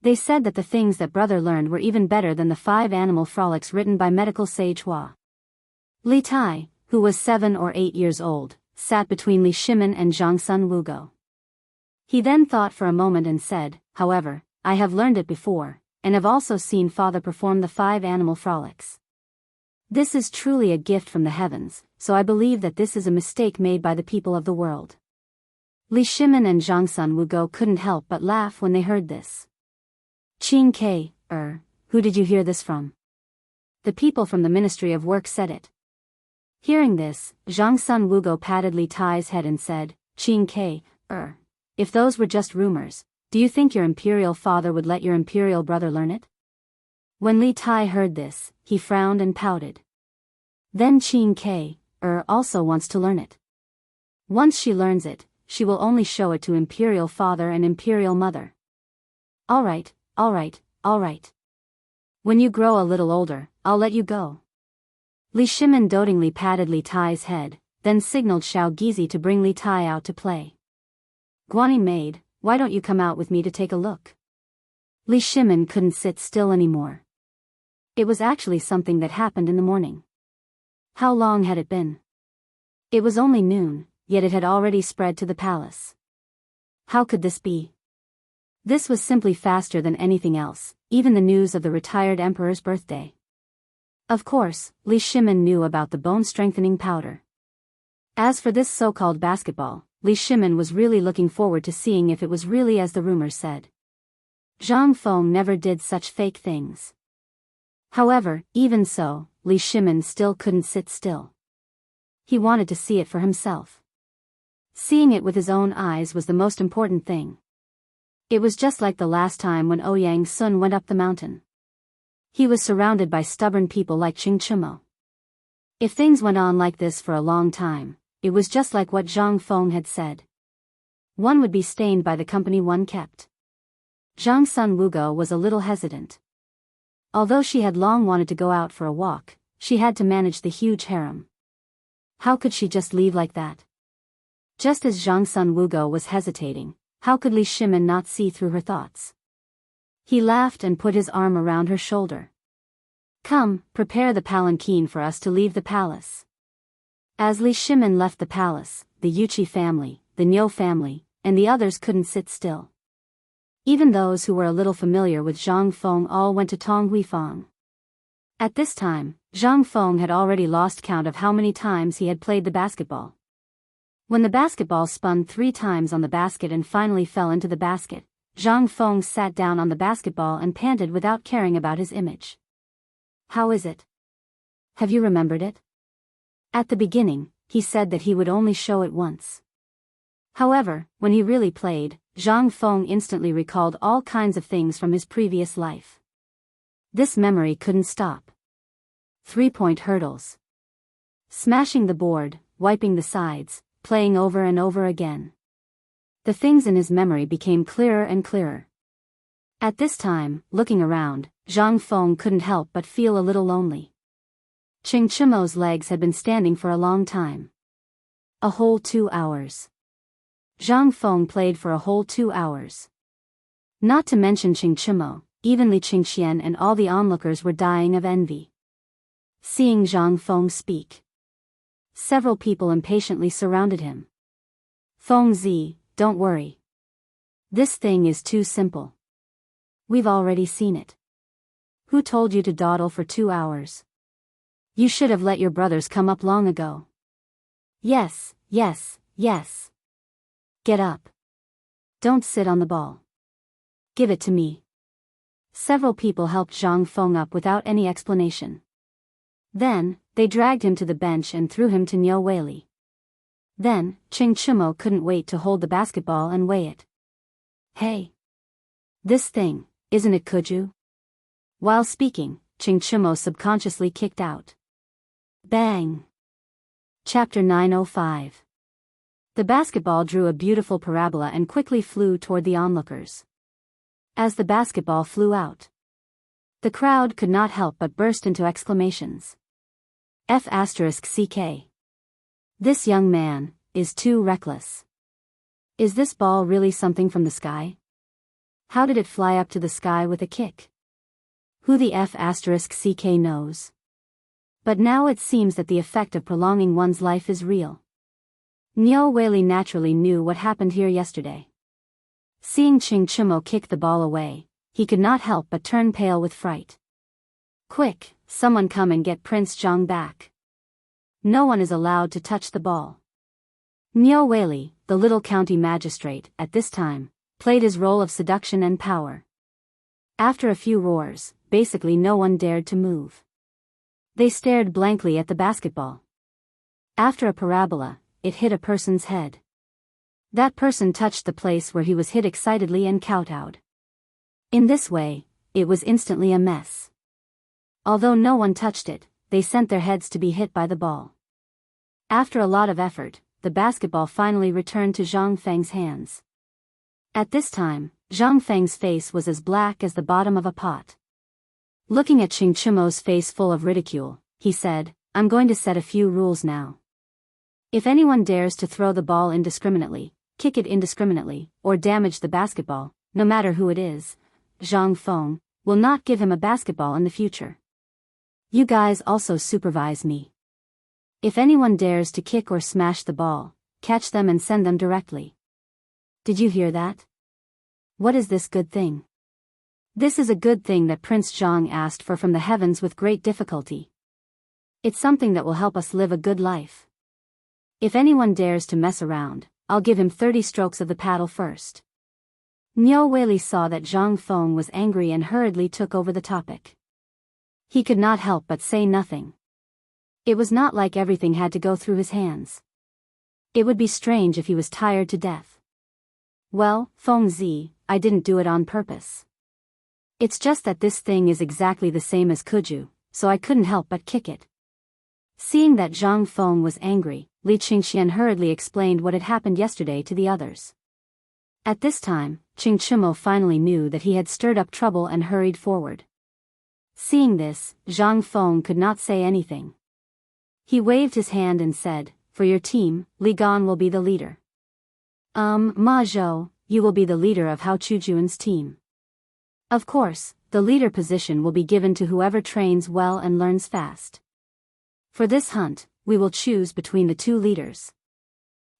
They said that the things that brother learned were even better than the 5 animal frolics written by medical sage Hua." Li Tai, who was 7 or 8 years old, sat between Li Shimin and Zhongsun Wugo. He then thought for a moment and said, "However, I have learned it before, and have also seen father perform the 5 animal frolics. This is truly a gift from the heavens, so I believe that this is a mistake made by the people of the world." Li Shimin and Zhongsun Wugo couldn't help but laugh when they heard this. "Qing Ke, who did you hear this from?" The people from the Ministry of Work said it. Hearing this, Zhang Sun Wugo patted Li Tai's head and said, Qing Ke, if those were just rumors, do you think your imperial father would let your imperial brother learn it? When Li Tai heard this, he frowned and pouted. Then Qing Ke, also wants to learn it. Once she learns it, she will only show it to imperial father and imperial mother. All right. When you grow a little older, I'll let you go. Li Shimin dotingly patted Li Tai's head, then signaled Xiao Gizi to bring Li Tai out to play. Guanyi maid, why don't you come out with me to take a look? Li Shimin couldn't sit still anymore. It was actually something that happened in the morning. How long had it been? It was only noon, yet it had already spread to the palace. How could this be? This was simply faster than anything else, even the news of the retired emperor's birthday. Of course, Li Shimin knew about the bone-strengthening powder. As for this so-called basketball, Li Shimin was really looking forward to seeing if it was really as the rumors said. Zhang Feng never did such fake things. However, even so, Li Shimin still couldn't sit still. He wanted to see it for himself. Seeing it with his own eyes was the most important thing. It was just like the last time when Ouyang Sun went up the mountain. He was surrounded by stubborn people like Qing Chimo. If things went on like this for a long time, it was just like what Zhang Feng had said. One would be stained by the company one kept. Zhang Sun Wugo was a little hesitant. Although she had long wanted to go out for a walk, she had to manage the huge harem. How could she just leave like that? Just as Zhang Sun Wugo was hesitating, how could Li Shimin not see through her thoughts? He laughed and put his arm around her shoulder. Come, prepare the palanquin for us to leave the palace. As Li Shimin left the palace, the Yuqi family, the Niu family, and the others couldn't sit still. Even those who were a little familiar with Zhang Feng all went to Tong Huifang. At this time, Zhang Feng had already lost count of how many times he had played the basketball. When the basketball spun 3 times on the basket and finally fell into the basket, Zhang Feng sat down on the basketball and panted without caring about his image. How is it? Have you remembered it? At the beginning, he said that he would only show it once. However, when he really played, Zhang Feng instantly recalled all kinds of things from his previous life. This memory couldn't stop. 3-point hurdles. Smashing the board, wiping the sides, playing over and over again. The things in his memory became clearer and clearer. At this time, looking around, Zhang Feng couldn't help but feel a little lonely. Qing Chimo's legs had been standing for a long time. A whole 2 hours. Zhang Feng played for a whole 2 hours. Not to mention Qing Chimo, even Li Qingxian and all the onlookers were dying of envy. Seeing Zhang Feng speak, several people impatiently surrounded him. Feng Zi, don't worry. This thing is too simple. We've already seen it. Who told you to dawdle for 2 hours? You should have let your brothers come up long ago. Yes. Get up. Don't sit on the ball. Give it to me. Several people helped Zhang Feng up without any explanation. Then, they dragged him to the bench and threw him to Niu Weili. Then, Qing Chimo couldn't wait to hold the basketball and weigh it. Hey! This thing, isn't it Kuju? While speaking, Qing Chimo subconsciously kicked out. Bang! Chapter 905. The basketball drew a beautiful parabola and quickly flew toward the onlookers. As the basketball flew out, the crowd could not help but burst into exclamations. F***ck. This young man is too reckless. Is this ball really something from the sky? How did it fly up to the sky with a kick? Who the F***ck knows? But now it seems that the effect of prolonging one's life is real. Niu Weili naturally knew what happened here yesterday. Seeing Qing Chimo kick the ball away, he could not help but turn pale with fright. Quick, someone come and get Prince Zhang back. No one is allowed to touch the ball. Niu Weili, the little county magistrate, at this time, played his role of seduction and power. After a few roars, basically no one dared to move. They stared blankly at the basketball. After a parabola, it hit a person's head. That person touched the place where he was hit excitedly and kowtowed. In this way, it was instantly a mess. Although no one touched it, they sent their heads to be hit by the ball. After a lot of effort, the basketball finally returned to Zhang Feng's hands. At this time, Zhang Feng's face was as black as the bottom of a pot. Looking at Qing Chumo's face full of ridicule, he said, "I'm going to set a few rules now. If anyone dares to throw the ball indiscriminately, kick it indiscriminately, or damage the basketball, no matter who it is, Zhang Feng will not give him a basketball in the future. You guys also supervise me. If anyone dares to kick or smash the ball, catch them and send them directly. Did you hear that? What is this good thing?" This is a good thing that Prince Zhang asked for from the heavens with great difficulty. It's something that will help us live a good life. If anyone dares to mess around, I'll give him 30 strokes of the paddle first. Niu Weili saw that Zhang Feng was angry and hurriedly took over the topic. He could not help but say nothing. It was not like everything had to go through his hands. It would be strange if he was tired to death. "Well, Feng Zi, I didn't do it on purpose. It's just that this thing is exactly the same as Kuju, so I couldn't help but kick it." Seeing that Zhang Feng was angry, Li Qingxian hurriedly explained what had happened yesterday to the others. At this time, Qing Chumo finally knew that he had stirred up trouble and hurried forward. Seeing this, Zhang Feng could not say anything. He waved his hand and said, "For your team, Li Gan will be the leader. Ma Zhou, you will be the leader of Hao Chujuan's team. Of course, the leader position will be given to whoever trains well and learns fast. For this hunt, we will choose between the two leaders."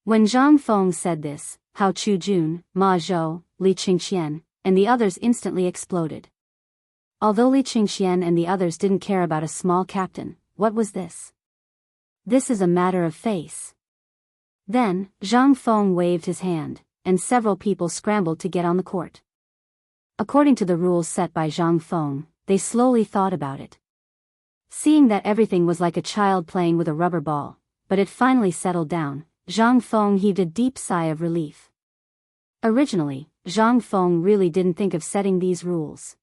When Zhang Feng said this, Hao Chujun, Ma Zhou, Li Qingxian, and the others instantly exploded. Although Li Qingxian and the others didn't care about a small captain, what was this? This is a matter of face. Then, Zhang Feng waved his hand, and several people scrambled to get on the court. According to the rules set by Zhang Feng, they slowly thought about it. Seeing that everything was like a child playing with a rubber ball, but it finally settled down, Zhang Feng heaved a deep sigh of relief. Originally, Zhang Feng really didn't think of setting these rules.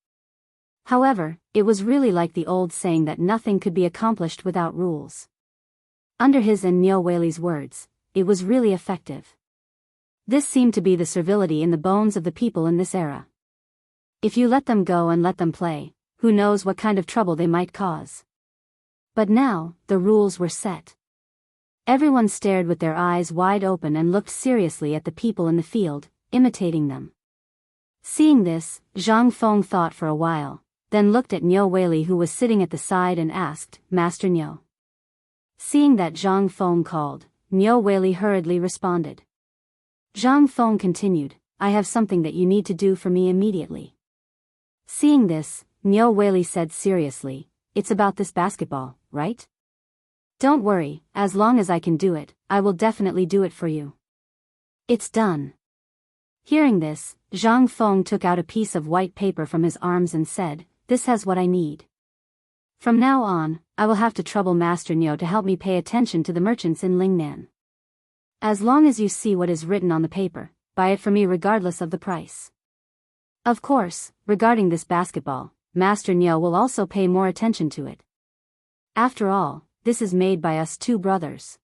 However, it was really like the old saying that nothing could be accomplished without rules. Under his and Niu Weili's words, it was really effective. This seemed to be the servility in the bones of the people in this era. If you let them go and let them play, who knows what kind of trouble they might cause. But now, the rules were set. Everyone stared with their eyes wide open and looked seriously at the people in the field, imitating them. Seeing this, Zhang Feng thought for a while, then looked at Niu Weili who was sitting at the side and asked, "Master Niu." Seeing that Zhang Feng called, Niu Weili hurriedly responded. Zhang Feng continued, "I have something that you need to do for me immediately." Seeing this, Niu Weili said seriously, "It's about this basketball, right? Don't worry, as long as I can do it, I will definitely do it for you. It's done." Hearing this, Zhang Feng took out a piece of white paper from his arms and said, "This has what I need. From now on, I will have to trouble Master Niu to help me pay attention to the merchants in Lingnan. As long as you see what is written on the paper, buy it for me regardless of the price. Of course, regarding this basketball, Master Niu will also pay more attention to it. After all, this is made by us two brothers."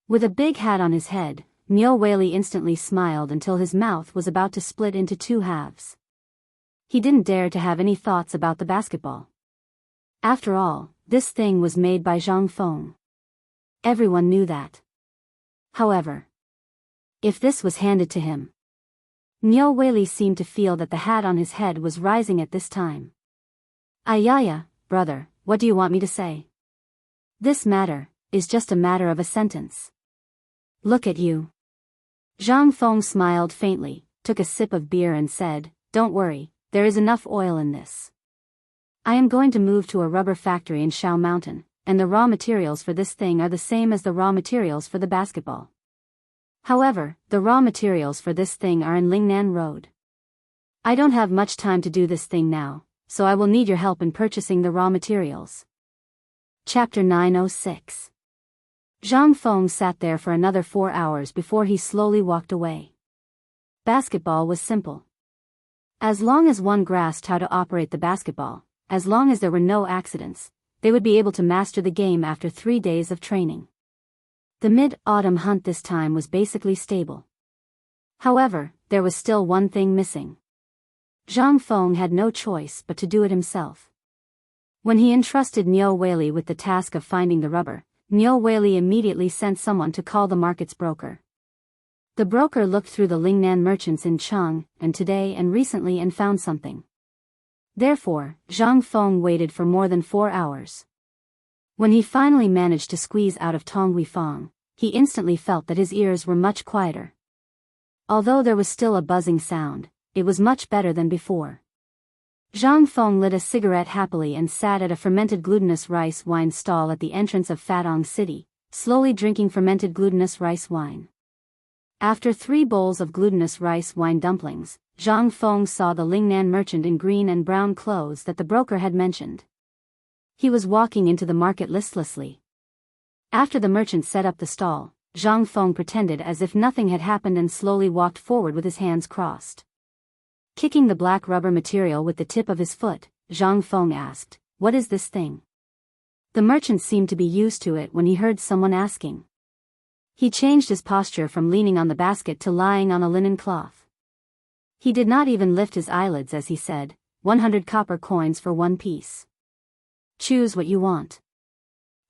With a big hat on his head, Niu Weili instantly smiled until his mouth was about to split into two halves. He didn't dare to have any thoughts about the basketball. After all, this thing was made by Zhang Feng. Everyone knew that. However, if this was handed to him, Niu Weili seemed to feel that the hat on his head was rising at this time. "Ayaya, brother, what do you want me to say? This matter is just a matter of a sentence. Look at you." Zhang Feng smiled faintly, took a sip of beer and said, "Don't worry, there is enough oil in this. I am going to move to a rubber factory in Shao Mountain, and the raw materials for this thing are the same as the raw materials for the basketball. However, the raw materials for this thing are in Lingnan Road. I don't have much time to do this thing now, so I will need your help in purchasing the raw materials." Chapter 906. Zhang Feng sat there for another 4 hours before he slowly walked away. Basketball was simple. As long as one grasped how to operate the basketball, as long as there were no accidents, they would be able to master the game after 3 days of training. The mid-autumn hunt this time was basically stable. However, there was still one thing missing. Zhang Feng had no choice but to do it himself. When he entrusted Niu Weili with the task of finding the rubber, Niu Weili immediately sent someone to call the market's broker. The broker looked through the Lingnan merchants in Cheng and today and recently and found something. Therefore, Zhang Feng waited for more than 4 hours. When he finally managed to squeeze out of Tong Huifang, he instantly felt that his ears were much quieter. Although there was still a buzzing sound, it was much better than before. Zhang Feng lit a cigarette happily and sat at a fermented glutinous rice wine stall at the entrance of Fatong City, slowly drinking fermented glutinous rice wine. After 3 bowls of glutinous rice wine dumplings, Zhang Feng saw the Lingnan merchant in green and brown clothes that the broker had mentioned. He was walking into the market listlessly. After the merchant set up the stall, Zhang Feng pretended as if nothing had happened and slowly walked forward with his hands crossed. Kicking the black rubber material with the tip of his foot, Zhang Feng asked, "What is this thing?" The merchant seemed to be used to it when he heard someone asking. He changed his posture from leaning on the basket to lying on a linen cloth. He did not even lift his eyelids as he said, 100 copper coins for 1 piece. Choose what you want.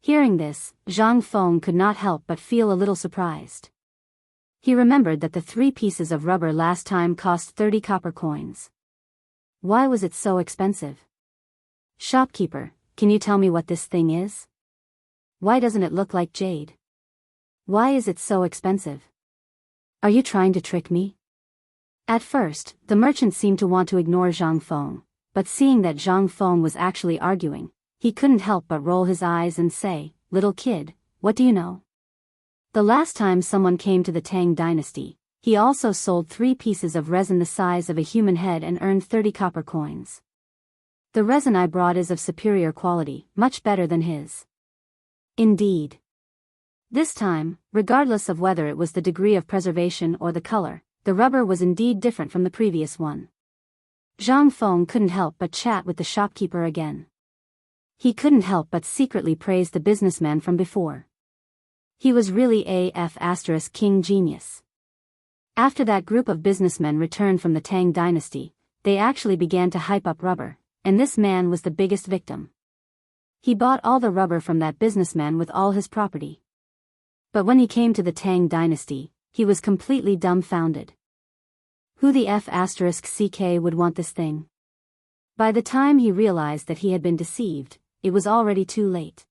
Hearing this, Zhang Feng could not help but feel a little surprised. He remembered that the 3 pieces of rubber last time cost 30 copper coins. Why was it so expensive? Shopkeeper, can you tell me what this thing is? Why doesn't it look like jade? Why is it so expensive? Are you trying to trick me? At first, the merchant seemed to want to ignore Zhang Feng, but seeing that Zhang Feng was actually arguing, he couldn't help but roll his eyes and say, "Little kid, what do you know?" The last time someone came to the Tang dynasty, he also sold 3 pieces of resin the size of a human head and earned 30 copper coins. The resin I brought is of superior quality, much better than his. Indeed. This time, regardless of whether it was the degree of preservation or the color, the rubber was indeed different from the previous one. Zhang Feng couldn't help but chat with the shopkeeper again. He couldn't help but secretly praise the businessman from before. He was really a king genius. After that group of businessmen returned from the Tang dynasty, they actually began to hype up rubber, and this man was the biggest victim. He bought all the rubber from that businessman with all his property. But when he came to the Tang dynasty, he was completely dumbfounded. Who the *ck would want this thing? By the time he realized that he had been deceived, it was already too late.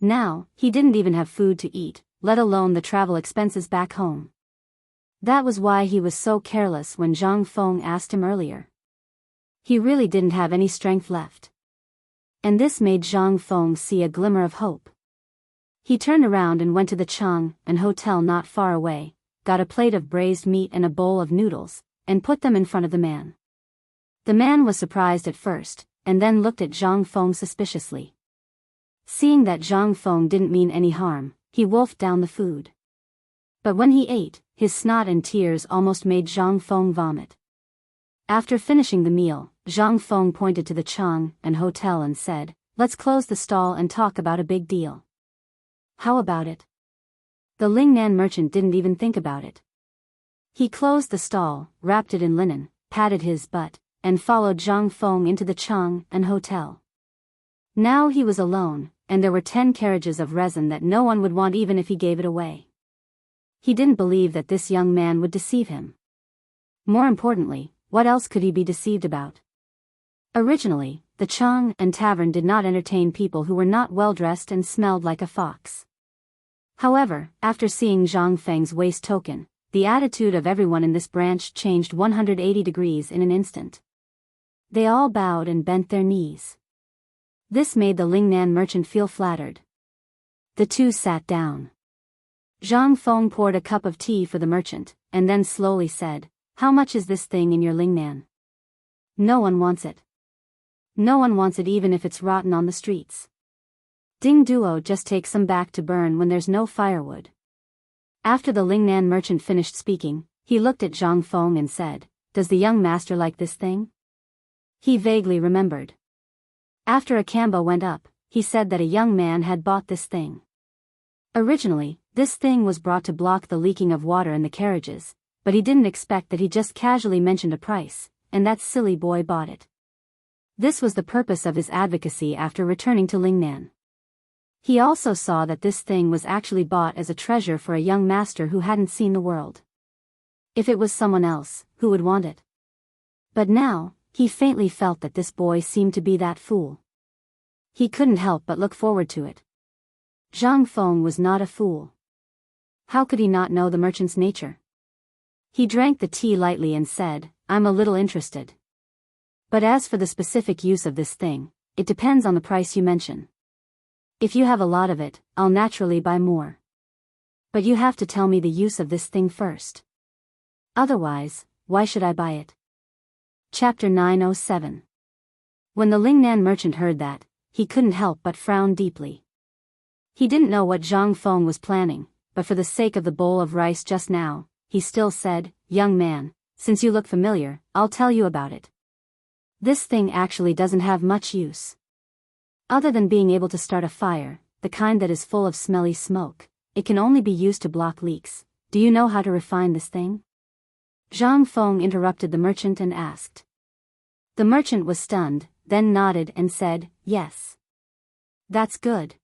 Now, he didn't even have food to eat, let alone the travel expenses back home. That was why he was so careless when Zhang Feng asked him earlier. He really didn't have any strength left. And this made Zhang Feng see a glimmer of hope. He turned around and went to the Cheng and hotel not far away, got a plate of braised meat and a bowl of noodles, and put them in front of the man. The man was surprised at first, and then looked at Zhang Feng suspiciously. Seeing that Zhang Feng didn't mean any harm, he wolfed down the food. But when he ate, his snot and tears almost made Zhang Feng vomit. After finishing the meal, Zhang Feng pointed to the Cheng and hotel and said, "Let's close the stall and talk about a big deal." How about it? The Lingnan merchant didn't even think about it. He closed the stall, wrapped it in linen, patted his butt, and followed Zhang Feng into the Cheng and hotel. Now he was alone, and there were 10 carriages of resin that no one would want even if he gave it away. He didn't believe that this young man would deceive him. More importantly, what else could he be deceived about? Originally, the Cheng and tavern did not entertain people who were not well dressed and smelled like a fox. However, after seeing Zhang Feng's waist token, the attitude of everyone in this branch changed 180 degrees in an instant. They all bowed and bent their knees. This made the Lingnan merchant feel flattered. The two sat down. Zhang Feng poured a cup of tea for the merchant, and then slowly said, "How much is this thing in your Lingnan?" "No one wants it. No one wants it even if it's rotten on the streets." Ding duo just take some back to burn when there's no firewood. After the Lingnan merchant finished speaking, he looked at Zhang Feng and said, "Does the young master like this thing?" He vaguely remembered. After Akamba went up, he said that a young man had bought this thing. Originally, this thing was brought to block the leaking of water in the carriages, but he didn't expect that he just casually mentioned a price, and that silly boy bought it. This was the purpose of his advocacy after returning to Lingnan. He also saw that this thing was actually bought as a treasure for a young master who hadn't seen the world. If it was someone else, who would want it? But now, he faintly felt that this boy seemed to be that fool. He couldn't help but look forward to it. Zhang Feng was not a fool. How could he not know the merchant's nature? He drank the tea lightly and said, "I'm a little interested. But as for the specific use of this thing, it depends on the price you mention. If you have a lot of it, I'll naturally buy more. But you have to tell me the use of this thing first. Otherwise, why should I buy it?" Chapter 907. When the Lingnan merchant heard that, he couldn't help but frown deeply. He didn't know what Zhang Feng was planning, but for the sake of the bowl of rice just now, he still said, "Young man, since you look familiar, I'll tell you about it. This thing actually doesn't have much use. Other than being able to start a fire, the kind that is full of smelly smoke, it can only be used to block leaks. Do you know how to refine this thing?" Zhang Feng interrupted the merchant and asked. The merchant was stunned, then nodded and said, "Yes. That's good."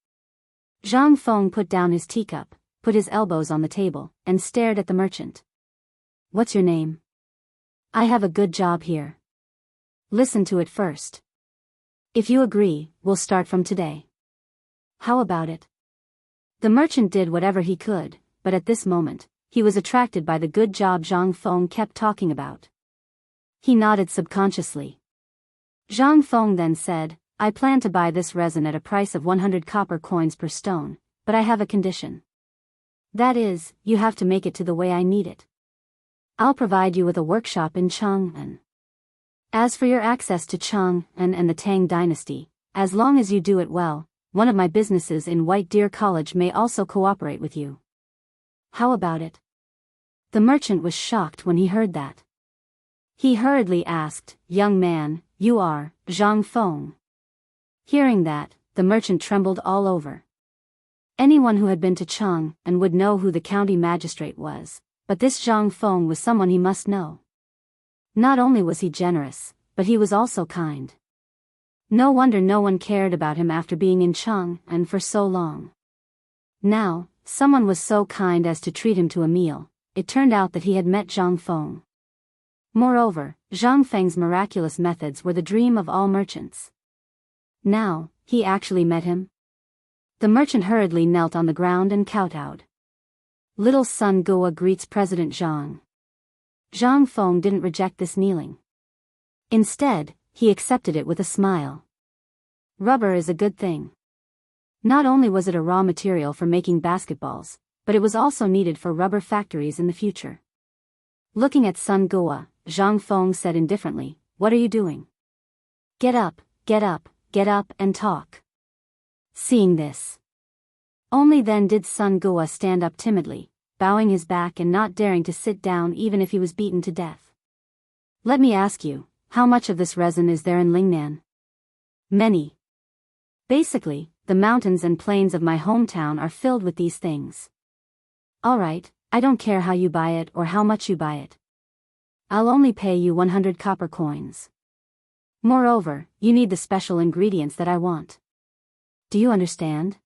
Zhang Feng put down his teacup, put his elbows on the table, and stared at the merchant. "What's your name? I have a good job here. Listen to it first. If you agree, we'll start from today. How about it?" The merchant did whatever he could, but at this moment, he was attracted by the good job Zhang Feng kept talking about. He nodded subconsciously. Zhang Feng then said, "I plan to buy this resin at a price of 100 copper coins per stone, but I have a condition. That is, you have to make it to the way I need it. I'll provide you with a workshop in Chang'an. As for your access to Chang'an and the Tang dynasty, as long as you do it well, one of my businesses in White Deer College may also cooperate with you. How about it?" The merchant was shocked when he heard that. He hurriedly asked, "Young man, you are Zhang Feng?" Hearing that, the merchant trembled all over. Anyone who had been to Chang'an would know who the county magistrate was, but this Zhang Feng was someone he must know. Not only was he generous, but he was also kind. No wonder no one cared about him after being in Chang'an for so long. Now, someone was so kind as to treat him to a meal. It turned out that he had met Zhang Feng. Moreover, Zhang Feng's miraculous methods were the dream of all merchants. Now, he actually met him. The merchant hurriedly knelt on the ground and kowtowed. "Little son Gua greets President Zhang." Zhang Feng didn't reject this kneeling. Instead, he accepted it with a smile. Rubber is a good thing. Not only was it a raw material for making basketballs, but it was also needed for rubber factories in the future. Looking at Sun Gua, Zhang Feng said indifferently, "What are you doing? Get up, get up, get up and talk." Seeing this, only then did Sun Gua stand up timidly, bowing his back and not daring to sit down even if he was beaten to death. "Let me ask you, how much of this resin is there in Lingnan?" "Many. Basically, the mountains and plains of my hometown are filled with these things." "All right, I don't care how you buy it or how much you buy it. I'll only pay you 100 copper coins. Moreover, you need the special ingredients that I want. Do you understand?"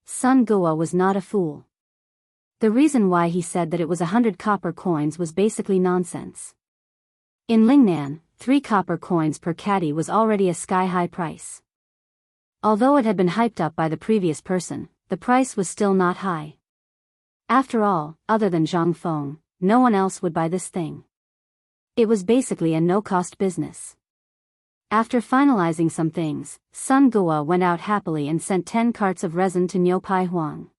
Sun Gua was not a fool. The reason why he said that it was 100 copper coins was basically nonsense. In Lingnan, 3 copper coins per caddy was already a sky-high price. Although it had been hyped up by the previous person, the price was still not high. After all, other than Zhang Feng, no one else would buy this thing. It was basically a no-cost business. After finalizing some things, Sun Gua went out happily and sent 10 carts of resin to Niu Pai Huang.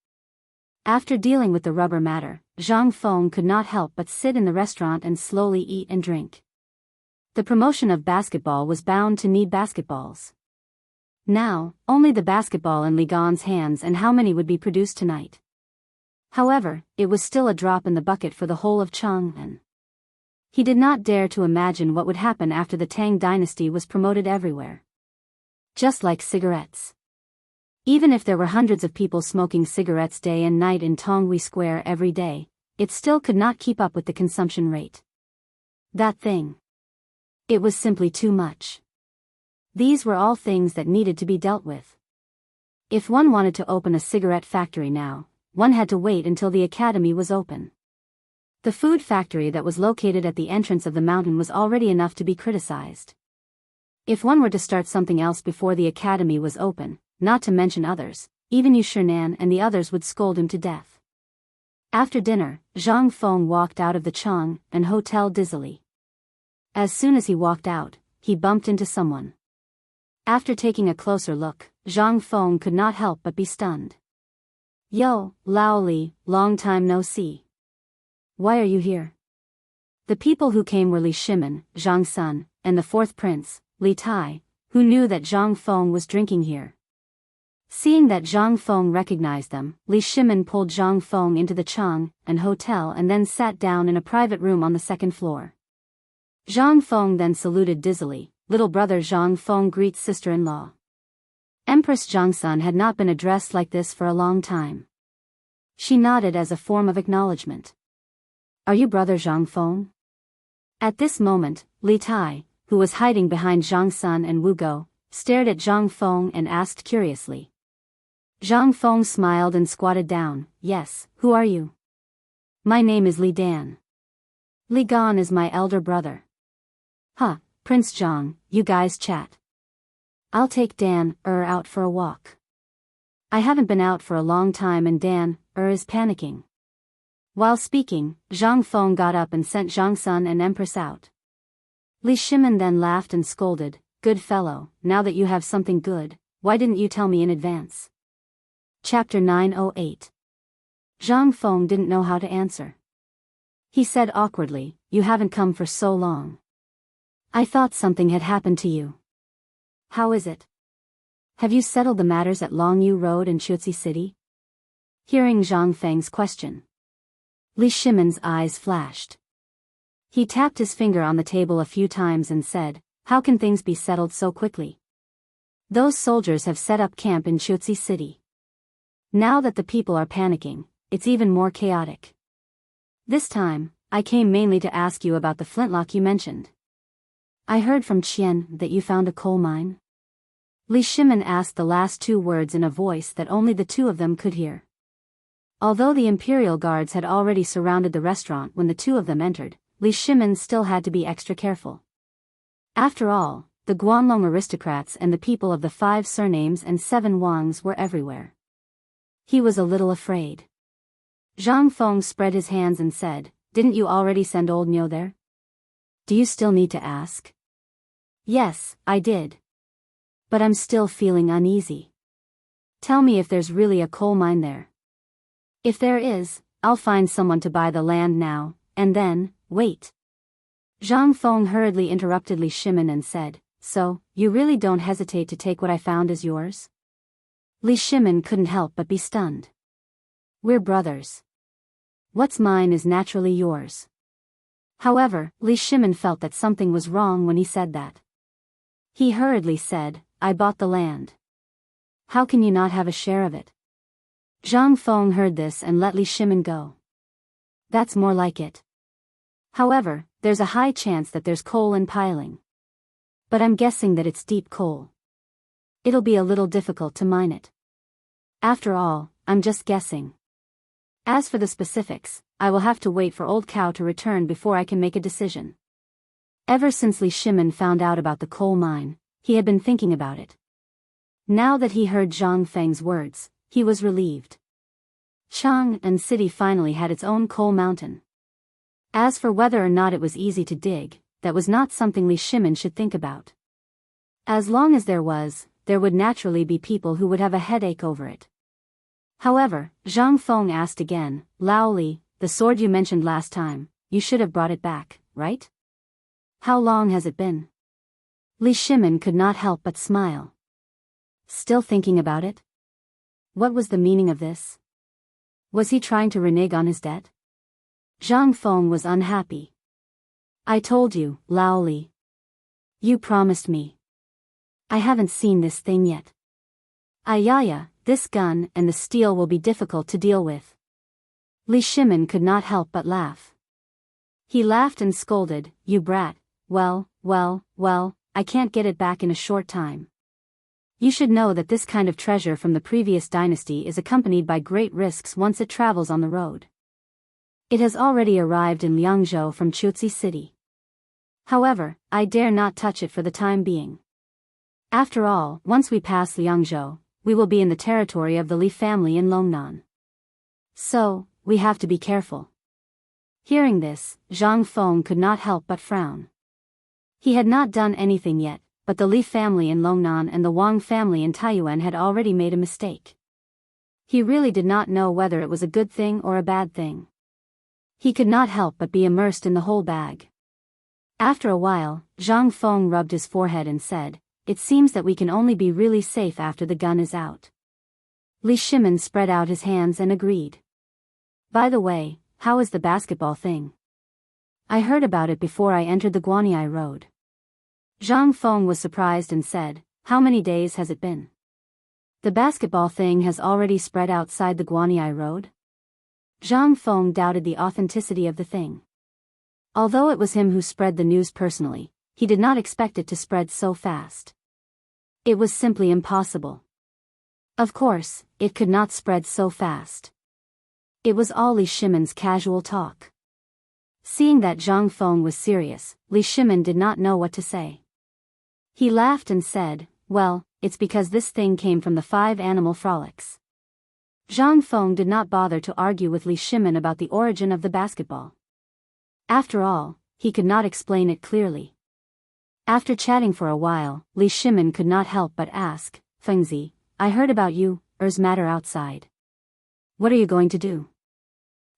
After dealing with the rubber matter, Zhang Feng could not help but sit in the restaurant and slowly eat and drink. The promotion of basketball was bound to need basketballs. Now, only the basketball in Li Gan's hands, and how many would be produced tonight. However, it was still a drop in the bucket for the whole of Chang'an. He did not dare to imagine what would happen after the Tang dynasty was promoted everywhere. Just like cigarettes. Even if there were hundreds of people smoking cigarettes day and night in Tonghui Square every day, it still could not keep up with the consumption rate. That thing. It was simply too much. These were all things that needed to be dealt with. If one wanted to open a cigarette factory now, one had to wait until the academy was open. The food factory that was located at the entrance of the mountain was already enough to be criticized. If one were to start something else before the academy was open, not to mention others, even Yu Shinan and the others would scold him to death. After dinner, Zhang Feng walked out of the Chang'an hotel dizzily. As soon as he walked out, he bumped into someone. After taking a closer look, Zhang Feng could not help but be stunned. Yo, Lao Li, long time no see. Why are you here? The people who came were Li Shimin, Zhang Sun, and the fourth prince, Li Tai, who knew that Zhang Feng was drinking here. Seeing that Zhang Feng recognized them, Li Shimin pulled Zhang Feng into the Chang'an hotel and then sat down in a private room on the second floor. Zhang Feng then saluted dizzily. Little brother Zhang Feng greets sister-in-law. Empress Zhangsun had not been addressed like this for a long time. She nodded as a form of acknowledgement. Are you brother Zhang Feng? At this moment, Li Tai, who was hiding behind Zhang Sun and Wu Go, stared at Zhang Feng and asked curiously. Zhang Feng smiled and squatted down. Yes, who are you? My name is Li Dan. Li Gan is my elder brother. Huh, Prince Zhang, you guys chat. I'll take Dan out for a walk. I haven't been out for a long time and Dan is panicking. While speaking, Zhang Feng got up and sent Zhang Sun and Empress out. Li Shimin then laughed and scolded, good fellow, now that you have something good, why didn't you tell me in advance? Chapter 908. Zhang Feng didn't know how to answer. He said awkwardly, you haven't come for so long. I thought something had happened to you. How is it? Have you settled the matters at Longyu Road in Chuzi City? Hearing Zhang Feng's question, Li Shimin's eyes flashed. He tapped his finger on the table a few times and said, how can things be settled so quickly? Those soldiers have set up camp in Chuzi City. Now that the people are panicking, it's even more chaotic. This time, I came mainly to ask you about the flintlock you mentioned. I heard from Qian that you found a coal mine. Li Shimin asked the last two words in a voice that only the two of them could hear. Although the Imperial Guards had already surrounded the restaurant when the two of them entered, Li Shimin still had to be extra careful. After all, the Guanlong aristocrats and the people of the 5 surnames and 7 Wangs were everywhere. He was a little afraid. Zhang Feng spread his hands and said, didn't you already send old Niu there? Do you still need to ask? Yes, I did. But I'm still feeling uneasy. Tell me if there's really a coal mine there. If there is, I'll find someone to buy the land now, and then, wait. Zhang Feng hurriedly interrupted Li Shimin and said, so, you really don't hesitate to take what I found as yours? Li Shimin couldn't help but be stunned. We're brothers. What's mine is naturally yours. However, Li Shimin felt that something was wrong when he said that. He hurriedly said, I bought the land. How can you not have a share of it? Zhang Feng heard this and let Li Shimin go. That's more like it. However, there's a high chance that there's coal in piling. But I'm guessing that it's deep coal. It'll be a little difficult to mine it. After all, I'm just guessing. As for the specifics, I will have to wait for Old Cow to return before I can make a decision. Ever since Li Shimin found out about the coal mine, he had been thinking about it. Now that he heard Zhang Feng's words, he was relieved. Chang'an City finally had its own coal mountain. As for whether or not it was easy to dig, that was not something Li Shimin should think about. As long as there would naturally be people who would have a headache over it. However, Zhang Feng asked again, Lao Li, the sword you mentioned last time, you should have brought it back, right? How long has it been? Li Shimin could not help but smile. Still thinking about it? What was the meaning of this? Was he trying to renege on his debt? Zhang Feng was unhappy. I told you, Lao Li. You promised me. I haven't seen this thing yet. Ayaya, this gun and the steel will be difficult to deal with. Li Shimin could not help but laugh. He laughed and scolded, you brat, well, I can't get it back in a short time. You should know that this kind of treasure from the previous dynasty is accompanied by great risks once it travels on the road. It has already arrived in Liangzhou from Chuzi City. However, I dare not touch it for the time being. After all, once we pass Liangzhou, we will be in the territory of the Li family in Longnan. So, we have to be careful. Hearing this, Zhang Feng could not help but frown. He had not done anything yet, but the Li family in Longnan and the Wang family in Taiyuan had already made a mistake. He really did not know whether it was a good thing or a bad thing. He could not help but be immersed in the whole bag. After a while, Zhang Feng rubbed his forehead and said, it seems that we can only be really safe after the gun is out. Li Shimin spread out his hands and agreed. By the way, how is the basketball thing? I heard about it before I entered the Guanyi Road. Zhang Feng was surprised and said, how many days has it been? The basketball thing has already spread outside the Guanyi Road? Zhang Feng doubted the authenticity of the thing. Although it was him who spread the news personally, he did not expect it to spread so fast. It was simply impossible. Of course, it could not spread so fast. It was all Li Shimin's casual talk. Seeing that Zhang Feng was serious, Li Shimin did not know what to say. He laughed and said, well, it's because this thing came from the 5 animal frolics. Zhang Feng did not bother to argue with Li Shimin about the origin of the basketball. After all, he could not explain it clearly. After chatting for a while, Li Shimin could not help but ask, Fengzi, I heard about you's matter outside. What are you going to do?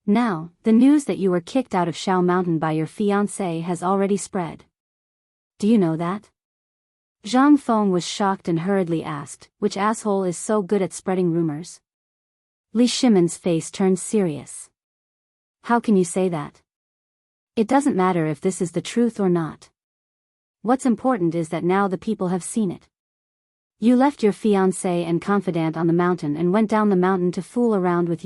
Now, the news that you were kicked out of Shao Mountain by your fiancé has already spread. Do you know that? Zhang Feng was shocked and hurriedly asked, which asshole is so good at spreading rumors? Li Shimin's face turned serious. How can you say that? It doesn't matter if this is the truth or not. What's important is that now the people have seen it. You left your fiancé and confidant on the mountain and went down the mountain to fool around with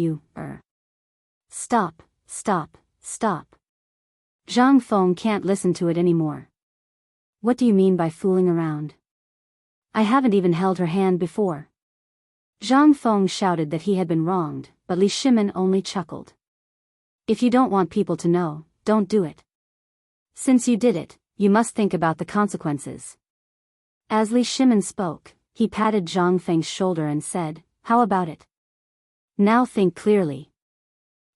Stop. Zhang Feng can't listen to it anymore. What do you mean by fooling around? I haven't even held her hand before. Zhang Feng shouted that he had been wronged, but Li Shimin only chuckled. If you don't want people to know, don't do it. Since you did it, you must think about the consequences. As Li Shimin spoke, he patted Zhang Feng's shoulder and said, how about it? Now think clearly.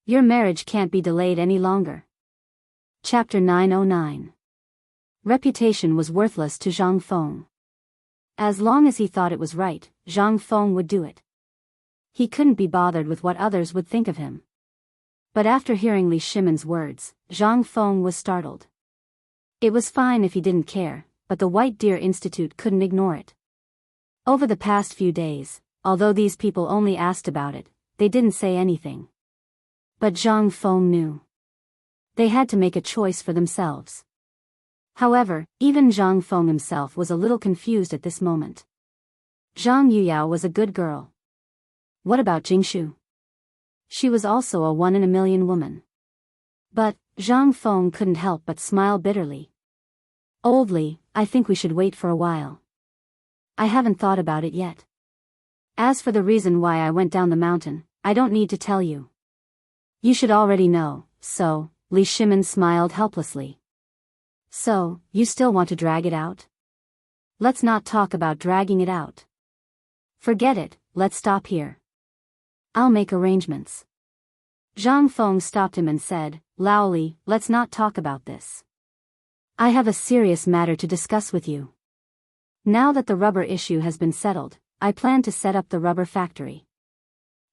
Your marriage can't be delayed any longer. Chapter 909. Reputation was worthless to Zhang Feng. As long as he thought it was right, Zhang Feng would do it. He couldn't be bothered with what others would think of him. But after hearing Li Shimin's words, Zhang Feng was startled. It was fine if he didn't care, but the White Deer Institute couldn't ignore it. Over the past few days, although these people only asked about it, they didn't say anything. But Zhang Feng knew. They had to make a choice for themselves. However, even Zhang Feng himself was a little confused at this moment. Zhang Yuyao was a good girl. What about Jingshu? She was also a 1 in a million woman. But, Zhang Feng couldn't help but smile bitterly. Old Li, I think we should wait for a while. I haven't thought about it yet. As for the reason why I went down the mountain, I don't need to tell you. You should already know, so, Li Shimin smiled helplessly. So, you still want to drag it out? Let's not talk about dragging it out. Forget it, let's stop here. I'll make arrangements. Zhang Feng stopped him and said, Lao Li, let's not talk about this. I have a serious matter to discuss with you. Now that the rubber issue has been settled, I plan to set up the rubber factory.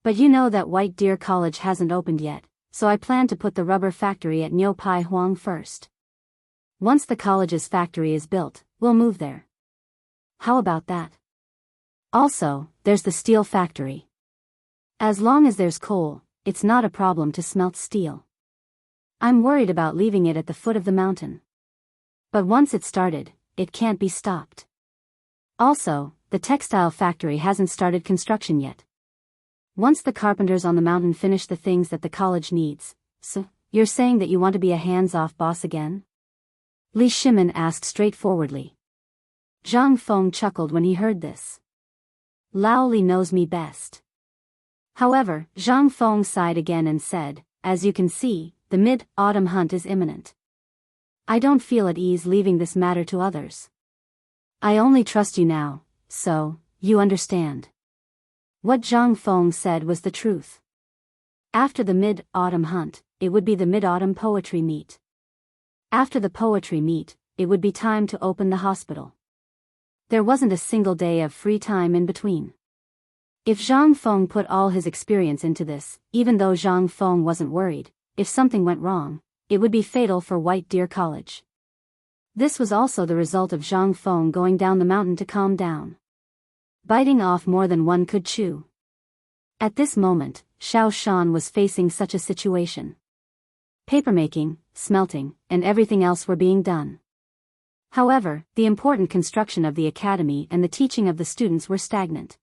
But you know that White Deer College hasn't opened yet, so I plan to put the rubber factory at Niu Pai Huang first. Once the college's factory is built, we'll move there. How about that? Also, there's the steel factory. As long as there's coal, it's not a problem to smelt steel. I'm worried about leaving it at the foot of the mountain. But once it's started, it can't be stopped. Also, the textile factory hasn't started construction yet. Once the carpenters on the mountain finish the things that the college needs, so, you're saying that you want to be a hands-off boss again? Li Shimin asked straightforwardly. Zhang Feng chuckled when he heard this. Lao Li knows me best. However, Zhang Feng sighed again and said, as you can see, the mid-autumn hunt is imminent. I don't feel at ease leaving this matter to others. I only trust you now, so, you understand. What Zhang Feng said was the truth. After the mid-autumn hunt, it would be the mid-autumn poetry meet. After the poetry meet, it would be time to open the hospital. There wasn't a single day of free time in between. If Zhang Feng put all his experience into this, even though Zhang Feng wasn't worried, if something went wrong, it would be fatal for White Deer College. This was also the result of Zhang Feng going down the mountain to calm down. Biting off more than one could chew. At this moment, Xiao Shan was facing such a situation. Papermaking, smelting, and everything else were being done. However, the important construction of the academy and the teaching of the students were stagnant.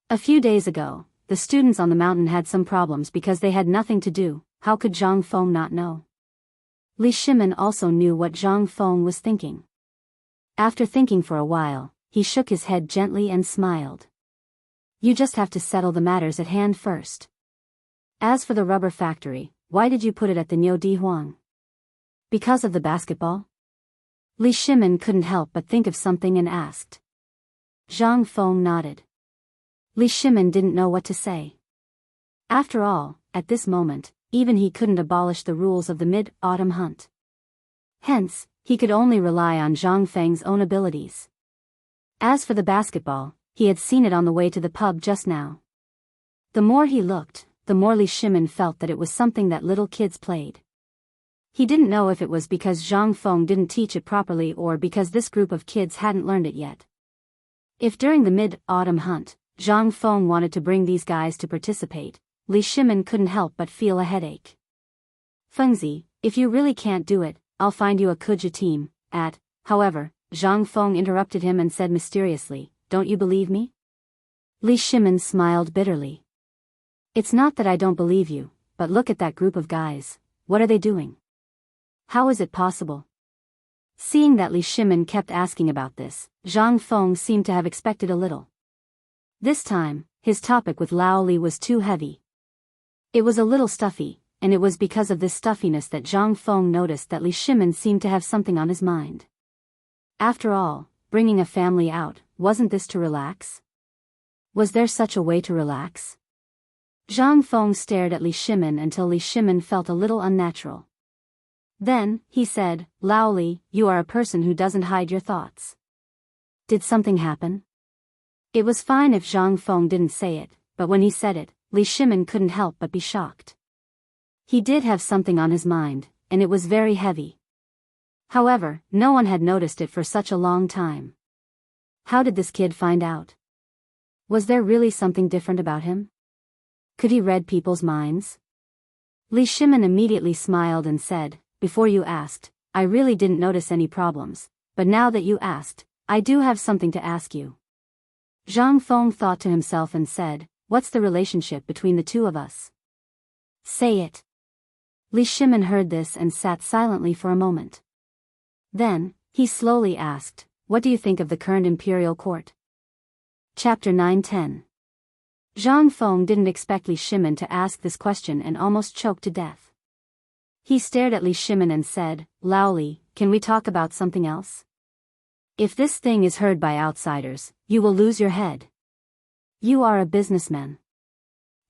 A few days ago, the students on the mountain had some problems because they had nothing to do. How could Zhang Feng not know? Li Shimin also knew what Zhang Feng was thinking. After thinking for a while, he shook his head gently and smiled. You just have to settle the matters at hand first. As for the rubber factory, why did you put it at the Niu Di Huang? Because of the basketball? Li Shimin couldn't help but think of something and asked. Zhang Feng nodded. Li Shimin didn't know what to say. After all, at this moment, even he couldn't abolish the rules of the mid-autumn hunt. Hence, he could only rely on Zhang Feng's own abilities. As for the basketball, he had seen it on the way to the pub just now. The more he looked, the more Li Shimin felt that it was something that little kids played. He didn't know if it was because Zhang Feng didn't teach it properly or because this group of kids hadn't learned it yet. If during the mid-autumn hunt, Zhang Feng wanted to bring these guys to participate, Li Shimin couldn't help but feel a headache. Fengzi, if you really can't do it, I'll find you a Kuja team, however, Zhang Feng interrupted him and said mysteriously, don't you believe me? Li Shimin smiled bitterly. It's not that I don't believe you, but look at that group of guys, what are they doing? How is it possible? Seeing that Li Shimin kept asking about this, Zhang Feng seemed to have expected a little. This time, his topic with Lao Li was too heavy. It was a little stuffy, and it was because of this stuffiness that Zhang Feng noticed that Li Shimin seemed to have something on his mind. After all, bringing a family out, wasn't this to relax? Was there such a way to relax? Zhang Feng stared at Li Shimin until Li Shimin felt a little unnatural. Then, he said, Lao Li, you are a person who doesn't hide your thoughts. Did something happen? It was fine if Zhang Feng didn't say it, but when he said it, Li Shimin couldn't help but be shocked. He did have something on his mind, and it was very heavy. However, no one had noticed it for such a long time. How did this kid find out? Was there really something different about him? Could he read people's minds? Li Shimin immediately smiled and said, before you asked, I really didn't notice any problems, but now that you asked, I do have something to ask you. Zhang Feng thought to himself and said, what's the relationship between the two of us? Say it. Li Shimin heard this and sat silently for a moment. Then, he slowly asked, what do you think of the current imperial court? Chapter 9-10. Zhang Feng didn't expect Li Shimin to ask this question and almost choked to death. He stared at Li Shimin and said, Lao Li, can we talk about something else? If this thing is heard by outsiders, you will lose your head. You are a businessman.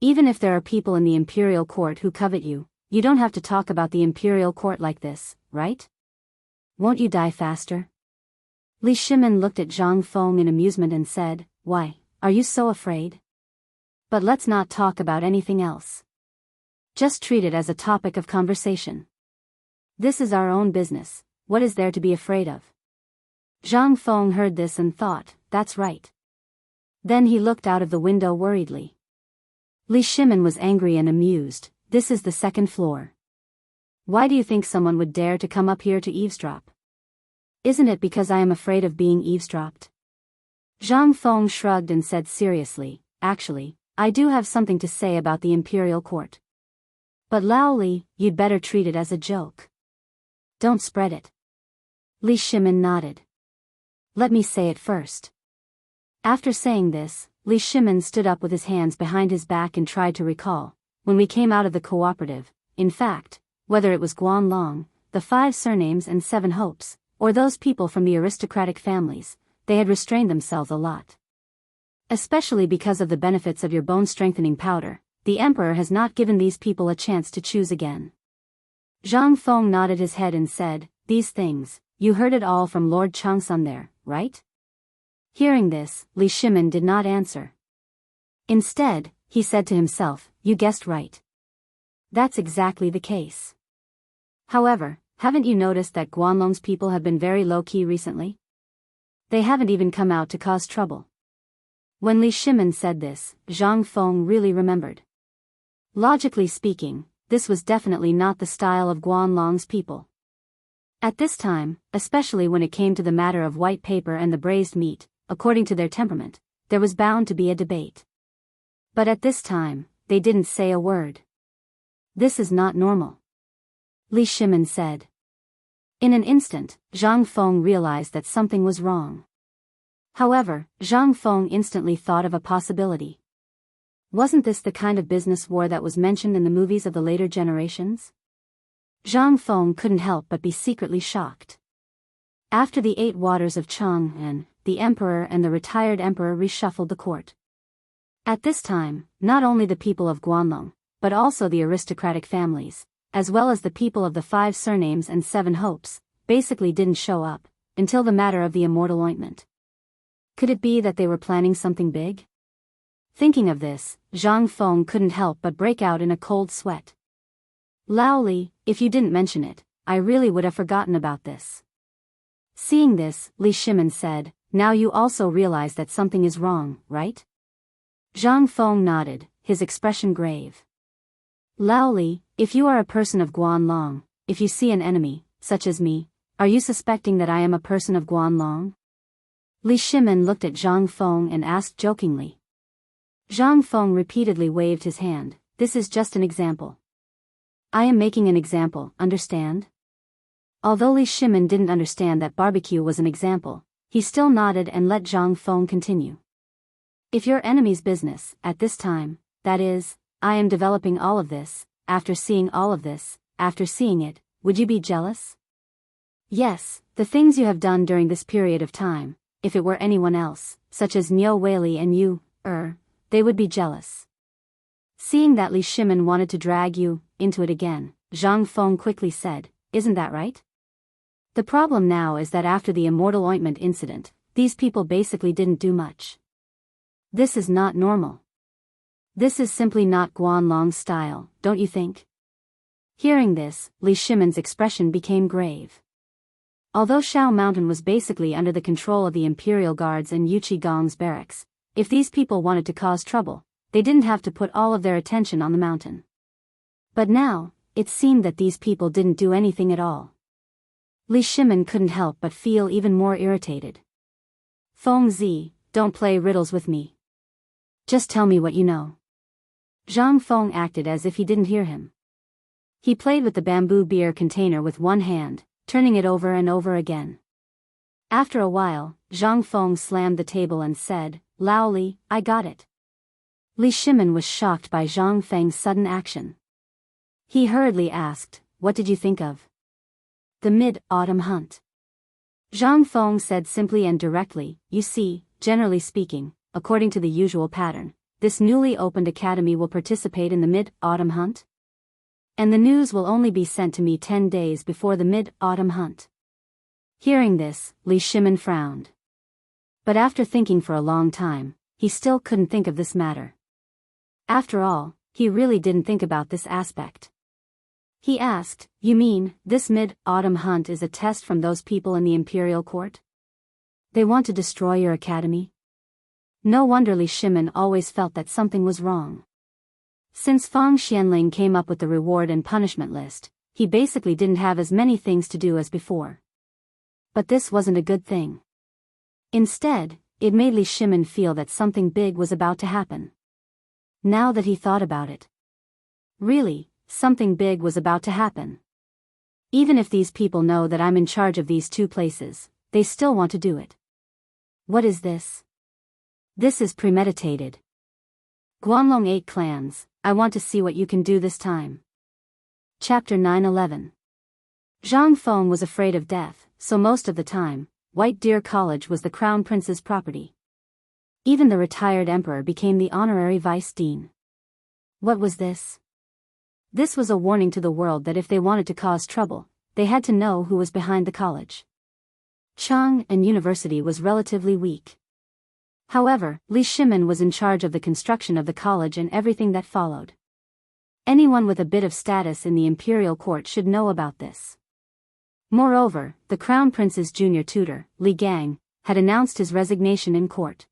Even if there are people in the imperial court who covet you, you don't have to talk about the imperial court like this, right? Won't you die faster? Li Shimin looked at Zhang Feng in amusement and said, why, are you so afraid? But let's not talk about anything else. Just treat it as a topic of conversation. This is our own business, what is there to be afraid of? Zhang Feng heard this and thought, that's right. Then he looked out of the window worriedly. Li Shimin was angry and amused. This is the second floor. Why do you think someone would dare to come up here to eavesdrop? Isn't it because I am afraid of being eavesdropped? Zhang Feng shrugged and said seriously, actually, I do have something to say about the imperial court. But Lao Li, you'd better treat it as a joke. Don't spread it. Li Shimin nodded. Let me say it first. After saying this, Li Shimin stood up with his hands behind his back and tried to recall, when we came out of the cooperative, in fact, whether it was Guanlong, the 5 surnames and 7 hopes, or those people from the aristocratic families, they had restrained themselves a lot. Especially because of the benefits of your bone-strengthening powder, the emperor has not given these people a chance to choose again. Zhang Feng nodded his head and said, these things, you heard it all from Lord Changsun there, right? Hearing this, Li Shimin did not answer. Instead, he said to himself, you guessed right. That's exactly the case. However, haven't you noticed that Guanlong's people have been very low-key recently? They haven't even come out to cause trouble. When Li Shimin said this, Zhang Feng really remembered. Logically speaking, this was definitely not the style of Guanlong's people. At this time, especially when it came to the matter of white paper and the braised meat, according to their temperament, there was bound to be a debate. But at this time, they didn't say a word. This is not normal, Li Shimin said. In an instant, Zhang Feng realized that something was wrong. However, Zhang Feng instantly thought of a possibility. Wasn't this the kind of business war that was mentioned in the movies of the later generations? Zhang Feng couldn't help but be secretly shocked. After the 8 waters of Chang'an, the emperor and the retired emperor reshuffled the court. At this time, not only the people of Guanlong, but also the aristocratic families, as well as the people of the 5 surnames and 7 hopes, basically didn't show up, until the matter of the immortal ointment. Could it be that they were planning something big? Thinking of this, Zhang Feng couldn't help but break out in a cold sweat. Lao Li, if you didn't mention it, I really would have forgotten about this. Seeing this, Li Shimin said, now you also realize that something is wrong, right? Zhang Feng nodded, his expression grave. Lao Li, if you are a person of Guanlong, if you see an enemy, such as me, are you suspecting that I am a person of Guanlong? Li Shimin looked at Zhang Feng and asked jokingly. Zhang Feng repeatedly waved his hand, this is just an example. I am making an example, understand? Although Li Shimin didn't understand that barbecue was an example, he still nodded and let Zhang Feng continue. If your enemy's business, at this time, that is, I am developing all of this, after seeing all of this, after seeing it, would you be jealous? Yes, the things you have done during this period of time, if it were anyone else, such as Niu Weili and you, they would be jealous. Seeing that Li Shimin wanted to drag you into it again, Zhang Feng quickly said, isn't that right? The problem now is that after the immortal ointment incident, these people basically didn't do much. This is not normal. This is simply not Guanlong's style, don't you think? Hearing this, Li Shimin's expression became grave. Although Shao Mountain was basically under the control of the Imperial Guards and Yuchi Gong's barracks, if these people wanted to cause trouble, they didn't have to put all of their attention on the mountain. But now, it seemed that these people didn't do anything at all. Li Shimin couldn't help but feel even more irritated. Feng Zi, don't play riddles with me. Just tell me what you know. Zhang Feng acted as if he didn't hear him. He played with the bamboo beer container with one hand, turning it over and over again. After a while, Zhang Feng slammed the table and said, Lao Li, I got it. Li Shimin was shocked by Zhang Feng's sudden action. He hurriedly asked, what did you think of the mid-autumn hunt? Zhang Feng said simply and directly, you see, generally speaking, according to the usual pattern, this newly opened academy will participate in the mid-autumn hunt? And the news will only be sent to me 10 days before the mid-autumn hunt. Hearing this, Li Shimin frowned. But after thinking for a long time, he still couldn't think of this matter. After all, he really didn't think about this aspect. He asked, you mean, this mid-autumn hunt is a test from those people in the imperial court? They want to destroy your academy? No wonder Li Shimin always felt that something was wrong. Since Fang Xianling came up with the reward and punishment list, he basically didn't have as many things to do as before. But this wasn't a good thing. Instead, it made Li Shimin feel that something big was about to happen. Now that he thought about it. Really, something big was about to happen. Even if these people know that I'm in charge of these two places, they still want to do it. What is this? This is premeditated. Guanlong 8 clans, I want to see what you can do this time. Chapter 9-11. Zhang Feng was afraid of death, so most of the time, White Deer College was the Crown Prince's property. Even the retired emperor became the honorary vice dean. What was this? This was a warning to the world that if they wanted to cause trouble, they had to know who was behind the college. Chang and University was relatively weak. However, Li Shimin was in charge of the construction of the college and everything that followed. Anyone with a bit of status in the imperial court should know about this. Moreover, the Crown Prince's junior tutor, Li Gang, had announced his resignation in court.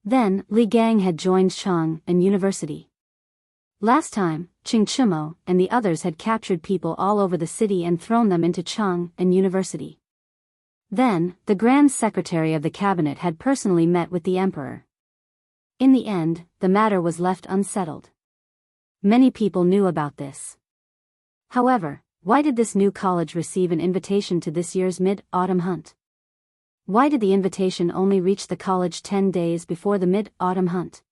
Then, Li Gang had joined Chang and University. Last time, Qing Chimo and the others had captured people all over the city and thrown them into Chang and University. Then, the Grand Secretary of the Cabinet had personally met with the Emperor. In the end, the matter was left unsettled. Many people knew about this. However, why did this new college receive an invitation to this year's mid-autumn hunt? Why did the invitation only reach the college 10 days before the mid-autumn hunt?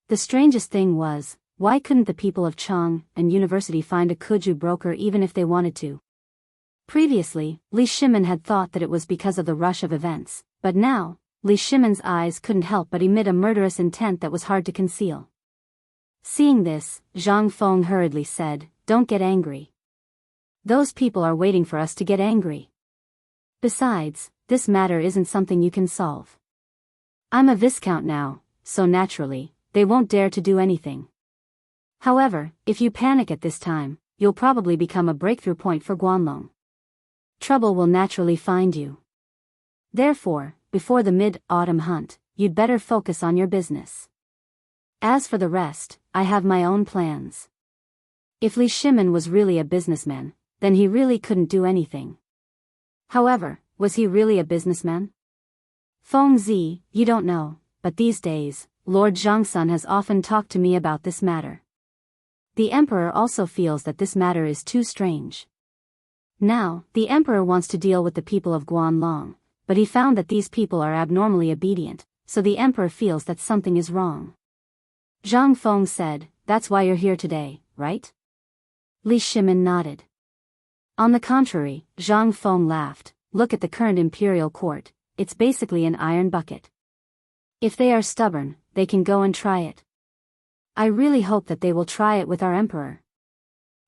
The strangest thing was, why couldn't the people of Chang and University find a Kuju broker even if they wanted to? Previously, Li Shimin had thought that it was because of the rush of events, but now, Li Shimin's eyes couldn't help but emit a murderous intent that was hard to conceal. Seeing this, Zhang Feng hurriedly said, "Don't get angry. Those people are waiting for us to get angry. Besides, this matter isn't something you can solve. I'm a viscount now, so naturally, they won't dare to do anything. However, if you panic at this time, you'll probably become a breakthrough point for Guanlong. Trouble will naturally find you. Therefore, before the mid-autumn hunt, you'd better focus on your business. As for the rest, I have my own plans." If Li Shimin was really a businessman, then he really couldn't do anything. However, was he really a businessman? Feng Zi, you don't know, but these days, Lord Zhangsun has often talked to me about this matter. The Emperor also feels that this matter is too strange. Now, the Emperor wants to deal with the people of Guanlong, but he found that these people are abnormally obedient, so the Emperor feels that something is wrong. Zhang Feng said, "That's why you're here today, right?" Li Shimin nodded. On the contrary, Zhang Feng laughed, "Look at the current imperial court, it's basically an iron bucket. If they are stubborn, they can go and try it. I really hope that they will try it with our Emperor."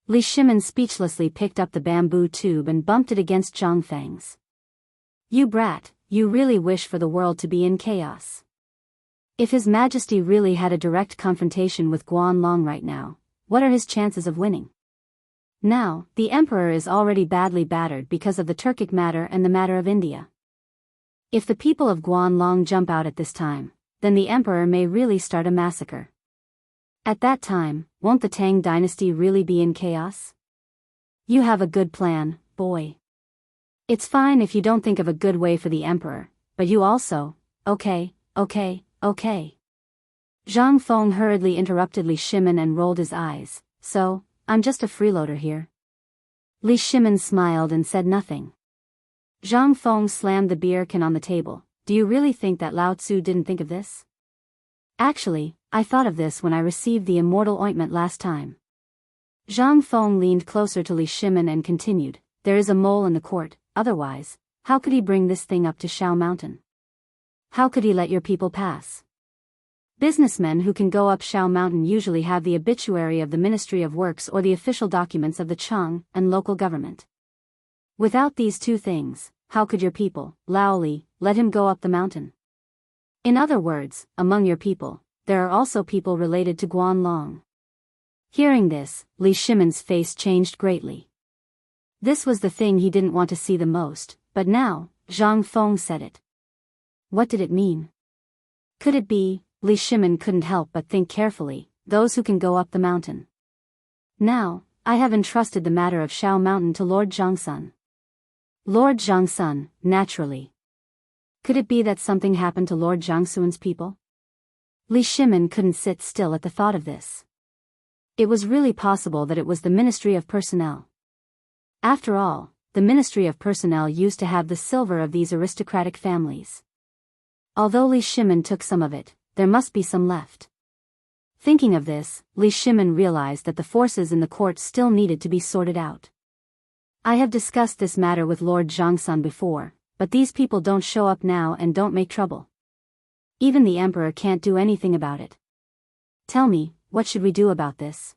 Li Shimin speechlessly picked up the bamboo tube and bumped it against Zhang Feng's. "You brat, you really wish for the world to be in chaos. If His Majesty really had a direct confrontation with Guanlong right now, what are his chances of winning? Now, the Emperor is already badly battered because of the Turkic matter and the matter of India. If the people of Guanlong jump out at this time, then the Emperor may really start a massacre. At that time, won't the Tang dynasty really be in chaos? You have a good plan, boy. It's fine if you don't think of a good way for the Emperor, but you also, okay. Zhang Feng hurriedly interrupted Li Shimin and rolled his eyes, "So, I'm just a freeloader here." Li Shimin smiled and said nothing. Zhang Feng slammed the beer can on the table. "Do you really think that Lao Tzu didn't think of this? Actually, I thought of this when I received the immortal ointment last time." Zhang Feng leaned closer to Li Shimin and continued, "There is a mole in the court, otherwise, how could he bring this thing up to Shao Mountain? How could he let your people pass? Businessmen who can go up Shao Mountain usually have the obituary of the Ministry of Works or the official documents of the Chang and local government. Without these two things, how could your people, Laoli, let him go up the mountain? In other words, among your people, there are also people related to Guanlong." Hearing this, Li Shimin's face changed greatly. This was the thing he didn't want to see the most, but now, Zhang Feng said it. What did it mean? Could it be? Li Shimin couldn't help but think carefully, those who can go up the mountain. Now, I have entrusted the matter of Shao Mountain to Lord Zhongsun. Lord Zhongsun, naturally. Could it be that something happened to Lord Zhongsun's people? Li Shimin couldn't sit still at the thought of this. It was really possible that it was the Ministry of Personnel. After all, the Ministry of Personnel used to have the silver of these aristocratic families. Although Li Shimin took some of it, there must be some left. Thinking of this, Li Shimin realized that the forces in the court still needed to be sorted out. I have discussed this matter with Lord Zhongsun before, but these people don't show up now and don't make trouble. Even the emperor can't do anything about it. Tell me, what should we do about this?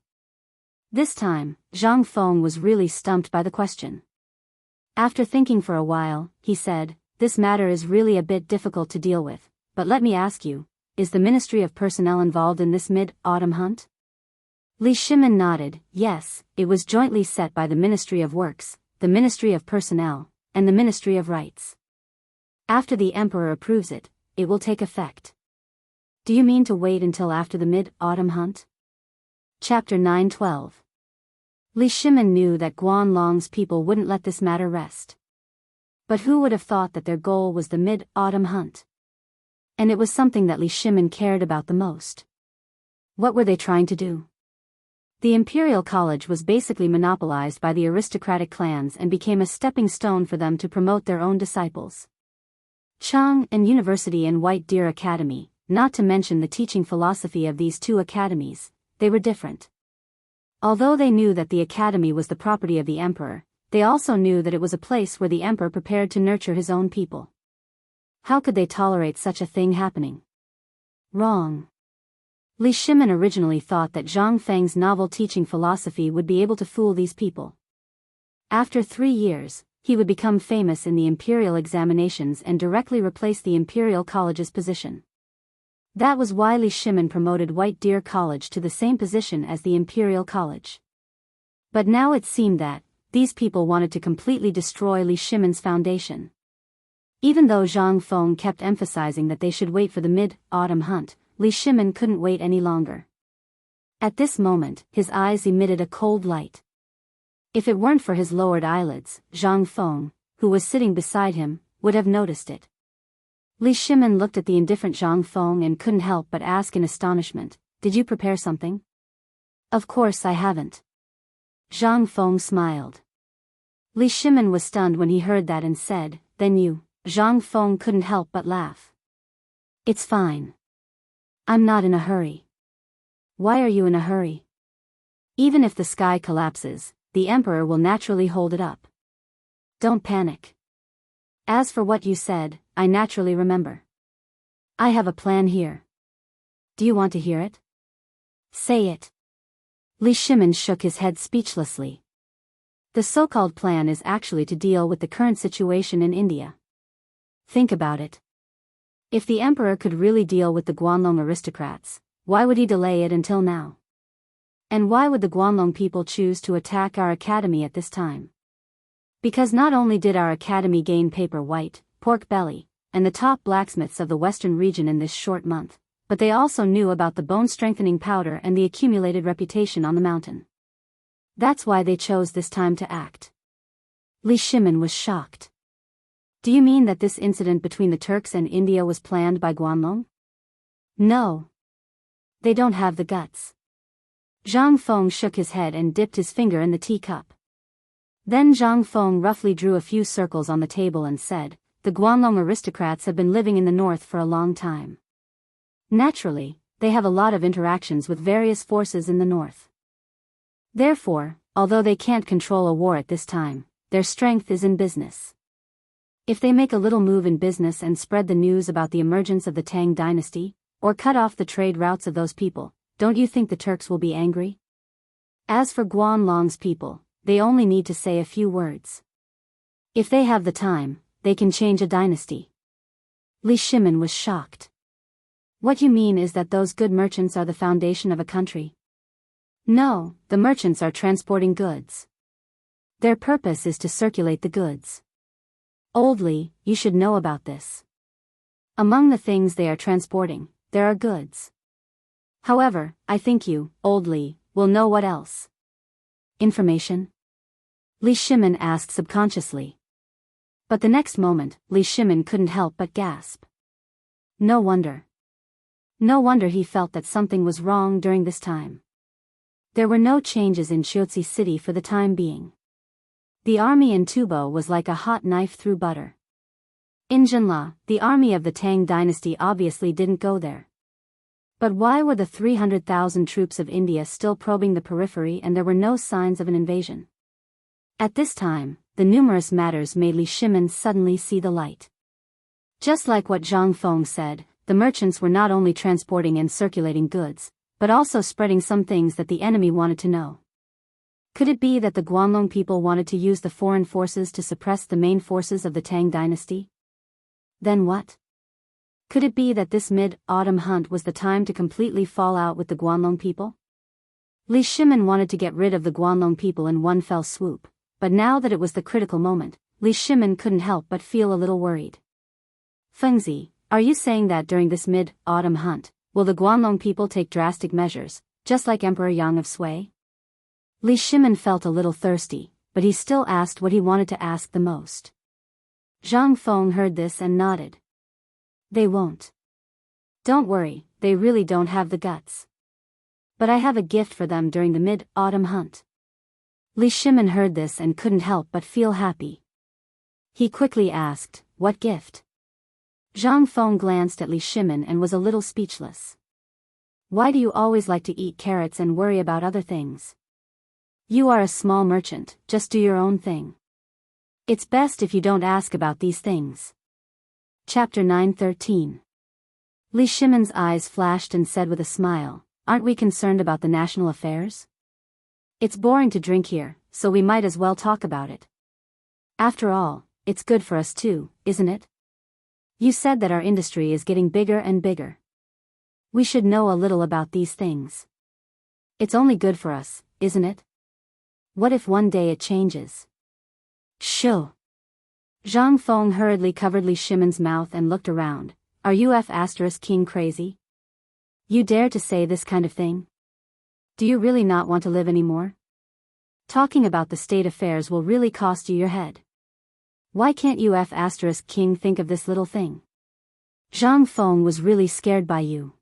This time, Zhang Feng was really stumped by the question. After thinking for a while, he said, "This matter is really a bit difficult to deal with, but let me ask you, is the Ministry of Personnel involved in this mid-autumn hunt?" Li Shimin nodded. Yes, it was jointly set by the Ministry of Works, the Ministry of Personnel, and the Ministry of Rights. After the emperor approves it, it will take effect. Do you mean to wait until after the mid-autumn hunt? Chapter 9:12. Li Shimin knew that Guanlong's people wouldn't let this matter rest. But who would have thought that their goal was the mid-autumn hunt? And it was something that Li Shimin cared about the most. What were they trying to do? The Imperial College was basically monopolized by the aristocratic clans and became a stepping stone for them to promote their own disciples. Chang and University and White Deer Academy, not to mention the teaching philosophy of these two academies, they were different. Although they knew that the academy was the property of the emperor, they also knew that it was a place where the emperor prepared to nurture his own people. How could they tolerate such a thing happening? Wrong. Li Shimin originally thought that Zhang Feng's novel teaching philosophy would be able to fool these people. After 3 years, he would become famous in the imperial examinations and directly replace the Imperial College's position. That was why Li Shimin promoted White Deer College to the same position as the Imperial College. But now it seemed that these people wanted to completely destroy Li Shimin's foundation. Even though Zhang Feng kept emphasizing that they should wait for the mid-autumn hunt, Li Shimin couldn't wait any longer. At this moment, his eyes emitted a cold light. If it weren't for his lowered eyelids, Zhang Feng, who was sitting beside him, would have noticed it. Li Shimin looked at the indifferent Zhang Feng and couldn't help but ask in astonishment, "Did you prepare something?" "Of course I haven't." Zhang Feng smiled. Li Shimin was stunned when he heard that and said, "Then you..." Zhang Feng couldn't help but laugh. "It's fine. I'm not in a hurry." "Why are you in a hurry?" "Even if the sky collapses, the emperor will naturally hold it up. Don't panic. As for what you said, I naturally remember. I have a plan here. Do you want to hear it?" "Say it." Li Shimin shook his head speechlessly. The so-called plan is actually to deal with the current situation in India. Think about it. If the emperor could really deal with the Guanlong aristocrats, why would he delay it until now? And why would the Guanlong people choose to attack our academy at this time? Because not only did our academy gain paper white, pork belly, and the top blacksmiths of the western region in this short month, but they also knew about the bone-strengthening powder and the accumulated reputation on the mountain. That's why they chose this time to act. Li Shimin was shocked. Do you mean that this incident between the Turks and India was planned by Guanlong? No. They don't have the guts. Zhang Feng shook his head and dipped his finger in the teacup. Then Zhang Feng roughly drew a few circles on the table and said, "The Guanlong aristocrats have been living in the north for a long time. Naturally, they have a lot of interactions with various forces in the north. Therefore, although they can't control a war at this time, their strength is in business. If they make a little move in business and spread the news about the emergence of the Tang dynasty, or cut off the trade routes of those people, don't you think the Turks will be angry? As for Guanlong's people, they only need to say a few words. If they have the time, they can change a dynasty." Li Shimin was shocked. "What you mean is that those good merchants are the foundation of a country?" "No, the merchants are transporting goods. Their purpose is to circulate the goods. Old Li, you should know about this. Among the things they are transporting, there are goods. However, I think you, old Li, will know what else. Information? Li Shimin asked subconsciously. But the next moment, Li Shimin couldn't help but gasp. No wonder. No wonder he felt that something was wrong during this time. There were no changes in Xiuzi city for the time being. The army in Tubo was like a hot knife through butter. In Jinla, the army of the Tang dynasty obviously didn't go there. But why were the 300,000 troops of India still probing the periphery and there were no signs of an invasion? At this time, the numerous matters made Li Shimin suddenly see the light. Just like what Zhang Feng said, the merchants were not only transporting and circulating goods, but also spreading some things that the enemy wanted to know. Could it be that the Guanlong people wanted to use the foreign forces to suppress the main forces of the Tang dynasty? Then what? Could it be that this mid-autumn hunt was the time to completely fall out with the Guanlong people? Li Shimin wanted to get rid of the Guanlong people in one fell swoop, but now that it was the critical moment, Li Shimin couldn't help but feel a little worried. Fengzi, are you saying that during this mid-autumn hunt, will the Guanlong people take drastic measures, just like Emperor Yang of Sui? Li Shimin felt a little thirsty, but he still asked what he wanted to ask the most. Zhang Feng heard this and nodded. They won't. Don't worry, they really don't have the guts. But I have a gift for them during the mid-autumn hunt. Li Shimin heard this and couldn't help but feel happy. He quickly asked, what gift? Zhang Feng glanced at Li Shimin and was a little speechless. Why do you always like to eat carrots and worry about other things? You are a small merchant, just do your own thing. It's best if you don't ask about these things. Chapter 9:13. Li Shimin's eyes flashed and said with a smile, aren't we concerned about the national affairs? It's boring to drink here, so we might as well talk about it. After all, it's good for us too, isn't it? You said that our industry is getting bigger and bigger. We should know a little about these things. It's only good for us, isn't it? What if one day it changes? Shoo! Zhang Feng hurriedly covered Li Shimin's mouth and looked around. Are you King crazy? You dare to say this kind of thing? Do you really not want to live anymore? Talking about the state affairs will really cost you your head. Why can't you King think of this little thing? Zhang Feng was really scared by you.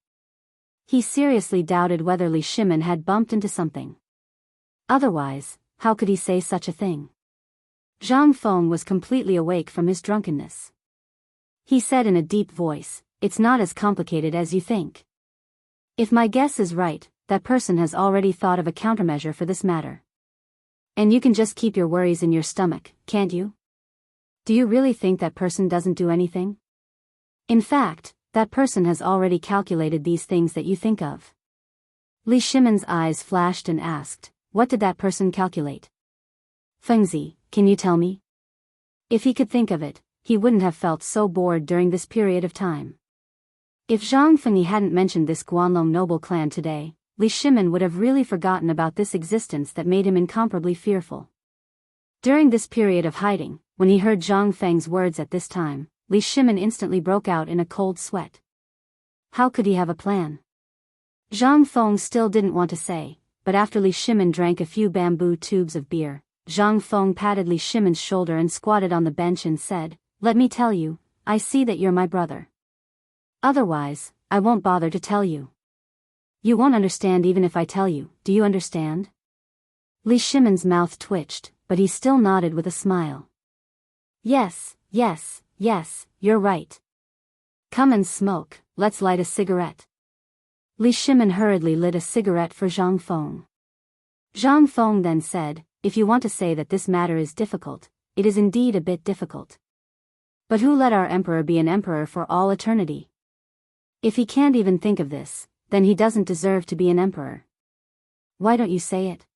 He seriously doubted whether Li Shimin had bumped into something. Otherwise, how could he say such a thing? Zhang Feng was completely awake from his drunkenness. He said in a deep voice, it's not as complicated as you think. If my guess is right, that person has already thought of a countermeasure for this matter. And you can just keep your worries in your stomach, can't you? Do you really think that person doesn't do anything? In fact, that person has already calculated these things that you think of. Li Shimin's eyes flashed and asked, what did that person calculate? Fengzi, can you tell me? If he could think of it, he wouldn't have felt so bored during this period of time. If Zhang Fengyi hadn't mentioned this Guanlong noble clan today, Li Shimin would have really forgotten about this existence that made him incomparably fearful. During this period of hiding, when he heard Zhang Feng's words at this time, Li Shimin instantly broke out in a cold sweat. How could he have a plan? Zhang Feng still didn't want to say, but after Li Shimin drank a few bamboo tubes of beer, Zhang Feng patted Li Shimin's shoulder and squatted on the bench and said, let me tell you, I see that you're my brother. Otherwise, I won't bother to tell you. You won't understand even if I tell you, do you understand? Li Shimin's mouth twitched, but he still nodded with a smile. Yes, yes, yes, you're right. Come and smoke, let's light a cigarette. Li Shimin hurriedly lit a cigarette for Zhang Feng. Zhang Feng then said, if you want to say that this matter is difficult, it is indeed a bit difficult. But who let our emperor be an emperor for all eternity? If he can't even think of this, then he doesn't deserve to be an emperor. Why don't you say it?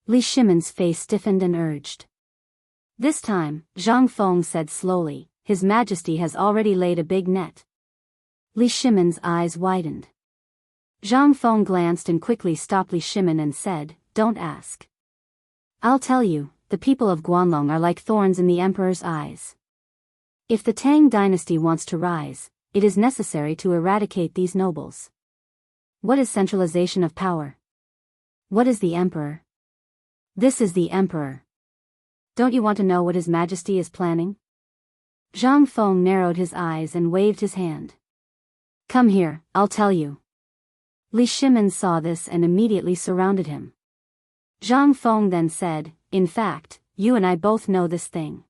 Li Shimin's face stiffened and urged. This time, Zhang Feng said slowly, His Majesty has already laid a big net. Li Shimin's eyes widened. Zhang Feng glanced and quickly stopped Li Shimin and said, don't ask. I'll tell you, the people of Guanlong are like thorns in the emperor's eyes. If the Tang dynasty wants to rise, it is necessary to eradicate these nobles. What is centralization of power? What is the Emperor? This is the Emperor. Don't you want to know what His Majesty is planning? Zhang Feng narrowed his eyes and waved his hand. Come here, I'll tell you. Li Shimin saw this and immediately surrounded him. Zhang Feng then said, in fact, you and I both know this thing.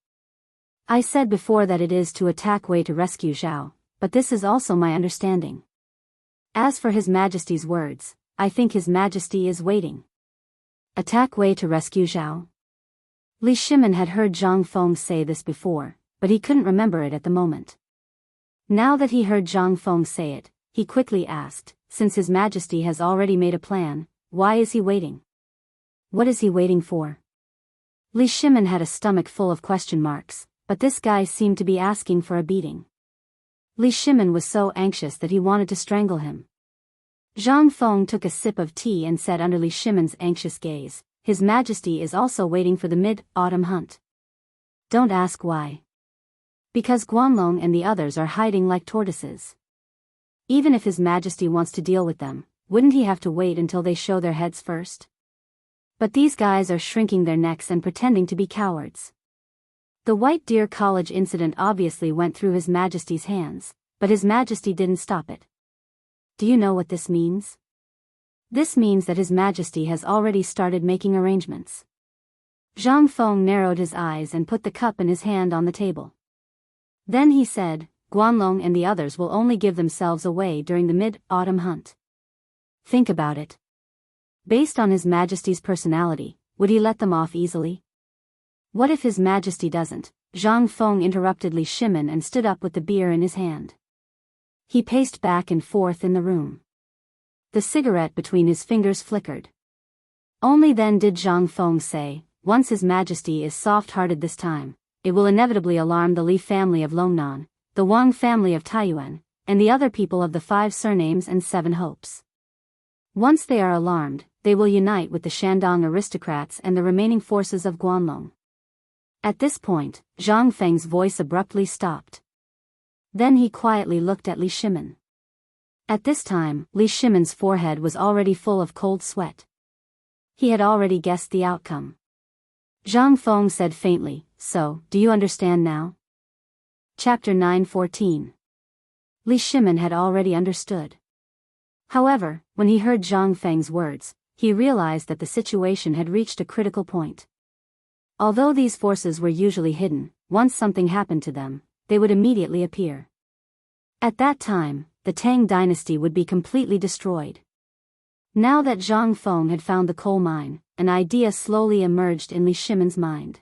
I said before that it is to attack Wei to rescue Zhao, but this is also my understanding. As for His Majesty's words, I think His Majesty is waiting. Attack Wei to rescue Zhao? Li Shimin had heard Zhang Feng say this before, but he couldn't remember it at the moment. Now that he heard Zhang Feng say it, he quickly asked, since His Majesty has already made a plan, why is he waiting? What is he waiting for? Li Shimin had a stomach full of question marks, but this guy seemed to be asking for a beating. Li Shimin was so anxious that he wanted to strangle him. Zhang Feng took a sip of tea and said under Li Shimin's anxious gaze, His Majesty is also waiting for the mid-autumn hunt. Don't ask why. Because Guanlong and the others are hiding like tortoises. Even if His Majesty wants to deal with them, wouldn't he have to wait until they show their heads first? But these guys are shrinking their necks and pretending to be cowards. The White Deer College incident obviously went through His Majesty's hands, but His Majesty didn't stop it. Do you know what this means? This means that His Majesty has already started making arrangements. Zhang Feng narrowed his eyes and put the cup in his hand on the table. Then he said, Guanlong and the others will only give themselves away during the mid-autumn hunt. Think about it. Based on His Majesty's personality, would he let them off easily? What if His Majesty doesn't? Zhang Feng interrupted Li Shimin and stood up with the beer in his hand. He paced back and forth in the room. The cigarette between his fingers flickered. Only then did Zhang Feng say, once His Majesty is soft-hearted this time, it will inevitably alarm the Li family of Longnan, the Wang family of Taiyuan, and the other people of the 5 surnames and 7 hopes. Once they are alarmed, they will unite with the Shandong aristocrats and the remaining forces of Guanlong. At this point, Zhang Feng's voice abruptly stopped. Then he quietly looked at Li Shimin. At this time, Li Shimin's forehead was already full of cold sweat. He had already guessed the outcome. Zhang Feng said faintly, so, do you understand now? Chapter 9:14. Li Shimin had already understood. However, when he heard Zhang Feng's words, he realized that the situation had reached a critical point. Although these forces were usually hidden, once something happened to them, they would immediately appear. At that time, the Tang dynasty would be completely destroyed. Now that Zhang Feng had found the coal mine, an idea slowly emerged in Li Shimin's mind.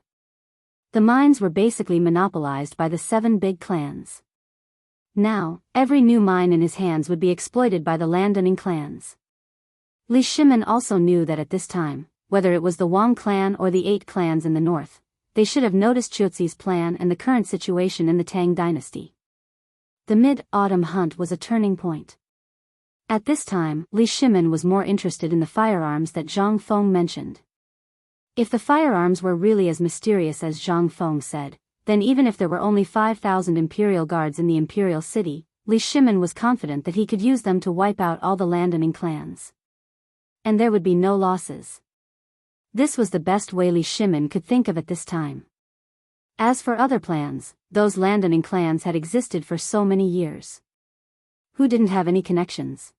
The mines were basically monopolized by the 7 big clans. Now, every new mine in his hands would be exploited by the landowning clans. Li Shimin also knew that at this time, whether it was the Wang clan or the 8 clans in the north, they should have noticed Chuzi's plan and the current situation in the Tang dynasty. The mid-autumn hunt was a turning point. At this time, Li Shimin was more interested in the firearms that Zhang Feng mentioned. If the firearms were really as mysterious as Zhang Feng said, then even if there were only 5,000 imperial guards in the imperial city, Li Shimin was confident that he could use them to wipe out all the landowning clans. And there would be no losses. This was the best way Li Shimin could think of at this time. As for other plans, those landowning clans had existed for so many years. Who didn't have any connections?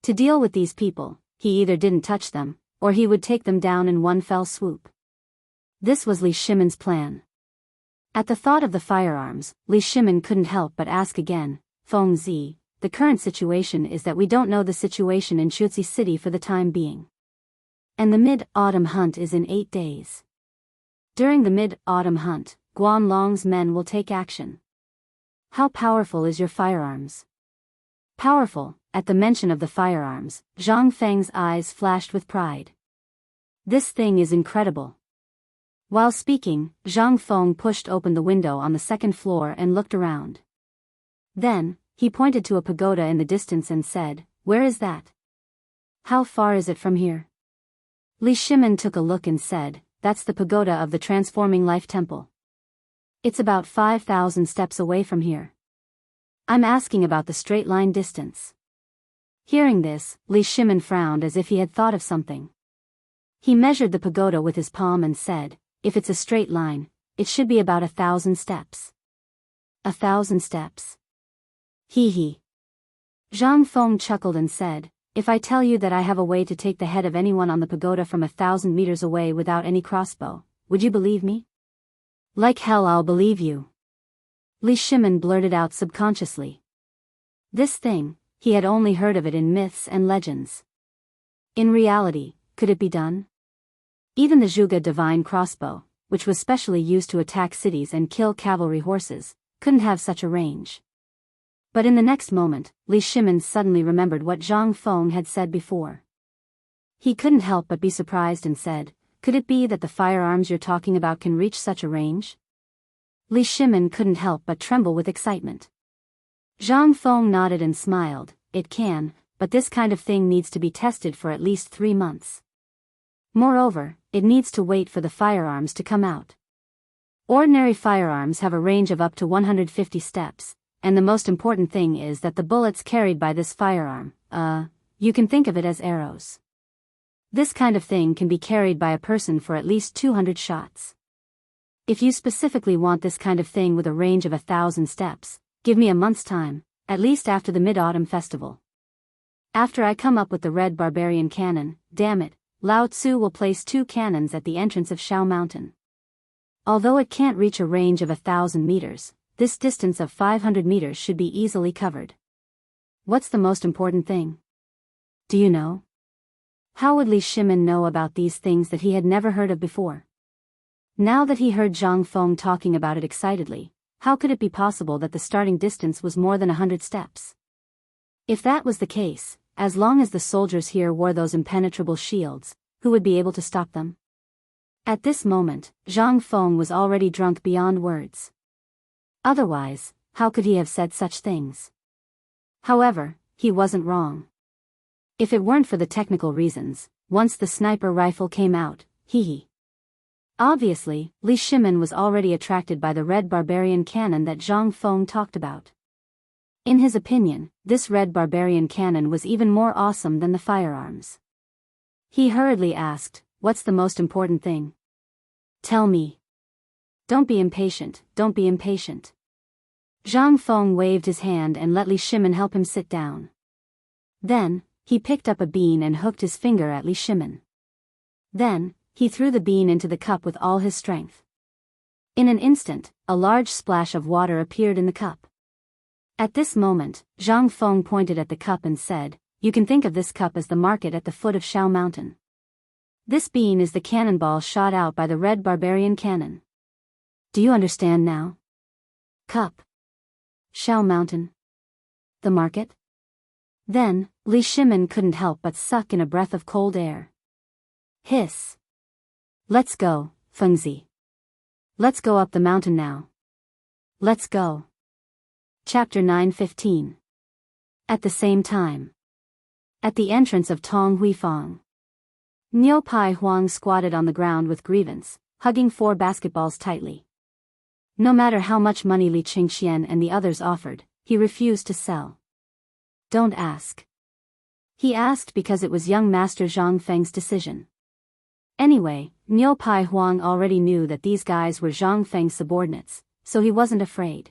To deal with these people, he either didn't touch them, or he would take them down in one fell swoop. This was Li Shimin's plan. At the thought of the firearms, Li Shimin couldn't help but ask again, Feng Zi, the current situation is that we don't know the situation in Chuzi City for the time being. And the mid-autumn hunt is in 8 days. During the mid-autumn hunt, Guanlong's men will take action. How powerful is your firearms? Powerful. At the mention of the firearms, Zhang Feng's eyes flashed with pride. This thing is incredible. While speaking, Zhang Feng pushed open the window on the 2nd floor and looked around. Then, he pointed to a pagoda in the distance and said, "Where is that? How far is it from here?" Li Shimin took a look and said, "That's the pagoda of the Transforming Life Temple. It's about 5,000 steps away from here." I'm asking about the straight line distance. Hearing this, Li Shimin frowned as if he had thought of something. He measured the pagoda with his palm and said, if it's a straight line, it should be about 1,000 steps. 1,000 steps. Hee hee. Zhang Feng chuckled and said, if I tell you that I have a way to take the head of anyone on the pagoda from 1,000 meters away without any crossbow, would you believe me? Like hell I'll believe you. Li Shimin blurted out subconsciously. This thing, he had only heard of it in myths and legends. In reality, could it be done? Even the Zhuge divine crossbow, which was specially used to attack cities and kill cavalry horses, couldn't have such a range. But in the next moment, Li Shimin suddenly remembered what Zhang Feng had said before. He couldn't help but be surprised and said, could it be that the firearms you're talking about can reach such a range? Li Shimin couldn't help but tremble with excitement. Zhang Feng nodded and smiled, it can, but this kind of thing needs to be tested for at least 3 months. Moreover, it needs to wait for the firearms to come out. Ordinary firearms have a range of up to 150 steps, and the most important thing is that the bullets carried by this firearm, you can think of it as arrows. This kind of thing can be carried by a person for at least 200 shots. If you specifically want this kind of thing with a range of 1,000 steps, give me a month's time, at least after the Mid-Autumn Festival. After I come up with the red barbarian cannon, damn it, Lao Tzu will place 2 cannons at the entrance of Shao Mountain. Although it can't reach a range of 1,000 meters, this distance of 500 meters should be easily covered. What's the most important thing? Do you know? How would Li Shimin know about these things that he had never heard of before? Now that he heard Zhang Feng talking about it excitedly, how could it be possible that the starting distance was more than 100 steps? If that was the case, as long as the soldiers here wore those impenetrable shields, who would be able to stop them? At this moment, Zhang Feng was already drunk beyond words. Otherwise, how could he have said such things? However, he wasn't wrong. If it weren't for the technical reasons, once the sniper rifle came out, hee. Obviously, Li Shimin was already attracted by the red barbarian cannon that Zhang Feng talked about. In his opinion, this red barbarian cannon was even more awesome than the firearms. He hurriedly asked, what's the most important thing? Tell me. Don't be impatient, don't be impatient. Zhang Feng waved his hand and let Li Shimin help him sit down. Then, he picked up a bean and hooked his finger at Li Shimin. Then, he threw the bean into the cup with all his strength. In an instant, a large splash of water appeared in the cup. At this moment, Zhang Feng pointed at the cup and said, you can think of this cup as the market at the foot of Shao Mountain. This bean is the cannonball shot out by the red barbarian cannon. Do you understand now? Cup. Shao Mountain. The market? Then, Li Shimin couldn't help but suck in a breath of cold air. Hiss. Let's go, Fengzi. Let's go up the mountain now. Let's go. Chapter 9:15. At the same time. At the entrance of Tong Huifang. Niu Pai Huang squatted on the ground with grievance, hugging 4 basketballs tightly. No matter how much money Li Qingxian and the others offered, he refused to sell. Don't ask. He asked because it was young Master Zhang Feng's decision. Anyway, Niu Pai Huang already knew that these guys were Zhang Feng's subordinates, so he wasn't afraid.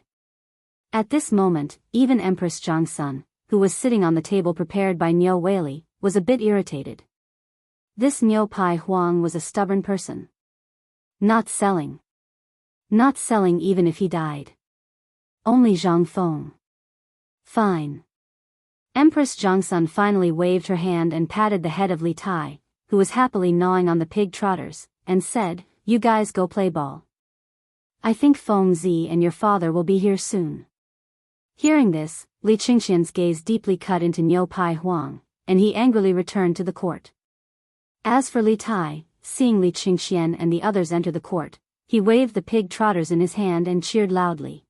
At this moment, even Empress Zhang Sun, who was sitting on the table prepared by Niu Weili, was a bit irritated. This Niu Pai Huang was a stubborn person. Not selling. Not selling even if he died. Only Zhang Feng. Fine. Empress Zhang Sun finally waved her hand and patted the head of Li Tai, who was happily gnawing on the pig trotters, and said, you guys go play ball. I think Feng Zi and your father will be here soon. Hearing this, Li Qingxian's gaze deeply cut into Niu Pai Huang, and he angrily returned to the court. As for Li Tai, seeing Li Qingxian and the others enter the court, he waved the pig trotters in his hand and cheered loudly.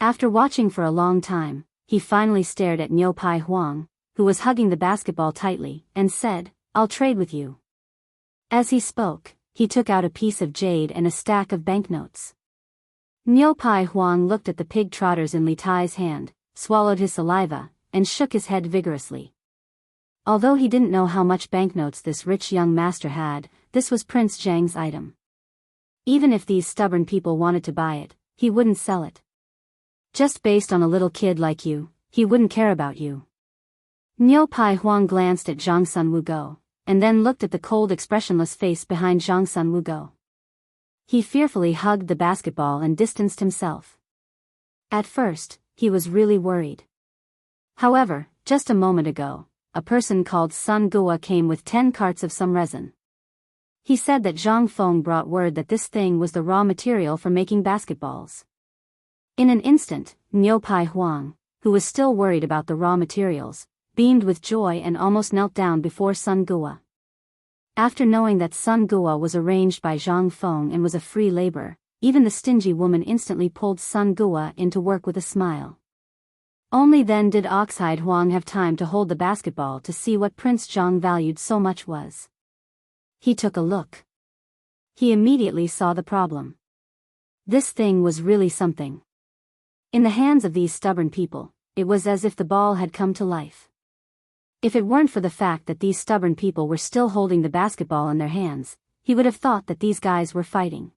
After watching for a long time, he finally stared at Niu Pai Huang, who was hugging the basketball tightly, and said, I'll trade with you. As he spoke, he took out a piece of jade and a stack of banknotes. Niu Pai Huang looked at the pig trotters in Li Tai's hand, swallowed his saliva, and shook his head vigorously. Although he didn't know how much banknotes this rich young master had, this was Prince Zhang's item. Even if these stubborn people wanted to buy it, he wouldn't sell it. Just based on a little kid like you, he wouldn't care about you. Niu Pai Huang glanced at Zhang Sun Wugo, and then looked at the cold expressionless face behind Zhang Sun Wugo. He fearfully hugged the basketball and distanced himself. At first, he was really worried. However, just a moment ago, a person called Sun Gua came with 10 carts of some resin. He said that Zhang Feng brought word that this thing was the raw material for making basketballs. In an instant, Niu Pai Huang, who was still worried about the raw materials, beamed with joy and almost knelt down before Sun Gua. After knowing that Sun Gua was arranged by Zhang Feng and was a free labor, even the stingy woman instantly pulled Sun Gua into work with a smile. Only then did Oxhide Huang have time to hold the basketball to see what Prince Zhang valued so much was. He took a look. He immediately saw the problem. This thing was really something. In the hands of these stubborn people, it was as if the ball had come to life. If it weren't for the fact that these stubborn people were still holding the basketball in their hands, he would have thought that these guys were fighting.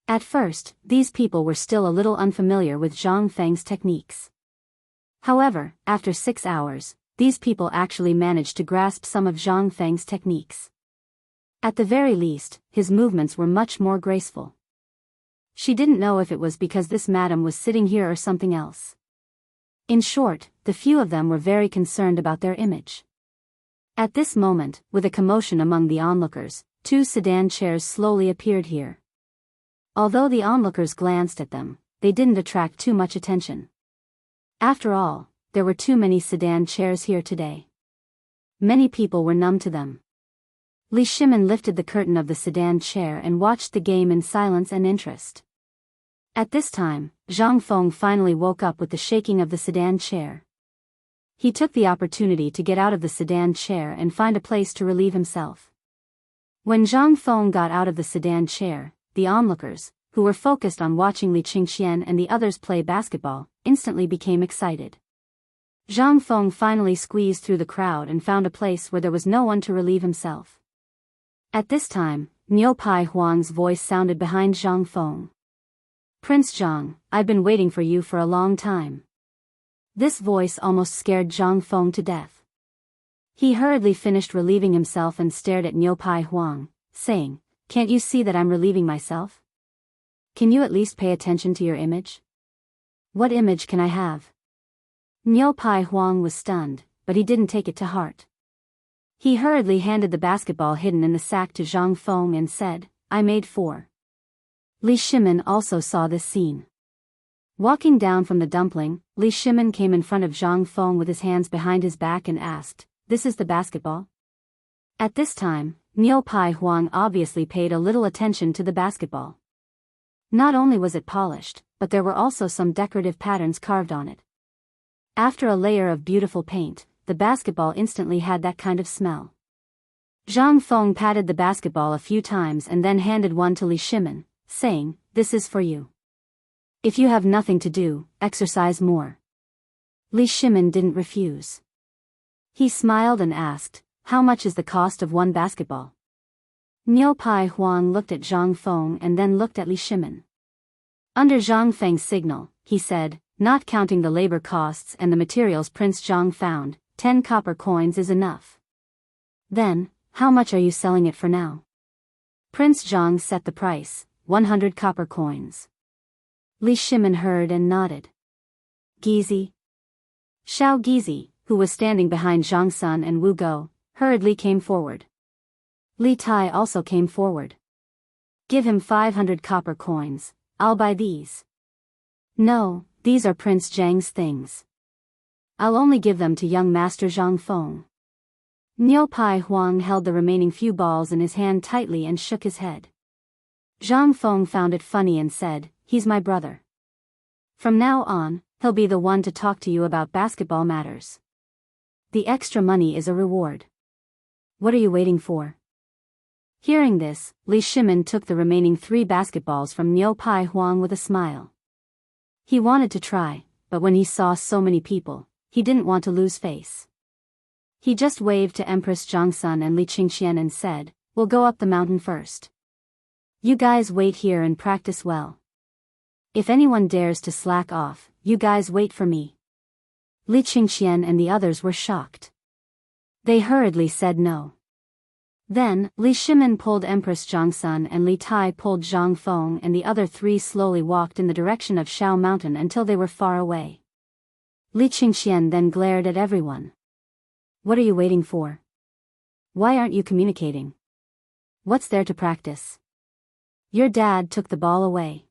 At first, these people were still a little unfamiliar with Zhang Feng's techniques. However, after 6 hours, these people actually managed to grasp some of Zhang Feng's techniques. At the very least, his movements were much more graceful. She didn't know if it was because this madam was sitting here or something else. In short, the few of them were very concerned about their image. At this moment, with a commotion among the onlookers, 2 sedan chairs slowly appeared here. Although the onlookers glanced at them, they didn't attract too much attention. After all, there were too many sedan chairs here today. Many people were numb to them. Li Shimin lifted the curtain of the sedan chair and watched the game in silence and interest. At this time, Zhang Feng finally woke up with the shaking of the sedan chair. He took the opportunity to get out of the sedan chair and find a place to relieve himself. When Zhang Feng got out of the sedan chair, the onlookers, who were focused on watching Li Qingxian and the others play basketball, instantly became excited. Zhang Feng finally squeezed through the crowd and found a place where there was no one to relieve himself. At this time, Niu Pai Huang's voice sounded behind Zhang Feng. "Prince Zhang, I've been waiting for you for a long time." This voice almost scared Zhang Feng to death. He hurriedly finished relieving himself and stared at Niu Pai Huang, saying, "Can't you see that I'm relieving myself? Can you at least pay attention to your image? What image can I have?" Niu Pai Huang was stunned, but he didn't take it to heart. He hurriedly handed the basketball hidden in the sack to Zhang Feng and said, "I made 4. Li Shimin also saw this scene. Walking down from the dumpling, Li Shimin came in front of Zhang Feng with his hands behind his back and asked, "This is the basketball?" At this time, Niu Pai Huang obviously paid a little attention to the basketball. Not only was it polished, but there were also some decorative patterns carved on it. After a layer of beautiful paint, the basketball instantly had that kind of smell. Zhang Feng patted the basketball a few times and then handed one to Li Shimin, saying, "This is for you. If you have nothing to do, exercise more." Li Shimin didn't refuse. He smiled and asked, "How much is the cost of one basketball?" Niu Pai Huang looked at Zhang Feng and then looked at Li Shimin. Under Zhang Feng's signal, he said, "Not counting the labor costs and the materials Prince Zhang found, 10 copper coins is enough." "Then, how much are you selling it for now?" Prince Zhang set the price, 100 copper coins. Li Shimin heard and nodded. Gizi. Xiao Gizi, who was standing behind Zhang Sun and Wu Go, hurriedly came forward. Li Tai also came forward. "Give him 500 copper coins, I'll buy these." "No, these are Prince Zhang's things. I'll only give them to young Master Zhang Feng." Niu Pai Huang held the remaining few balls in his hand tightly and shook his head. Zhang Feng found it funny and said, "He's my brother. From now on, he'll be the one to talk to you about basketball matters. The extra money is a reward. What are you waiting for?" Hearing this, Li Shimin took the remaining 3 basketballs from Niu Pai Huang with a smile. He wanted to try, but when he saw so many people, he didn't want to lose face. He just waved to Empress Zhongsun and Li Qingxian and said, "We'll go up the mountain first. You guys wait here and practice well. If anyone dares to slack off, you guys wait for me." Li Qingxian and the others were shocked. They hurriedly said no. Then, Li Shimin pulled Empress Zhongsun and Li Tai pulled Zhang Feng, and the other three slowly walked in the direction of Shao Mountain until they were far away. Li Qingxian then glared at everyone. "What are you waiting for? Why aren't you communicating? What's there to practice? Your dad took the ball away.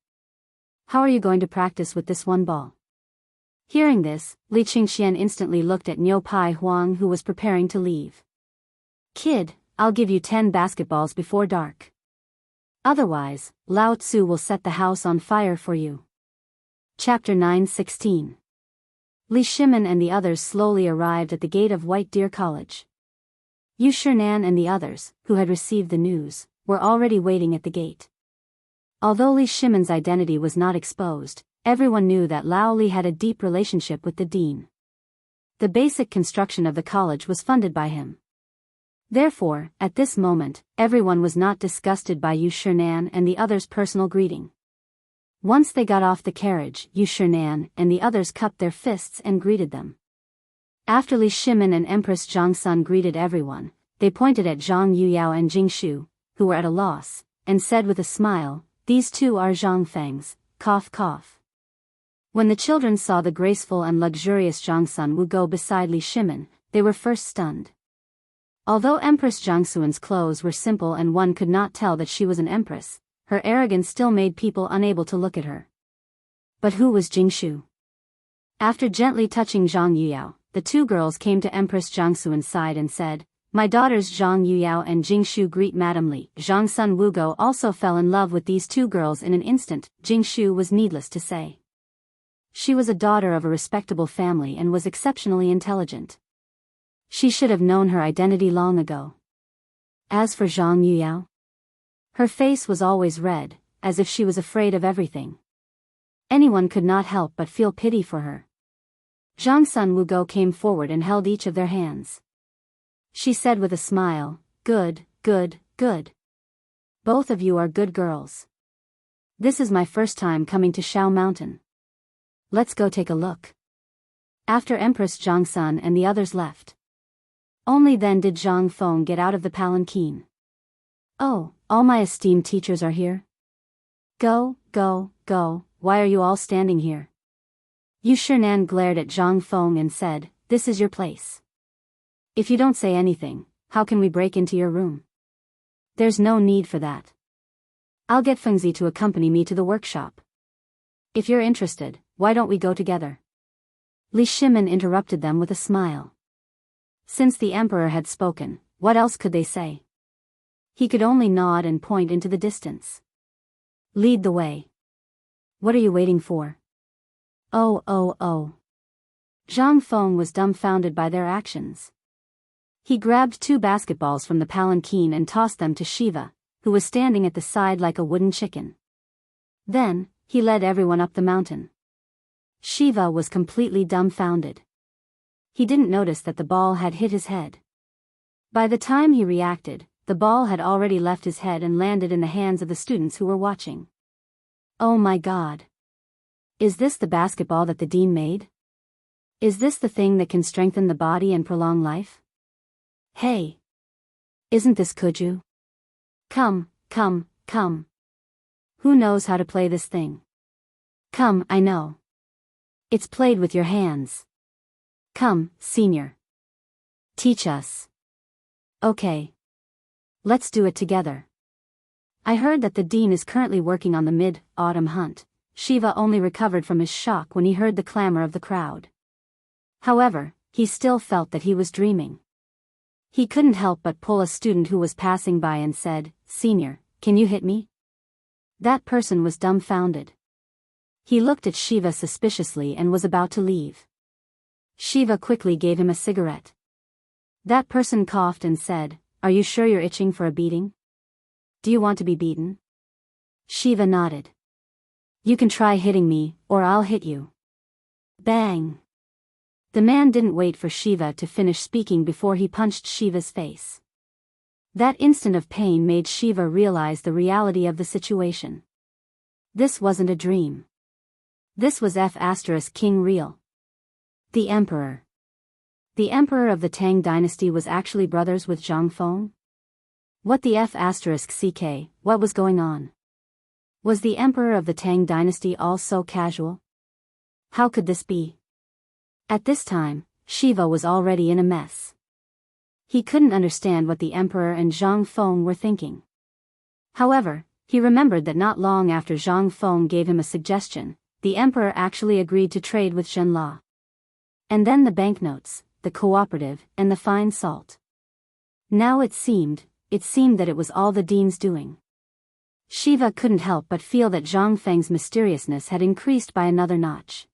How are you going to practice with this one ball?" Hearing this, Li Qingxian instantly looked at Niu Pai Huang, who was preparing to leave. "Kid, I'll give you 10 basketballs before dark. Otherwise, Lao Tzu will set the house on fire for you." Chapter 9:16. Li Shimin and the others slowly arrived at the gate of White Deer College. Yu Shinan and the others, who had received the news, were already waiting at the gate. Although Li Shimin's identity was not exposed, everyone knew that Lao Li had a deep relationship with the dean. The basic construction of the college was funded by him. Therefore, at this moment, everyone was not disgusted by Yu Shinan and the others' personal greeting. Once they got off the carriage, Yu Shinan and the others cupped their fists and greeted them. After Li Shimin and Empress Zhongsun greeted everyone, they pointed at Zhang Yuyao and Jing Shu, who were at a loss, and said with a smile, "These two are Zhang Feng's, cough cough." When the children saw the graceful and luxurious Zhongsun Wu go beside Li Shimin, they were first stunned. Although Empress Zhangsuan's clothes were simple and one could not tell that she was an empress, her arrogance still made people unable to look at her. But who was Jing Shu? After gently touching Zhang Yuyao, the two girls came to Empress Zhangsuan's side and said, "My daughters Zhang Yuyao and Jing Shu greet Madam Li." Zhangsun Wugo also fell in love with these two girls in an instant. Jing Shu was needless to say. She was a daughter of a respectable family and was exceptionally intelligent. She should have known her identity long ago. As for Zhang Yuyao, her face was always red, as if she was afraid of everything. Anyone could not help but feel pity for her. Zhangsun Wugo came forward and held each of their hands. She said with a smile, "Good, good, good. Both of you are good girls. This is my first time coming to Shao Mountain. Let's go take a look." After Empress Zhongsun and the others left, only then did Zhang Feng get out of the palanquin. "Oh, all my esteemed teachers are here? Go, go, go, why are you all standing here?" Yu Shinan glared at Zhang Feng and said, "This is your place. If you don't say anything, how can we break into your room? There's no need for that. I'll get Fengzi to accompany me to the workshop. If you're interested, why don't we go together?" Li Shimin interrupted them with a smile. Since the emperor had spoken, what else could they say? He could only nod and point into the distance. "Lead the way. What are you waiting for?" Oh. Zhang Feng was dumbfounded by their actions. He grabbed 2 basketballs from the palanquin and tossed them to Shiva, who was standing at the side like a wooden chicken. Then, he led everyone up the mountain. Shiva was completely dumbfounded. He didn't notice that the ball had hit his head. By the time he reacted, the ball had already left his head and landed in the hands of the students who were watching. Oh my God! Is this the basketball that the dean made? Is this the thing that can strengthen the body and prolong life? Hey! Isn't this Kuju? Come. Who knows how to play this thing? Come, I know. It's played with your hands. Come, senior. Teach us. Okay. Let's do it together. I heard that the dean is currently working on the mid-autumn hunt. Shiva only recovered from his shock when he heard the clamor of the crowd. However, he still felt that he was dreaming. He couldn't help but pull a student who was passing by and said, "Senior, can you hit me?" That person was dumbfounded. He looked at Shiva suspiciously and was about to leave. Shiva quickly gave him a cigarette. That person coughed and said, "Are you sure you're itching for a beating? Do you want to be beaten?" Shiva nodded. "You can try hitting me, or I'll hit you." Bang! The man didn't wait for Shiva to finish speaking before he punched Shiva's face. That instant of pain made Shiva realize the reality of the situation. This wasn't a dream. This was King real. The Emperor. The Emperor of the Tang dynasty was actually brothers with Zhang Feng? What the CK, what was going on? Was the Emperor of the Tang dynasty all so casual? How could this be? At this time, Shiva was already in a mess. He couldn't understand what the Emperor and Zhang Feng were thinking. However, he remembered that not long after Zhang Feng gave him a suggestion, the Emperor actually agreed to trade with Zhenla. And then the banknotes, the cooperative, and the fine salt. Now it seemed that it was all the dean's doing. Shiva couldn't help but feel that Zhang Feng's mysteriousness had increased by another notch.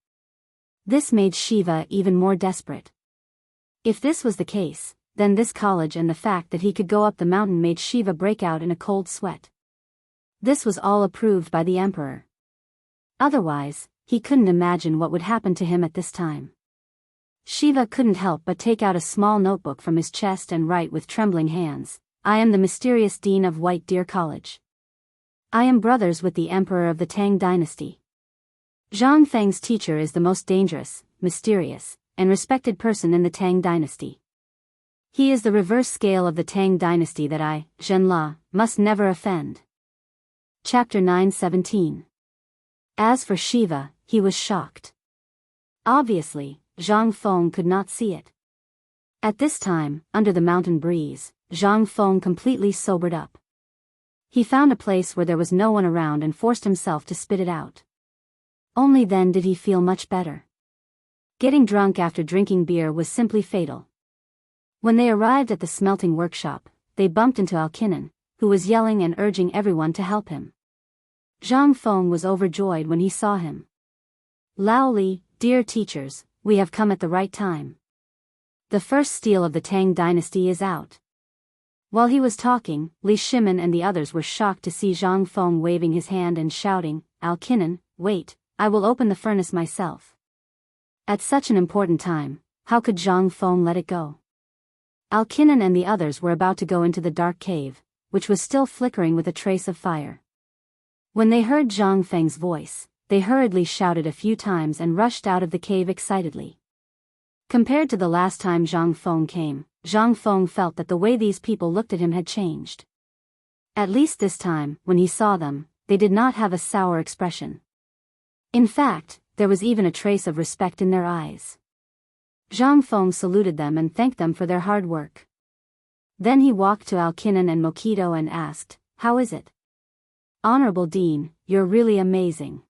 This made Shiva even more desperate. If this was the case, then this college and the fact that he could go up the mountain made Shiva break out in a cold sweat. This was all approved by the Emperor. Otherwise, he couldn't imagine what would happen to him at this time. Shiva couldn't help but take out a small notebook from his chest and write with trembling hands, "I am the mysterious Dean of White Deer College. I am brothers with the Emperor of the Tang dynasty. Zhang Feng's teacher is the most dangerous, mysterious, and respected person in the Tang dynasty. He is the reverse scale of the Tang dynasty that I, Zhenla, must never offend." Chapter 9:17. As for Shiva, he was shocked. Obviously, Zhang Feng could not see it. At this time, under the mountain breeze, Zhang Feng completely sobered up. He found a place where there was no one around and forced himself to spit it out. Only then did he feel much better. Getting drunk after drinking beer was simply fatal. When they arrived at the smelting workshop, they bumped into Alkinan, who was yelling and urging everyone to help him. Zhang Feng was overjoyed when he saw him. "Lao Li, dear teachers, we have come at the right time. The first steel of the Tang dynasty is out." While he was talking, Li Shimin and the others were shocked to see Zhang Feng waving his hand and shouting, "Alkinan, wait, I will open the furnace myself." At such an important time, how could Zhang Feng let it go? Alkinan and the others were about to go into the dark cave, which was still flickering with a trace of fire. When they heard Zhang Feng's voice, they hurriedly shouted a few times and rushed out of the cave excitedly. Compared to the last time Zhang Feng came, Zhang Feng felt that the way these people looked at him had changed. At least this time, when he saw them, they did not have a sour expression. In fact, there was even a trace of respect in their eyes. Zhang Feng saluted them and thanked them for their hard work. Then he walked to Alkinan and Mokito and asked, "How is it?" "Honorable Dean, you're really amazing.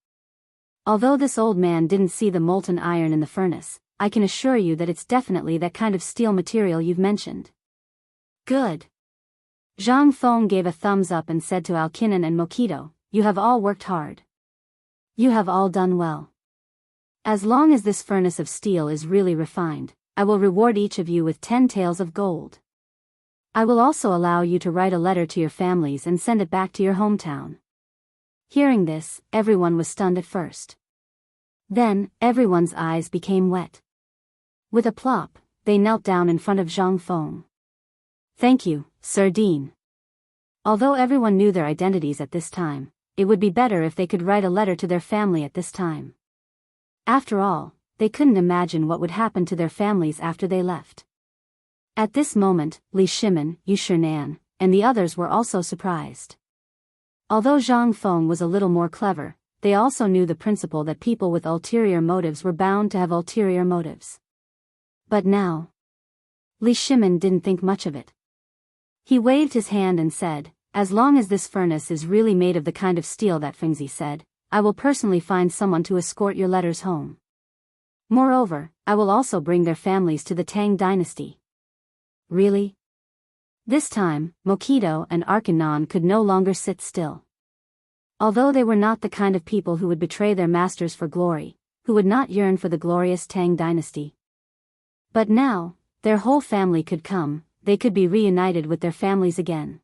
Although this old man didn't see the molten iron in the furnace, I can assure you that it's definitely that kind of steel material you've mentioned." "Good." Zhang Feng gave a thumbs up and said to Alkinan and Mokito, "You have all worked hard. You have all done well. As long as this furnace of steel is really refined, I will reward each of you with 10 taels of gold. I will also allow you to write a letter to your families and send it back to your hometown." Hearing this, everyone was stunned at first. Then, everyone's eyes became wet. With a plop, they knelt down in front of Zhang Feng. "Thank you, Sir Dean." Although everyone knew their identities at this time, it would be better if they could write a letter to their family at this time. After all, they couldn't imagine what would happen to their families after they left. At this moment, Li Shimin, Yu Shinan, and the others were also surprised. Although Zhang Feng was a little more clever, they also knew the principle that people with ulterior motives were bound to have ulterior motives. But now, Li Shimin didn't think much of it. He waved his hand and said, "As long as this furnace is really made of the kind of steel that Fengzi said, I will personally find someone to escort your letters home. Moreover, I will also bring their families to the Tang dynasty." "Really?" This time, Mokito and Arkanon could no longer sit still. Although they were not the kind of people who would betray their masters for glory, who would not yearn for the glorious Tang dynasty. But now, their whole family could come, they could be reunited with their families again.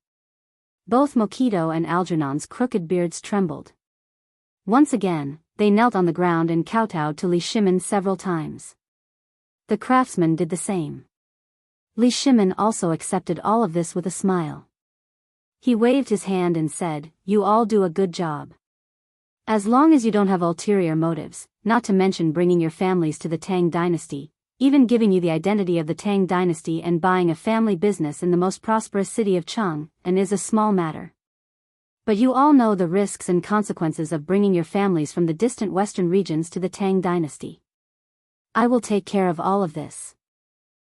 Both Mokito and Algernon's crooked beards trembled. Once again, they knelt on the ground and kowtowed to Li Shimin several times. The craftsman did the same. Li Shimin also accepted all of this with a smile. He waved his hand and said, "You all do a good job. As long as you don't have ulterior motives, not to mention bringing your families to the Tang dynasty, even giving you the identity of the Tang dynasty and buying a family business in the most prosperous city of Cheng, and is a small matter. But you all know the risks and consequences of bringing your families from the distant western regions to the Tang dynasty. I will take care of all of this.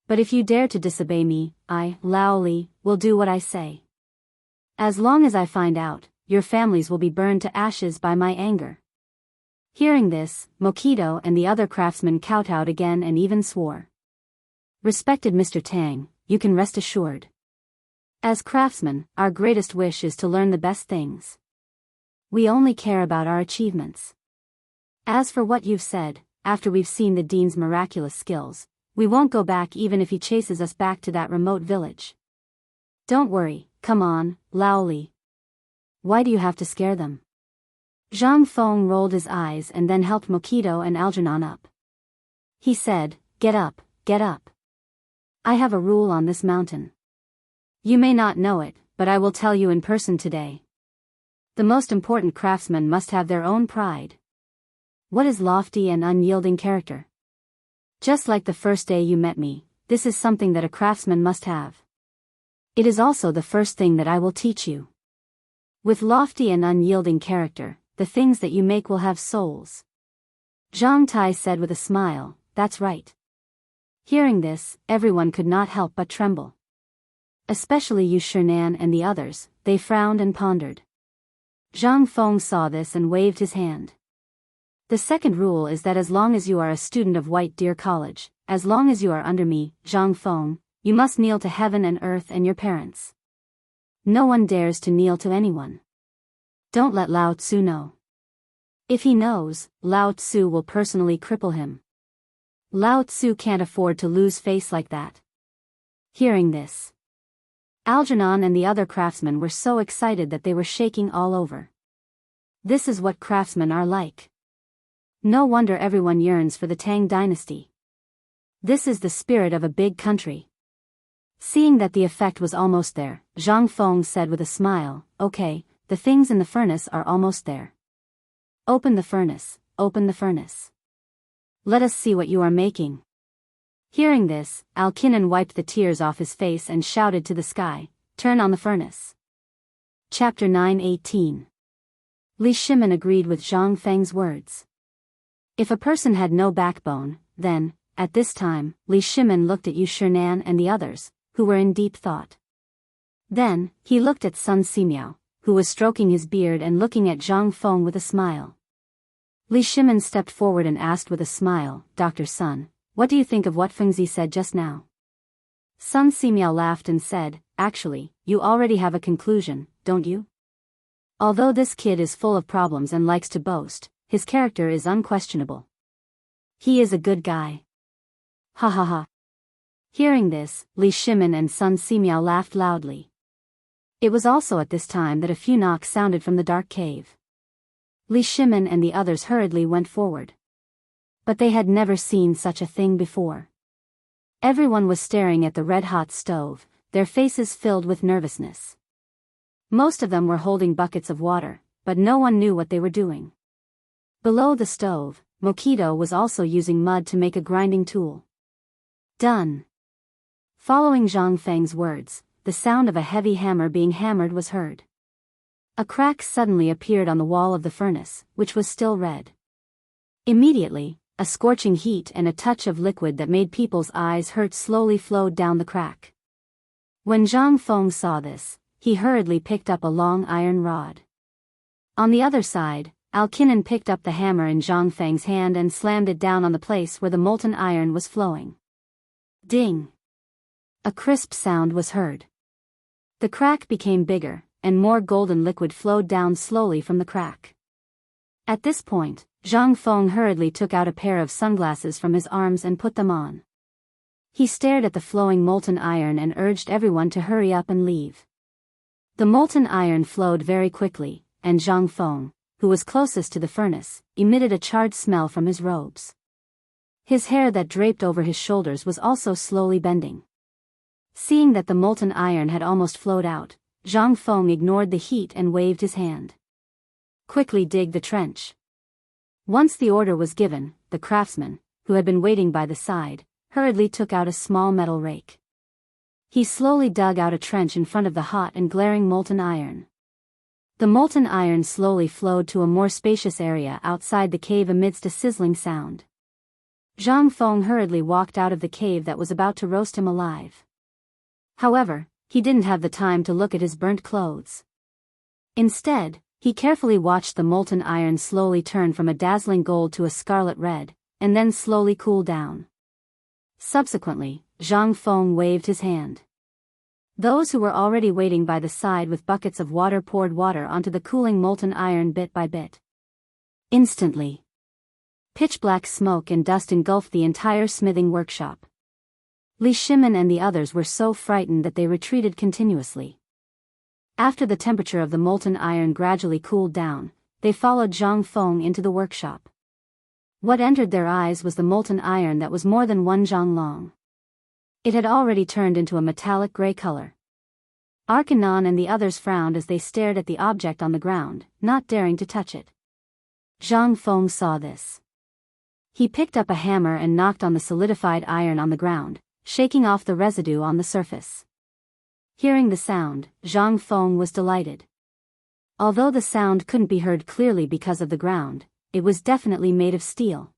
But if you dare to disobey me, I, Lao Li, will do what I say. As long as I find out, your families will be burned to ashes by my anger." Hearing this, Mokido and the other craftsmen kowtowed again and even swore. "Respected Mr. Tang, you can rest assured. As craftsmen, our greatest wish is to learn the best things. We only care about our achievements. As for what you've said, after we've seen the Dean's miraculous skills, we won't go back even if he chases us back to that remote village. Don't worry, come on, Lao Li. Why do you have to scare them?" Zhang Feng rolled his eyes and then helped Mokido and Algernon up. He said, get up, get up. I have a rule on this mountain. You may not know it, but I will tell you in person today. The most important craftsmen must have their own pride. What is lofty and unyielding character? Just like the first day you met me, this is something that a craftsman must have. It is also the first thing that I will teach you. With lofty and unyielding character, the things that you make will have souls. Zhang Tai said with a smile, "That's right." Hearing this, everyone could not help but tremble. Especially Yu Shinan and the others, they frowned and pondered. Zhang Feng saw this and waved his hand. The second rule is that as long as you are a student of White Deer College, as long as you are under me, Zhang Feng, you must kneel to heaven and earth and your parents. No one dares to kneel to anyone. Don't let Lao Tzu know. If he knows, Lao Tzu will personally cripple him. Lao Tzu can't afford to lose face like that. Hearing this, Algernon and the other craftsmen were so excited that they were shaking all over. This is what craftsmen are like. No wonder everyone yearns for the Tang dynasty. This is the spirit of a big country. Seeing that the effect was almost there, Zhang Feng said with a smile, "Okay, the things in the furnace are almost there. Open the furnace, open the furnace. Let us see what you are making." Hearing this, Alkinon wiped the tears off his face and shouted to the sky, "Turn on the furnace." Chapter 9:18. Li Shimin agreed with Zhang Feng's words. If a person had no backbone, then, at this time, Li Shimin looked at Yu Shinan and the others, who were in deep thought. Then, he looked at Sun Simiao, who was stroking his beard and looking at Zhang Feng with a smile. Li Shimin stepped forward and asked with a smile, "Dr. Sun, what do you think of what Fengzi said just now?" Sun Simiao laughed and said, "Actually, you already have a conclusion, don't you? Although this kid is full of problems and likes to boast, his character is unquestionable. He is a good guy. Ha ha ha." Hearing this, Li Shimin and Sun Simiao laughed loudly. It was also at this time that a few knocks sounded from the dark cave. Li Shimin and the others hurriedly went forward. But they had never seen such a thing before. Everyone was staring at the red-hot stove, their faces filled with nervousness. Most of them were holding buckets of water, but no one knew what they were doing. Below the stove, Mokido was also using mud to make a grinding tool. Done. Following Zhang Feng's words, the sound of a heavy hammer being hammered was heard. A crack suddenly appeared on the wall of the furnace, which was still red. Immediately, a scorching heat and a touch of liquid that made people's eyes hurt slowly flowed down the crack. When Zhang Feng saw this, he hurriedly picked up a long iron rod. On the other side, Alkinon picked up the hammer in Zhang Feng's hand and slammed it down on the place where the molten iron was flowing. Ding! A crisp sound was heard. The crack became bigger, and more golden liquid flowed down slowly from the crack. At this point, Zhang Feng hurriedly took out a pair of sunglasses from his arms and put them on. He stared at the flowing molten iron and urged everyone to hurry up and leave. The molten iron flowed very quickly, and Zhang Feng, who was closest to the furnace, emitted a charred smell from his robes. His hair that draped over his shoulders was also slowly bending. Seeing that the molten iron had almost flowed out, Zhang Feng ignored the heat and waved his hand. Quickly dig the trench. Once the order was given, the craftsman, who had been waiting by the side, hurriedly took out a small metal rake. He slowly dug out a trench in front of the hot and glaring molten iron. The molten iron slowly flowed to a more spacious area outside the cave amidst a sizzling sound. Zhang Feng hurriedly walked out of the cave that was about to roast him alive. However, he didn't have the time to look at his burnt clothes. Instead, he carefully watched the molten iron slowly turn from a dazzling gold to a scarlet red, and then slowly cool down. Subsequently, Zhang Feng waved his hand. Those who were already waiting by the side with buckets of water poured water onto the cooling molten iron bit by bit. Instantly, pitch-black smoke and dust engulfed the entire smithing workshop. Li Shimin and the others were so frightened that they retreated continuously. After the temperature of the molten iron gradually cooled down, they followed Zhang Feng into the workshop. What entered their eyes was the molten iron that was more than 1 zhang long. It had already turned into a metallic gray color. Arkanon and the others frowned as they stared at the object on the ground, not daring to touch it. Zhang Feng saw this. He picked up a hammer and knocked on the solidified iron on the ground, shaking off the residue on the surface. Hearing the sound, Zhang Feng was delighted. Although the sound couldn't be heard clearly because of the ground, it was definitely made of steel.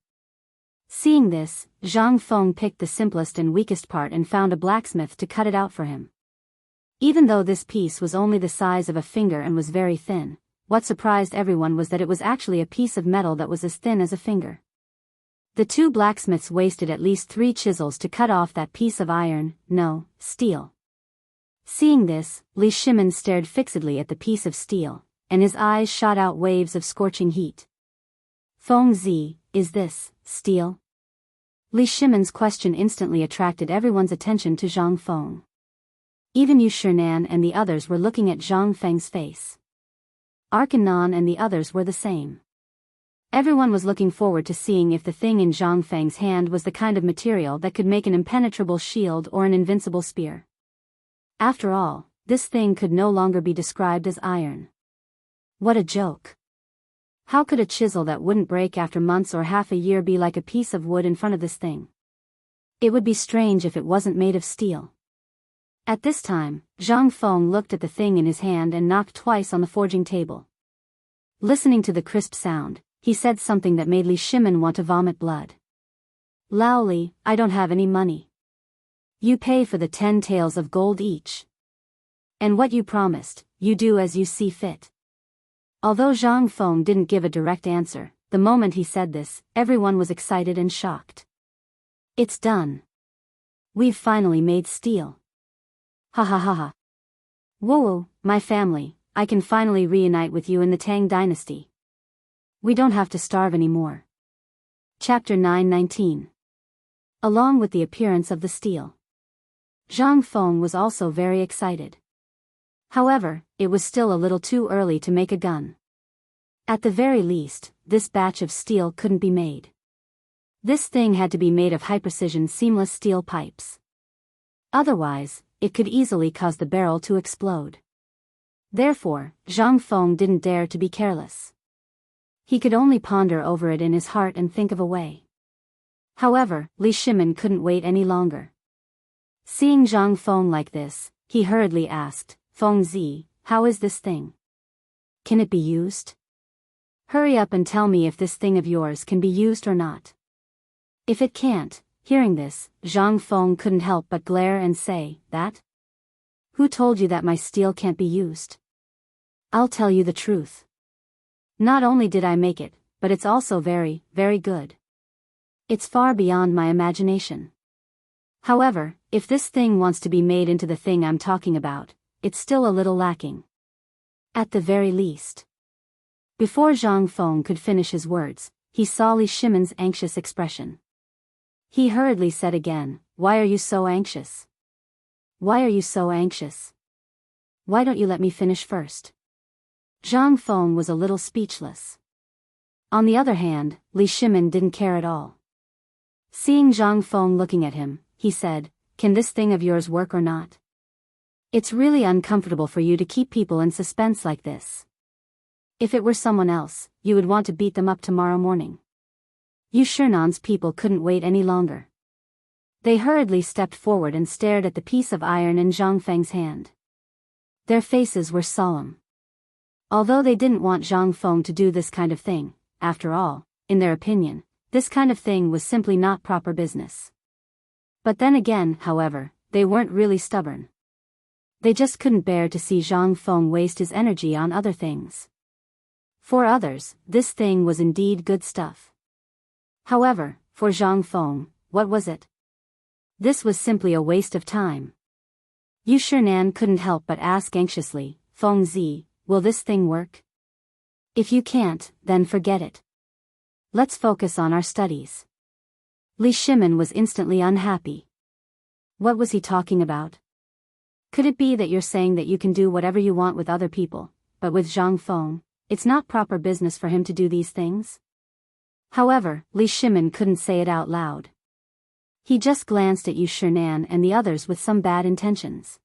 Seeing this, Zhang Feng picked the simplest and weakest part and found a blacksmith to cut it out for him. Even though this piece was only the size of a finger and was very thin, what surprised everyone was that it was actually a piece of metal that was as thin as a finger. The two blacksmiths wasted at least 3 chisels to cut off that piece of iron, no, steel. Seeing this, Li Shimin stared fixedly at the piece of steel, and his eyes shot out waves of scorching heat. Feng Zi, is this steel? Li Shimin's question instantly attracted everyone's attention to Zhang Feng. Even Yu Shinan and the others were looking at Zhang Feng's face. Arkanon and the others were the same. Everyone was looking forward to seeing if the thing in Zhang Feng's hand was the kind of material that could make an impenetrable shield or an invincible spear. After all, this thing could no longer be described as iron. What a joke. How could a chisel that wouldn't break after months or half a year be like a piece of wood in front of this thing? It would be strange if it wasn't made of steel. At this time, Zhang Feng looked at the thing in his hand and knocked twice on the forging table. Listening to the crisp sound, he said something that made Li Shimin want to vomit blood. Lao Li, I don't have any money. You pay for the 10 taels of gold each. And what you promised, you do as you see fit. Although Zhang Feng didn't give a direct answer, the moment he said this, everyone was excited and shocked. It's done. We've finally made steel. Ha ha ha ha. Whoa, my family, I can finally reunite with you in the Tang dynasty. We don't have to starve anymore. Chapter 919. Along with the appearance of the steel, Zhang Feng was also very excited. However, it was still a little too early to make a gun. At the very least, this batch of steel couldn't be made. This thing had to be made of high-precision seamless steel pipes. Otherwise, it could easily cause the barrel to explode. Therefore, Zhang Feng didn't dare to be careless. He could only ponder over it in his heart and think of a way. However, Li Shimin couldn't wait any longer. Seeing Zhang Feng like this, he hurriedly asked, Feng Zi, how is this thing? Can it be used? Hurry up and tell me if this thing of yours can be used or not. If it can't, hearing this, Zhang Feng couldn't help but glare and say, that? Who told you that my steel can't be used? I'll tell you the truth. Not only did I make it, but it's also very, very good. It's far beyond my imagination. However, if this thing wants to be made into the thing I'm talking about, it's still a little lacking. At the very least. Before Zhang Feng could finish his words, he saw Li Shimin's anxious expression. He hurriedly said again, why are you so anxious? Why are you so anxious? Why don't you let me finish first? Zhang Feng was a little speechless. On the other hand, Li Shimin didn't care at all. Seeing Zhang Feng looking at him, he said, "Can this thing of yours work or not? It's really uncomfortable for you to keep people in suspense like this. If it were someone else, you would want to beat them up tomorrow morning." Yu Shernan's people couldn't wait any longer. They hurriedly stepped forward and stared at the piece of iron in Zhang Feng's hand. Their faces were solemn. Although they didn't want Zhang Feng to do this kind of thing, after all, in their opinion, this kind of thing was simply not proper business. But then again, however, they weren't really stubborn. They just couldn't bear to see Zhang Feng waste his energy on other things. For others, this thing was indeed good stuff. However, for Zhang Feng, what was it? This was simply a waste of time. Yu Shernan couldn't help but ask anxiously, "Feng Zi, will this thing work? If you can't, then forget it. Let's focus on our studies." Li Shimin was instantly unhappy. What was he talking about? Could it be that you're saying that you can do whatever you want with other people, but with Zhang Feng, it's not proper business for him to do these things? However, Li Shimin couldn't say it out loud. He just glanced at Yu Shernan and the others with some bad intentions.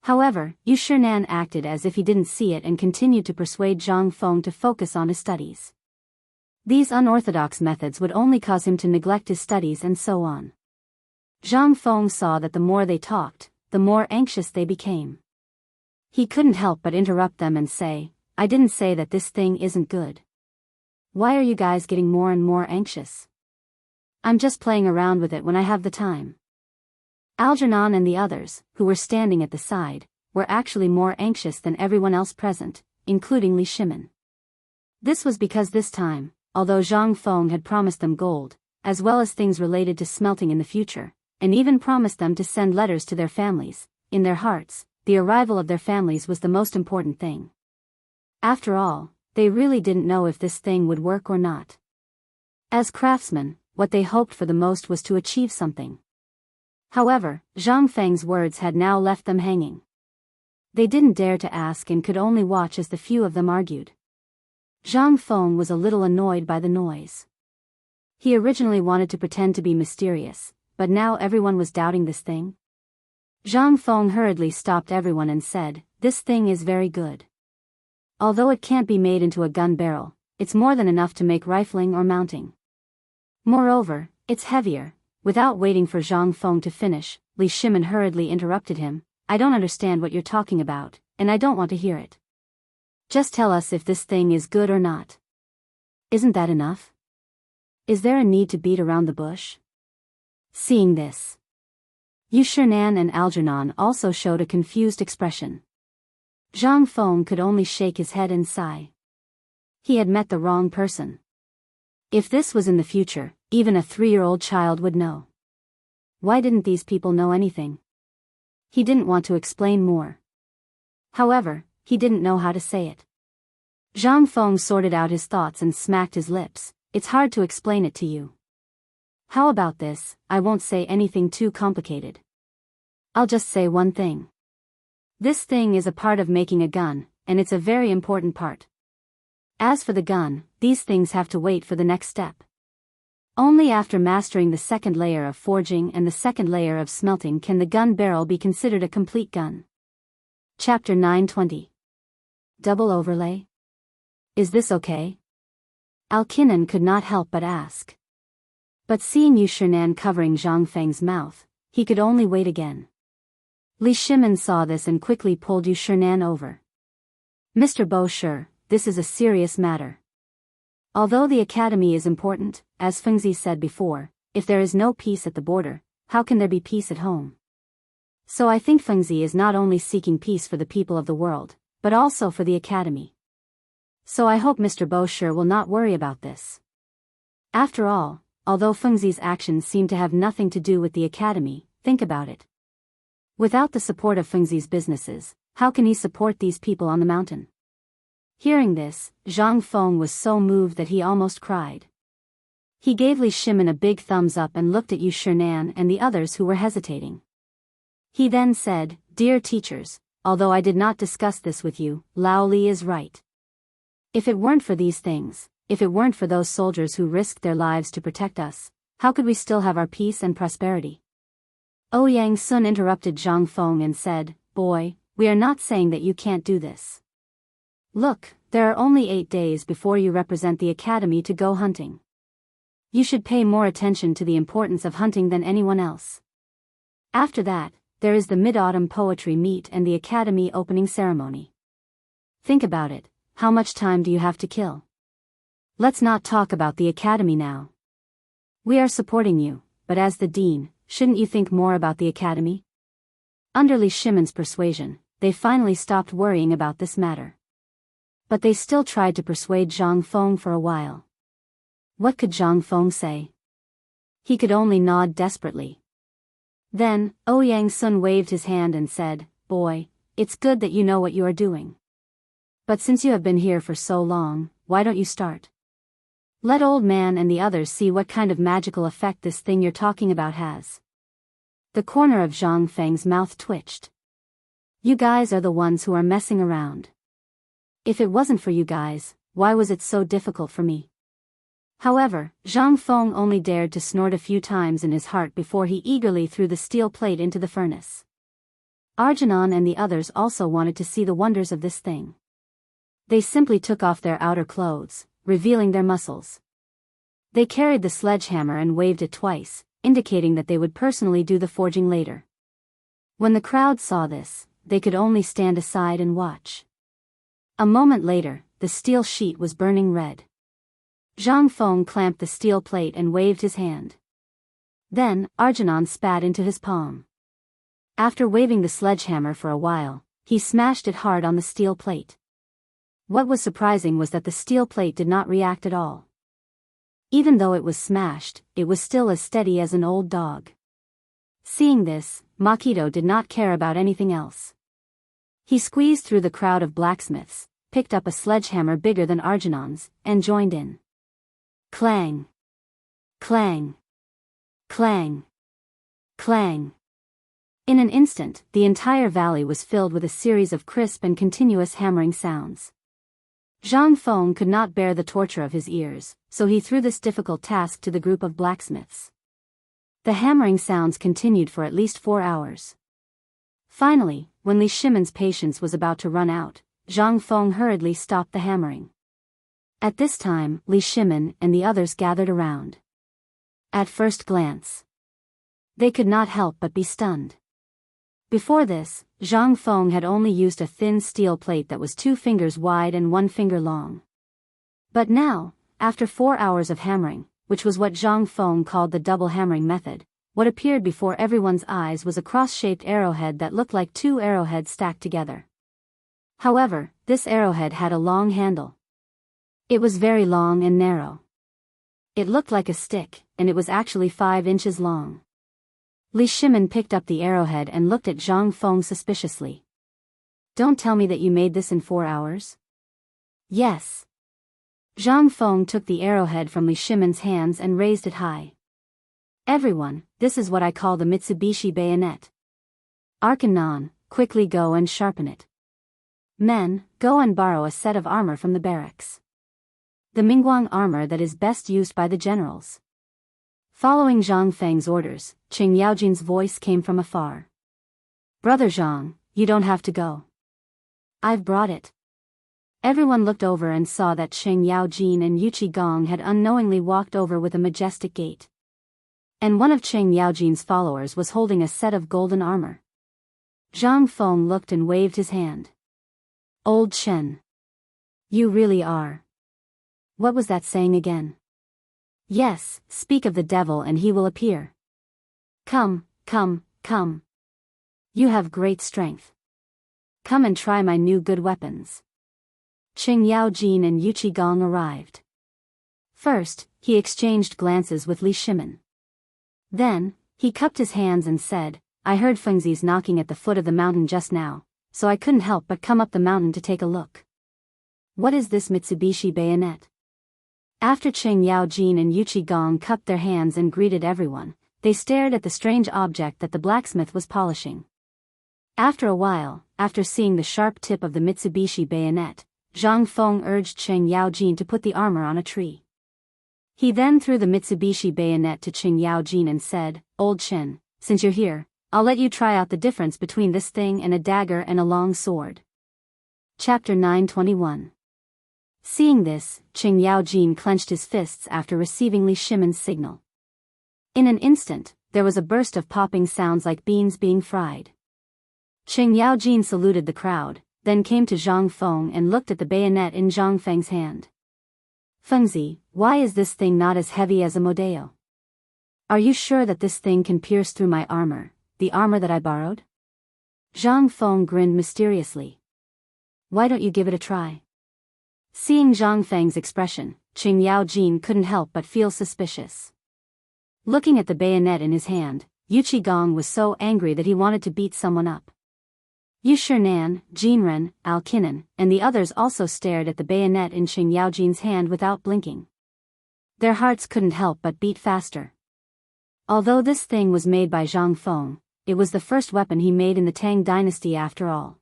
However, Yu Shernan acted as if he didn't see it and continued to persuade Zhang Feng to focus on his studies. These unorthodox methods would only cause him to neglect his studies and so on. Zhang Feng saw that the more they talked, the more anxious they became. He couldn't help but interrupt them and say, "I didn't say that this thing isn't good. Why are you guys getting more and more anxious? I'm just playing around with it when I have the time." Algernon and the others, who were standing at the side, were actually more anxious than everyone else present, including Li Shimin. This was because this time, although Zhang Feng had promised them gold, as well as things related to smelting in the future, and even promised them to send letters to their families, in their hearts, the arrival of their families was the most important thing. After all, they really didn't know if this thing would work or not. As craftsmen, what they hoped for the most was to achieve something. However, Zhang Feng's words had now left them hanging. They didn't dare to ask and could only watch as the few of them argued. Zhang Feng was a little annoyed by the noise. He originally wanted to pretend to be mysterious, but now everyone was doubting this thing. Zhang Feng hurriedly stopped everyone and said, "This thing is very good. Although it can't be made into a gun barrel, it's more than enough to make rifling or mounting. Moreover, it's heavier." Without waiting for Zhang Feng to finish, Li Shimin hurriedly interrupted him, "I don't understand what you're talking about, and I don't want to hear it. Just tell us if this thing is good or not. Isn't that enough? Is there a need to beat around the bush?" Seeing this, Yu Shernan and Algernon also showed a confused expression. Zhang Feng could only shake his head and sigh. He had met the wrong person. If this was in the future, even a 3-year-old child would know. Why didn't these people know anything? He didn't want to explain more. However, he didn't know how to say it. Zhang Feng sorted out his thoughts and smacked his lips. "It's hard to explain it to you. How about this, I won't say anything too complicated. I'll just say one thing. This thing is a part of making a gun, and it's a very important part. As for the gun, these things have to wait for the next step. Only after mastering the second layer of forging and the second layer of smelting can the gun barrel be considered a complete gun." Chapter 920. Double overlay? Is this okay? Alkinan could not help but ask. But seeing Yu Shernan covering Zhang Feng's mouth, he could only wait again. Li Shimin saw this and quickly pulled Yu Shernan over. "Mr. Bo Shi, this is a serious matter. Although the academy is important, as Fengzi said before, if there is no peace at the border, how can there be peace at home? So I think Fengzi is not only seeking peace for the people of the world, but also for the academy. So I hope Mr. Bo Shi will not worry about this. After all, although Fengzi's actions seem to have nothing to do with the academy, think about it. Without the support of Fengzi's businesses, how can he support these people on the mountain?" Hearing this, Zhang Feng was so moved that he almost cried. He gave Li Shimin a big thumbs up and looked at Yu Shernan and the others who were hesitating. He then said, "Dear teachers, although I did not discuss this with you, Lao Li is right. If it weren't for these things, if it weren't for those soldiers who risked their lives to protect us, how could we still have our peace and prosperity? Ouyang Sun interrupted Zhang Feng and said, Boy, we are not saying that you can't do this. Look, there are only 8 days before you represent the academy to go hunting. You should pay more attention to the importance of hunting than anyone else. After that, there is the Mid-Autumn Poetry Meet and the academy opening ceremony. Think about it, how much time do you have to kill? Let's not talk about the academy now. We are supporting you, but as the dean, shouldn't you think more about the academy? Under Li Shimon's persuasion, they finally stopped worrying about this matter. But they still tried to persuade Zhang Feng for a while. What could Zhang Feng say? He could only nod desperately. Then, Ouyang Sun waved his hand and said, Boy, it's good that you know what you are doing. But since you have been here for so long, why don't you start? Let Old Man and the others see what kind of magical effect this thing you're talking about has. The corner of Zhang Feng's mouth twitched. You guys are the ones who are messing around. If it wasn't for you guys, why was it so difficult for me? However, Zhang Feng only dared to snort a few times in his heart before he eagerly threw the steel plate into the furnace. Arjunan and the others also wanted to see the wonders of this thing. They simply took off their outer clothes, revealing their muscles. They carried the sledgehammer and waved it twice, indicating that they would personally do the forging later. When the crowd saw this, they could only stand aside and watch. A moment later, the steel sheet was burning red. Zhang Feng clamped the steel plate and waved his hand. Then, Arjunan spat into his palm. After waving the sledgehammer for a while, he smashed it hard on the steel plate. What was surprising was that the steel plate did not react at all. Even though it was smashed, it was still as steady as an old dog. Seeing this, Makito did not care about anything else. He squeezed through the crowd of blacksmiths, picked up a sledgehammer bigger than Arjunan's, and joined in. Clang! Clang! Clang! Clang! In an instant, the entire valley was filled with a series of crisp and continuous hammering sounds. Zhang Feng could not bear the torture of his ears, so he threw this difficult task to the group of blacksmiths. The hammering sounds continued for at least 4 hours. Finally, when Li Shimon's patience was about to run out, Zhang Feng hurriedly stopped the hammering. At this time, Li Shimon and the others gathered around. At first glance, they could not help but be stunned. Before this, Zhang Feng had only used a thin steel plate that was 2 fingers wide and 1 finger long. But now, after 4 hours of hammering, which was what Zhang Feng called the double hammering method, what appeared before everyone's eyes was a cross-shaped arrowhead that looked like 2 arrowheads stacked together. However, this arrowhead had a long handle. It was very long and narrow. It looked like a stick, and it was actually 5 inches long. Li Shimon picked up the arrowhead and looked at Zhang Feng suspiciously. Don't tell me that you made this in 4 hours? Yes. Zhang Feng took the arrowhead from Li Shimon's hands and raised it high. Everyone, this is what I call the Mitsubishi bayonet. Arkanon, quickly go and sharpen it. Men, go and borrow a set of armor from the barracks. The Mingguang armor that is best used by the generals. Following Zhang Feng's orders, Qing Yaojin's voice came from afar. Brother Zhang, you don't have to go. I've brought it. Everyone looked over and saw that Qing Yaojin and Yuqi Gong had unknowingly walked over with a majestic gait. And one of Qing Yaojin's followers was holding a set of golden armor. Zhang Feng looked and waved his hand. Old Chen. You really are. What was that saying again? Yes, speak of the devil and he will appear. Come, come, come. You have great strength. Come and try my new good weapons. Qing Yaojin and Yuqi Gong arrived. First, he exchanged glances with Li Shimon. Then, he cupped his hands and said, I heard Fengzi's knocking at the foot of the mountain just now, so I couldn't help but come up the mountain to take a look. What is this Mitsubishi bayonet? After Qing Yaojin and Yuqi Gong cupped their hands and greeted everyone, they stared at the strange object that the blacksmith was polishing. After a while, after seeing the sharp tip of the Mitsubishi bayonet, Zhang Feng urged Chen Yaojin to put the armor on a tree. He then threw the Mitsubishi bayonet to Chen Yaojin and said, "Old Chen, since you're here, I'll let you try out the difference between this thing and a dagger and a long sword." Chapter 921. Seeing this, Chen Yaojin clenched his fists after receiving Li Shimen's signal. In an instant, there was a burst of popping sounds like beans being fried. Chen Yaojin saluted the crowd, then came to Zhang Feng and looked at the bayonet in Zhang Feng's hand. "Fengzi, why is this thing not as heavy as a Modeo? Are you sure that this thing can pierce through my armor, the armor that I borrowed?" Zhang Feng grinned mysteriously. "Why don't you give it a try?" Seeing Zhang Feng's expression, Chen Yaojin couldn't help but feel suspicious. Looking at the bayonet in his hand, Yu Qigong was so angry that he wanted to beat someone up. Yu Shinan, Jinren, Alkinan, and the others also stared at the bayonet in Chen Yaojin's hand without blinking. Their hearts couldn't help but beat faster. Although this thing was made by Zhang Feng, it was the first weapon he made in the Tang dynasty after all.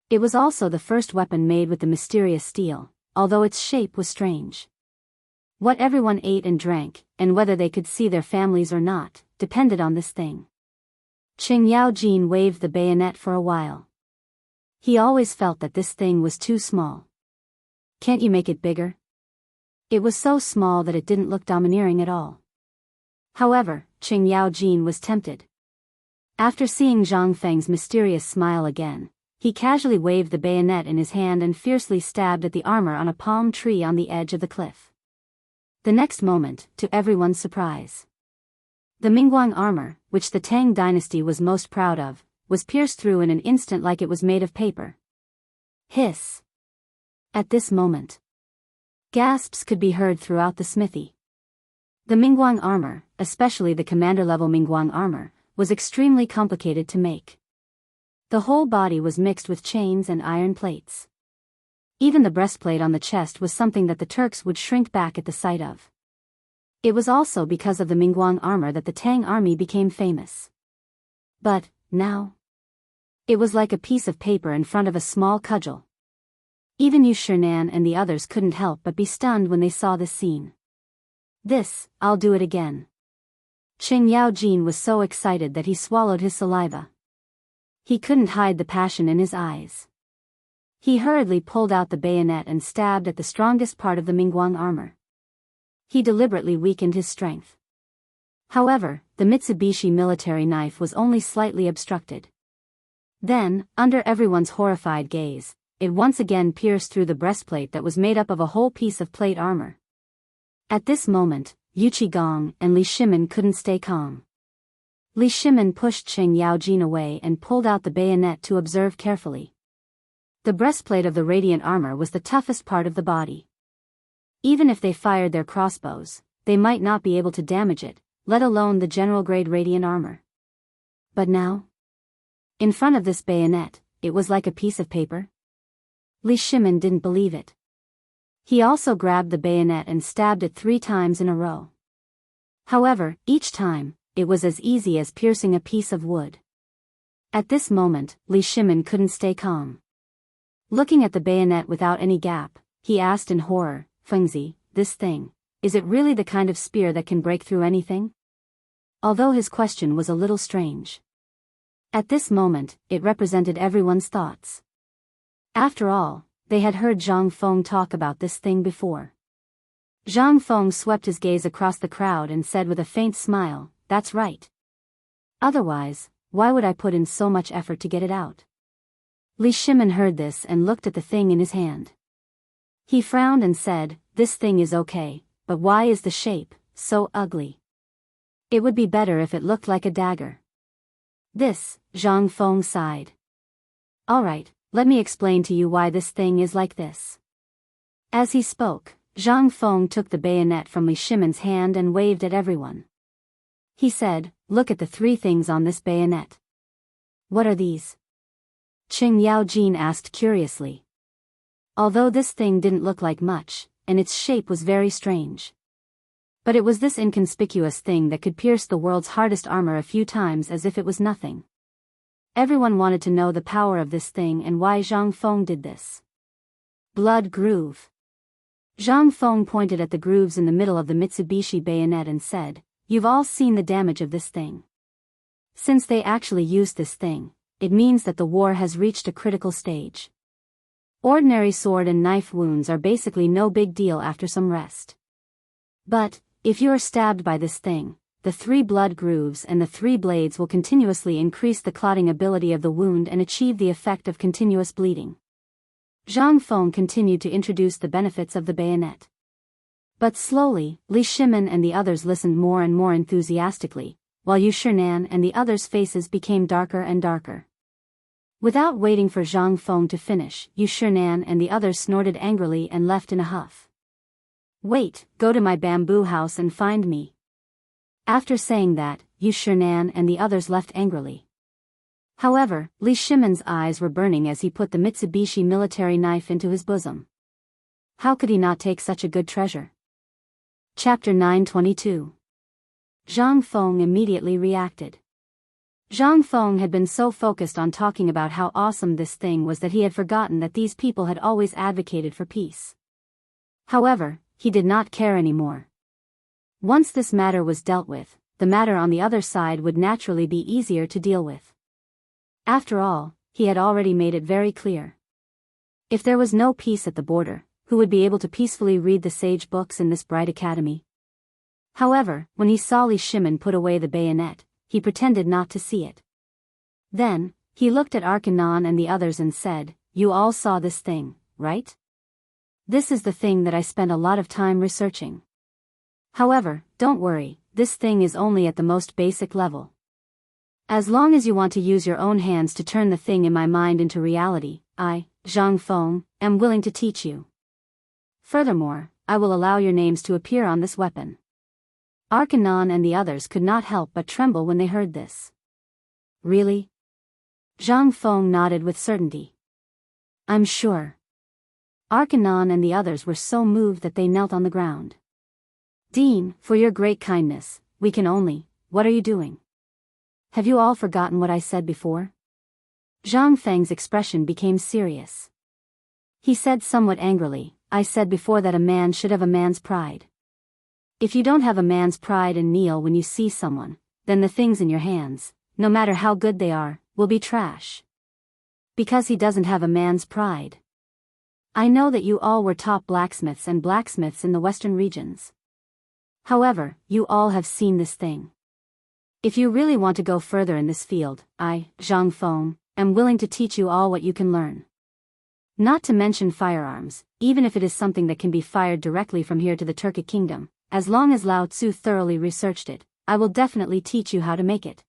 It was also the first weapon made with the mysterious steel, although its shape was strange. What everyone ate and drank, and whether they could see their families or not, depended on this thing. Chen Yaojin waved the bayonet for a while. He always felt that this thing was too small. "Can't you make it bigger?" It was so small that it didn't look domineering at all. However, Chen Yaojin was tempted. After seeing Zhang Feng's mysterious smile again, he casually waved the bayonet in his hand and fiercely stabbed at the armor on a palm tree on the edge of the cliff. The next moment, to everyone's surprise, the Mingguang armor, which the Tang dynasty was most proud of, was pierced through in an instant like it was made of paper. Hiss! At this moment, gasps could be heard throughout the smithy. The Mingguang armor, especially the commander-level Mingguang armor, was extremely complicated to make. The whole body was mixed with chains and iron plates. Even the breastplate on the chest was something that the Turks would shrink back at the sight of. It was also because of the Mingguang armor that the Tang army became famous. But, now, it was like a piece of paper in front of a small cudgel. Even Yu Shinan and the others couldn't help but be stunned when they saw this scene. I'll do it again." Chen Yaojin was so excited that he swallowed his saliva. He couldn't hide the passion in his eyes. He hurriedly pulled out the bayonet and stabbed at the strongest part of the Mingguang armor. He deliberately weakened his strength. However, the Mitsubishi military knife was only slightly obstructed. Then, under everyone's horrified gaze, it once again pierced through the breastplate that was made up of a whole piece of plate armor. At this moment, Yu Qigong and Li Shimen couldn't stay calm. Li Shimen pushed Chen Yaojin away and pulled out the bayonet to observe carefully. The breastplate of the radiant armor was the toughest part of the body. Even if they fired their crossbows, they might not be able to damage it, let alone the general-grade radiant armor. But now, in front of this bayonet, it was like a piece of paper. Li Shimen didn't believe it. He also grabbed the bayonet and stabbed it 3 times in a row. However, each time, it was as easy as piercing a piece of wood. At this moment, Li Shimen couldn't stay calm. Looking at the bayonet without any gap, he asked in horror, "Fengzi, this thing, is it really the kind of spear that can break through anything?" Although his question was a little strange. At this moment, it represented everyone's thoughts. After all, they had heard Zhang Feng talk about this thing before. Zhang Feng swept his gaze across the crowd and said with a faint smile, "That's right. Otherwise, why would I put in so much effort to get it out?" Li Shimen heard this and looked at the thing in his hand. He frowned and said, "This thing is okay, but why is the shape so ugly? It would be better if it looked like a dagger." Zhang Feng sighed. "Alright, let me explain to you why this thing is like this." As he spoke, Zhang Feng took the bayonet from Li Shimen's hand and waved at everyone. He said, "Look at the 3 things on this bayonet." "What are these?" Chen Yaojin asked curiously. Although this thing didn't look like much, and its shape was very strange. But it was this inconspicuous thing that could pierce the world's hardest armor a few times as if it was nothing. Everyone wanted to know the power of this thing and why Zhang Feng did this. Blood groove. Zhang Feng pointed at the grooves in the middle of the Mitsubishi bayonet and said, "You've all seen the damage of this thing. Since they actually used this thing, it means that the war has reached a critical stage. Ordinary sword and knife wounds are basically no big deal after some rest. But, if you are stabbed by this thing, the 3 blood grooves and the 3 blades will continuously increase the clotting ability of the wound and achieve the effect of continuous bleeding." Zhang Feng continued to introduce the benefits of the bayonet. But slowly, Li Shimin and the others listened more and more enthusiastically, while Yu Shinan and the others' faces became darker and darker. Without waiting for Zhang Feng to finish, Yu Shinan and the others snorted angrily and left in a huff. "Wait, go to my bamboo house and find me." After saying that, Yu Shinan and the others left angrily. However, Li Shimin's eyes were burning as he put the Mitsubishi military knife into his bosom. How could he not take such a good treasure? Chapter 922. Zhang Feng immediately reacted. Zhang Feng had been so focused on talking about how awesome this thing was that he had forgotten that these people had always advocated for peace. However, he did not care anymore. Once this matter was dealt with, the matter on the other side would naturally be easier to deal with. After all, he had already made it very clear. If there was no peace at the border, who would be able to peacefully read the sage books in this bright academy? However, when he saw Li Shimin put away the bayonet, he pretended not to see it. Then, he looked at Arkanon and the others and said, "You all saw this thing, right? This is the thing that I spent a lot of time researching. However, don't worry, this thing is only at the most basic level. As long as you want to use your own hands to turn the thing in my mind into reality, I, Zhang Feng, am willing to teach you. Furthermore, I will allow your names to appear on this weapon." Arkanon and the others could not help but tremble when they heard this. "Really?" Zhang Feng nodded with certainty. "I'm sure." Arkanon and the others were so moved that they knelt on the ground. "Dean, for your great kindness, we can only, what are you doing? Have you all forgotten what I said before?" Zhang Feng's expression became serious. He said somewhat angrily, "I said before that a man should have a man's pride. If you don't have a man's pride and kneel when you see someone, then the things in your hands, no matter how good they are, will be trash. Because he doesn't have a man's pride. I know that you all were top blacksmiths and blacksmiths in the western regions. However, you all have seen this thing. If you really want to go further in this field, I, Zhang Feng, am willing to teach you all what you can learn. Not to mention firearms, even if it is something that can be fired directly from here to the Turkic kingdom. As long as Lao Tzu thoroughly researched it, I will definitely teach you how to make it.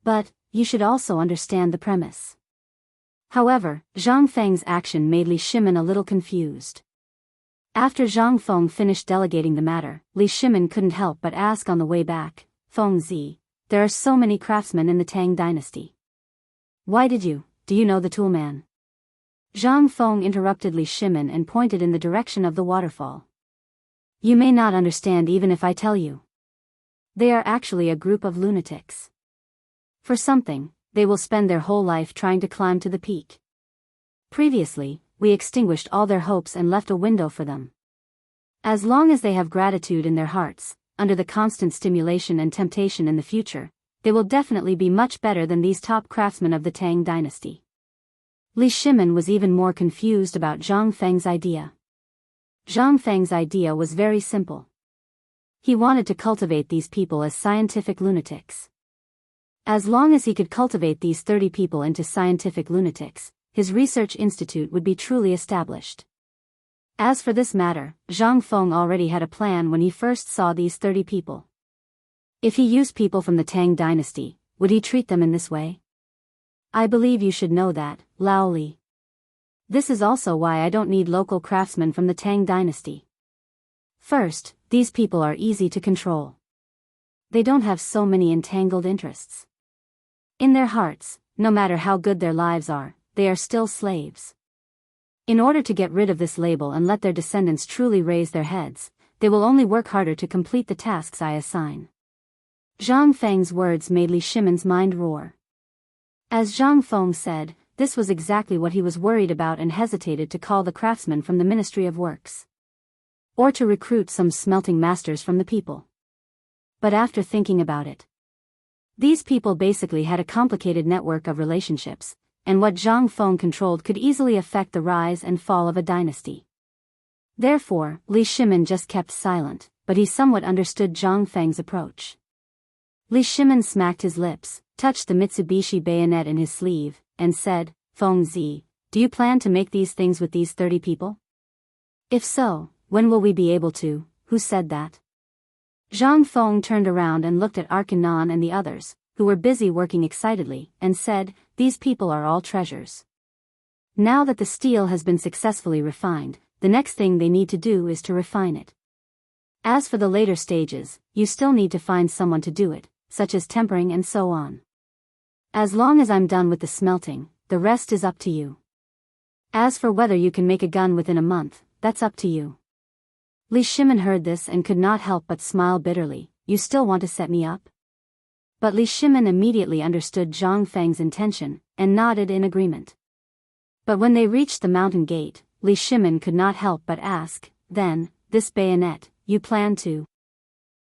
But, you should also understand the premise." However, Zhang Feng's action made Li Shimin a little confused. After Zhang Feng finished delegating the matter, Li Shimin couldn't help but ask on the way back, "Feng Zi, there are so many craftsmen in the Tang dynasty. Why do you know the toolman?" Zhang Feng interrupted Li Shimin and pointed in the direction of the waterfall. "You may not understand even if I tell you. They are actually a group of lunatics. For something, they will spend their whole life trying to climb to the peak. Previously, we extinguished all their hopes and left a window for them. As long as they have gratitude in their hearts, under the constant stimulation and temptation in the future, they will definitely be much better than these top craftsmen of the Tang dynasty." Li Shimin was even more confused about Zhang Feng's idea. Zhang Feng's idea was very simple. He wanted to cultivate these people as scientific lunatics. As long as he could cultivate these 30 people into scientific lunatics, his research institute would be truly established. As for this matter, Zhang Feng already had a plan when he first saw these 30 people. If he used people from the Tang dynasty, would he treat them in this way? I believe you should know that, Lao Li. This is also why I don't need local craftsmen from the Tang dynasty. First, these people are easy to control. They don't have so many entangled interests. In their hearts, no matter how good their lives are, they are still slaves. In order to get rid of this label and let their descendants truly raise their heads, they will only work harder to complete the tasks I assign. Zhang Feng's words made Li Shimin's mind roar. As Zhang Feng said, this was exactly what he was worried about and hesitated to call the craftsmen from the Ministry of Works. Or to recruit some smelting masters from the people. But after thinking about it, these people basically had a complicated network of relationships, and what Zhang Feng controlled could easily affect the rise and fall of a dynasty. Therefore, Li Shimin just kept silent, but he somewhat understood Zhang Feng's approach. Li Shimin smacked his lips, touched the Mitsubishi bayonet in his sleeve, and said, "Feng Zi, do you plan to make these things with these 30 people? If so, when will we be able to?" "Who said that?" Zhang Feng turned around and looked at Arkanon and the others, who were busy working excitedly, and said, "These people are all treasures. Now that the steel has been successfully refined, the next thing they need to do is to refine it. As for the later stages, you still need to find someone to do it, such as tempering and so on. As long as I'm done with the smelting, the rest is up to you. As for whether you can make a gun within a month, that's up to you." Li Shimin heard this and could not help but smile bitterly. "You still want to set me up?" But Li Shimin immediately understood Zhang Feng's intention, and nodded in agreement. But when they reached the mountain gate, Li Shimin could not help but ask, "Then, this bayonet, you plan to?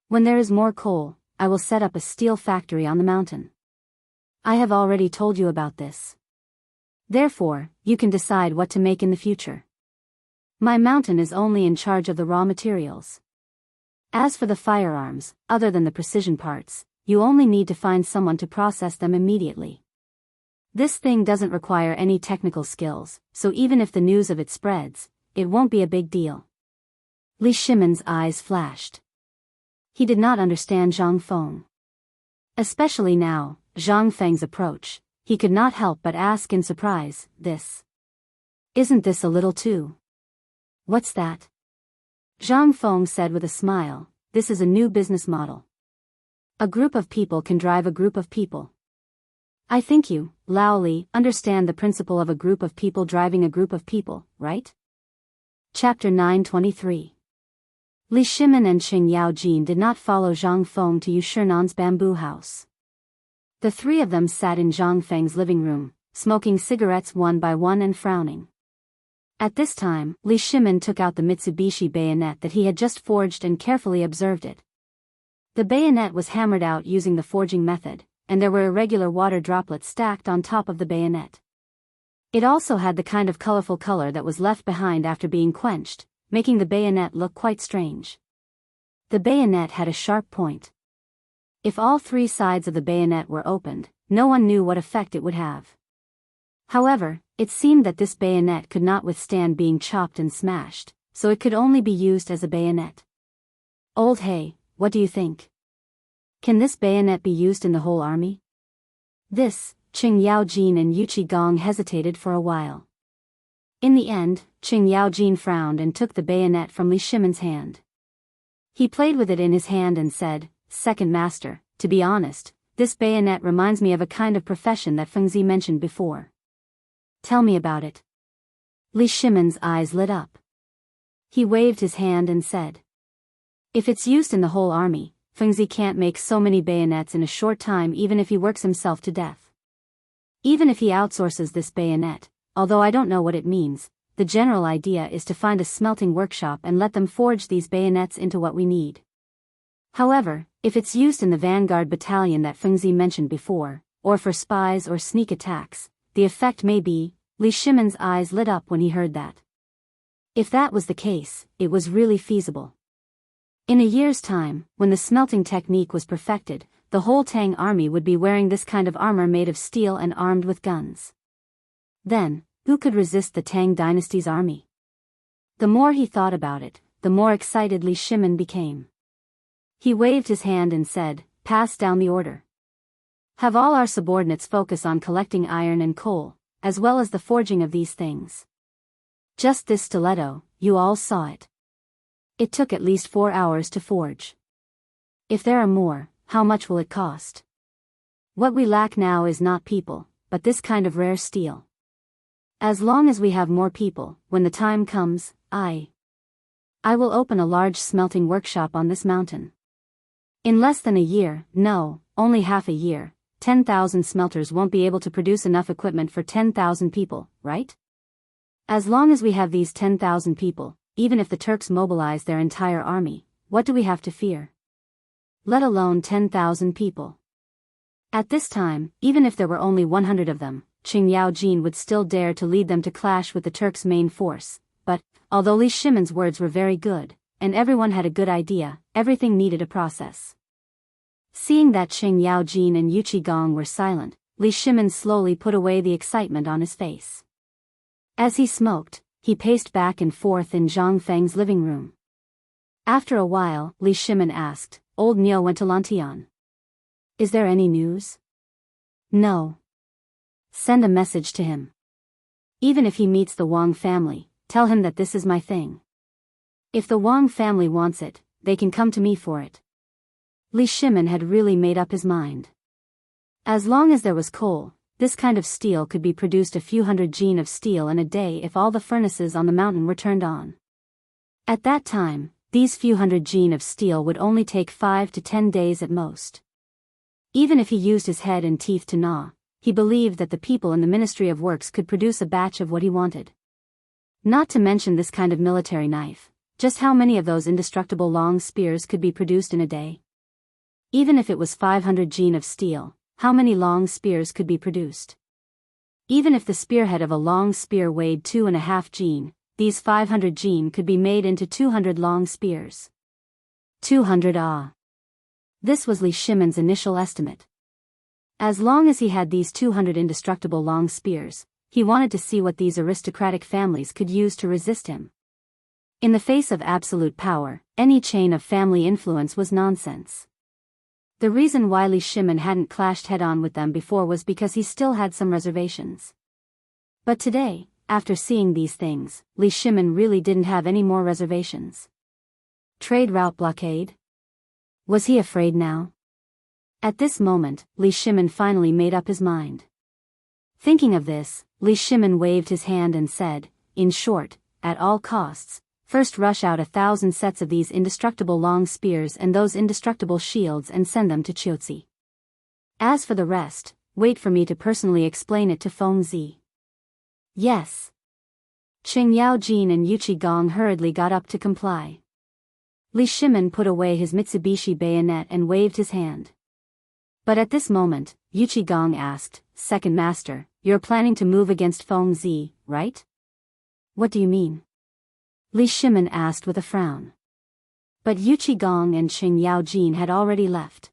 When there is more coal, I will set up a steel factory on the mountain. I have already told you about this. Therefore, you can decide what to make in the future. My mountain is only in charge of the raw materials. As for the firearms, other than the precision parts, you only need to find someone to process them immediately. This thing doesn't require any technical skills, so even if the news of it spreads, it won't be a big deal." Li Shimin's eyes flashed. He did not understand Zhang Feng. Especially now, Zhang Feng's approach, he could not help but ask in surprise, Isn't this a little too? What's that?" Zhang Feng said with a smile, "This is a new business model. A group of people can drive a group of people. I think you, Lao Li, understand the principle of a group of people driving a group of people, right?" Chapter 923. Li Shimin and Qing Yaojin did not follow Zhang Feng to Yushernan's bamboo house. The three of them sat in Zhang Feng's living room, smoking cigarettes one by one and frowning. At this time, Li Shimin took out the Mitsubishi bayonet that he had just forged and carefully observed it. The bayonet was hammered out using the forging method, and there were irregular water droplets stacked on top of the bayonet. It also had the kind of colorful color that was left behind after being quenched, making the bayonet look quite strange. The bayonet had a sharp point. If all three sides of the bayonet were opened, no one knew what effect it would have. However, it seemed that this bayonet could not withstand being chopped and smashed, so it could only be used as a bayonet. "Old Hey, what do you think? Can this bayonet be used in the whole army?" Qing Yaojin and Yuchi Gong hesitated for a while. In the end, Qing Yaojin frowned and took the bayonet from Li Shimin's hand. He played with it in his hand and said, "Second master, to be honest, this bayonet reminds me of a kind of profession that Feng Zi mentioned before." "Tell me about it." Li Shimin's eyes lit up. He waved his hand and said, "If it's used in the whole army, Feng Zi can't make so many bayonets in a short time even if he works himself to death. Even if he outsources this bayonet, although I don't know what it means, the general idea is to find a smelting workshop and let them forge these bayonets into what we need. However, if it's used in the vanguard battalion that Feng Zi mentioned before, or for spies or sneak attacks, the effect may be..." Li Shimin's eyes lit up when he heard that. If that was the case, it was really feasible. In a year's time, when the smelting technique was perfected, the whole Tang army would be wearing this kind of armor made of steel and armed with guns. Then, who could resist the Tang dynasty's army? The more he thought about it, the more excited Li Shimin became. He waved his hand and said, "Pass down the order. Have all our subordinates focus on collecting iron and coal, as well as the forging of these things. Just this stiletto, you all saw it. It took at least 4 hours to forge. If there are more, how much will it cost? What we lack now is not people, but this kind of rare steel. As long as we have more people, when the time comes, I will open a large smelting workshop on this mountain. In less than a year, no, only half a year, 10,000 smelters won't be able to produce enough equipment for 10,000 people, right? As long as we have these 10,000 people, even if the Turks mobilize their entire army, what do we have to fear? Let alone 10,000 people. At this time, even if there were only 100 of them, Qing Yaojin would still dare to lead them to clash with the Turks' main force. But, although Li Shimon's words were very good, and everyone had a good idea, everything needed a process. Seeing that Qing Yaojin and Yu Qigong were silent, Li Shimon slowly put away the excitement on his face. As he smoked, he paced back and forth in Zhang Feng's living room. After a while, Li Shimon asked, "Old Niu went to Lantian. Is there any news?" "No." "Send a message to him. Even if he meets the Wang family, tell him that this is my thing. If the Wang family wants it, they can come to me for it." Li Shimon had really made up his mind. As long as there was coal, this kind of steel could be produced a few hundred gene of steel in a day if all the furnaces on the mountain were turned on. At that time, these few hundred gene of steel would only take 5 to 10 days at most. Even if he used his head and teeth to gnaw, he believed that the people in the Ministry of Works could produce a batch of what he wanted. Not to mention this kind of military knife, just how many of those indestructible long spears could be produced in a day? Even if it was 500 gene of steel, how many long spears could be produced? Even if the spearhead of a long spear weighed 2.5 gene, these 500 gene could be made into 200 long spears. 200 ah. This was Li Shimon's initial estimate. As long as he had these 200 indestructible long spears, he wanted to see what these aristocratic families could use to resist him. In the face of absolute power, any chain of family influence was nonsense. The reason why Li Shimon hadn't clashed head-on with them before was because he still had some reservations. But today, after seeing these things, Li Shimon really didn't have any more reservations. Trade route blockade? Was he afraid now? At this moment, Li Shimon finally made up his mind. Thinking of this, Li Shimon waved his hand and said, "In short, at all costs, first rush out 1,000 sets of these indestructible long spears and those indestructible shields and send them to Qiuzi. As for the rest, wait for me to personally explain it to Feng Zi." "Yes." Qing Yaojin and Yu Qigong hurriedly got up to comply. Li Shimon put away his Mitsubishi bayonet and waved his hand. But at this moment, Yu Qigong asked, "Second Master, you're planning to move against Feng Zi, right?" "What do you mean?" Li Shimon asked with a frown. But Yu Qigong and Qing Yaojin had already left.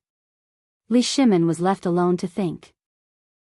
Li Shimon was left alone to think.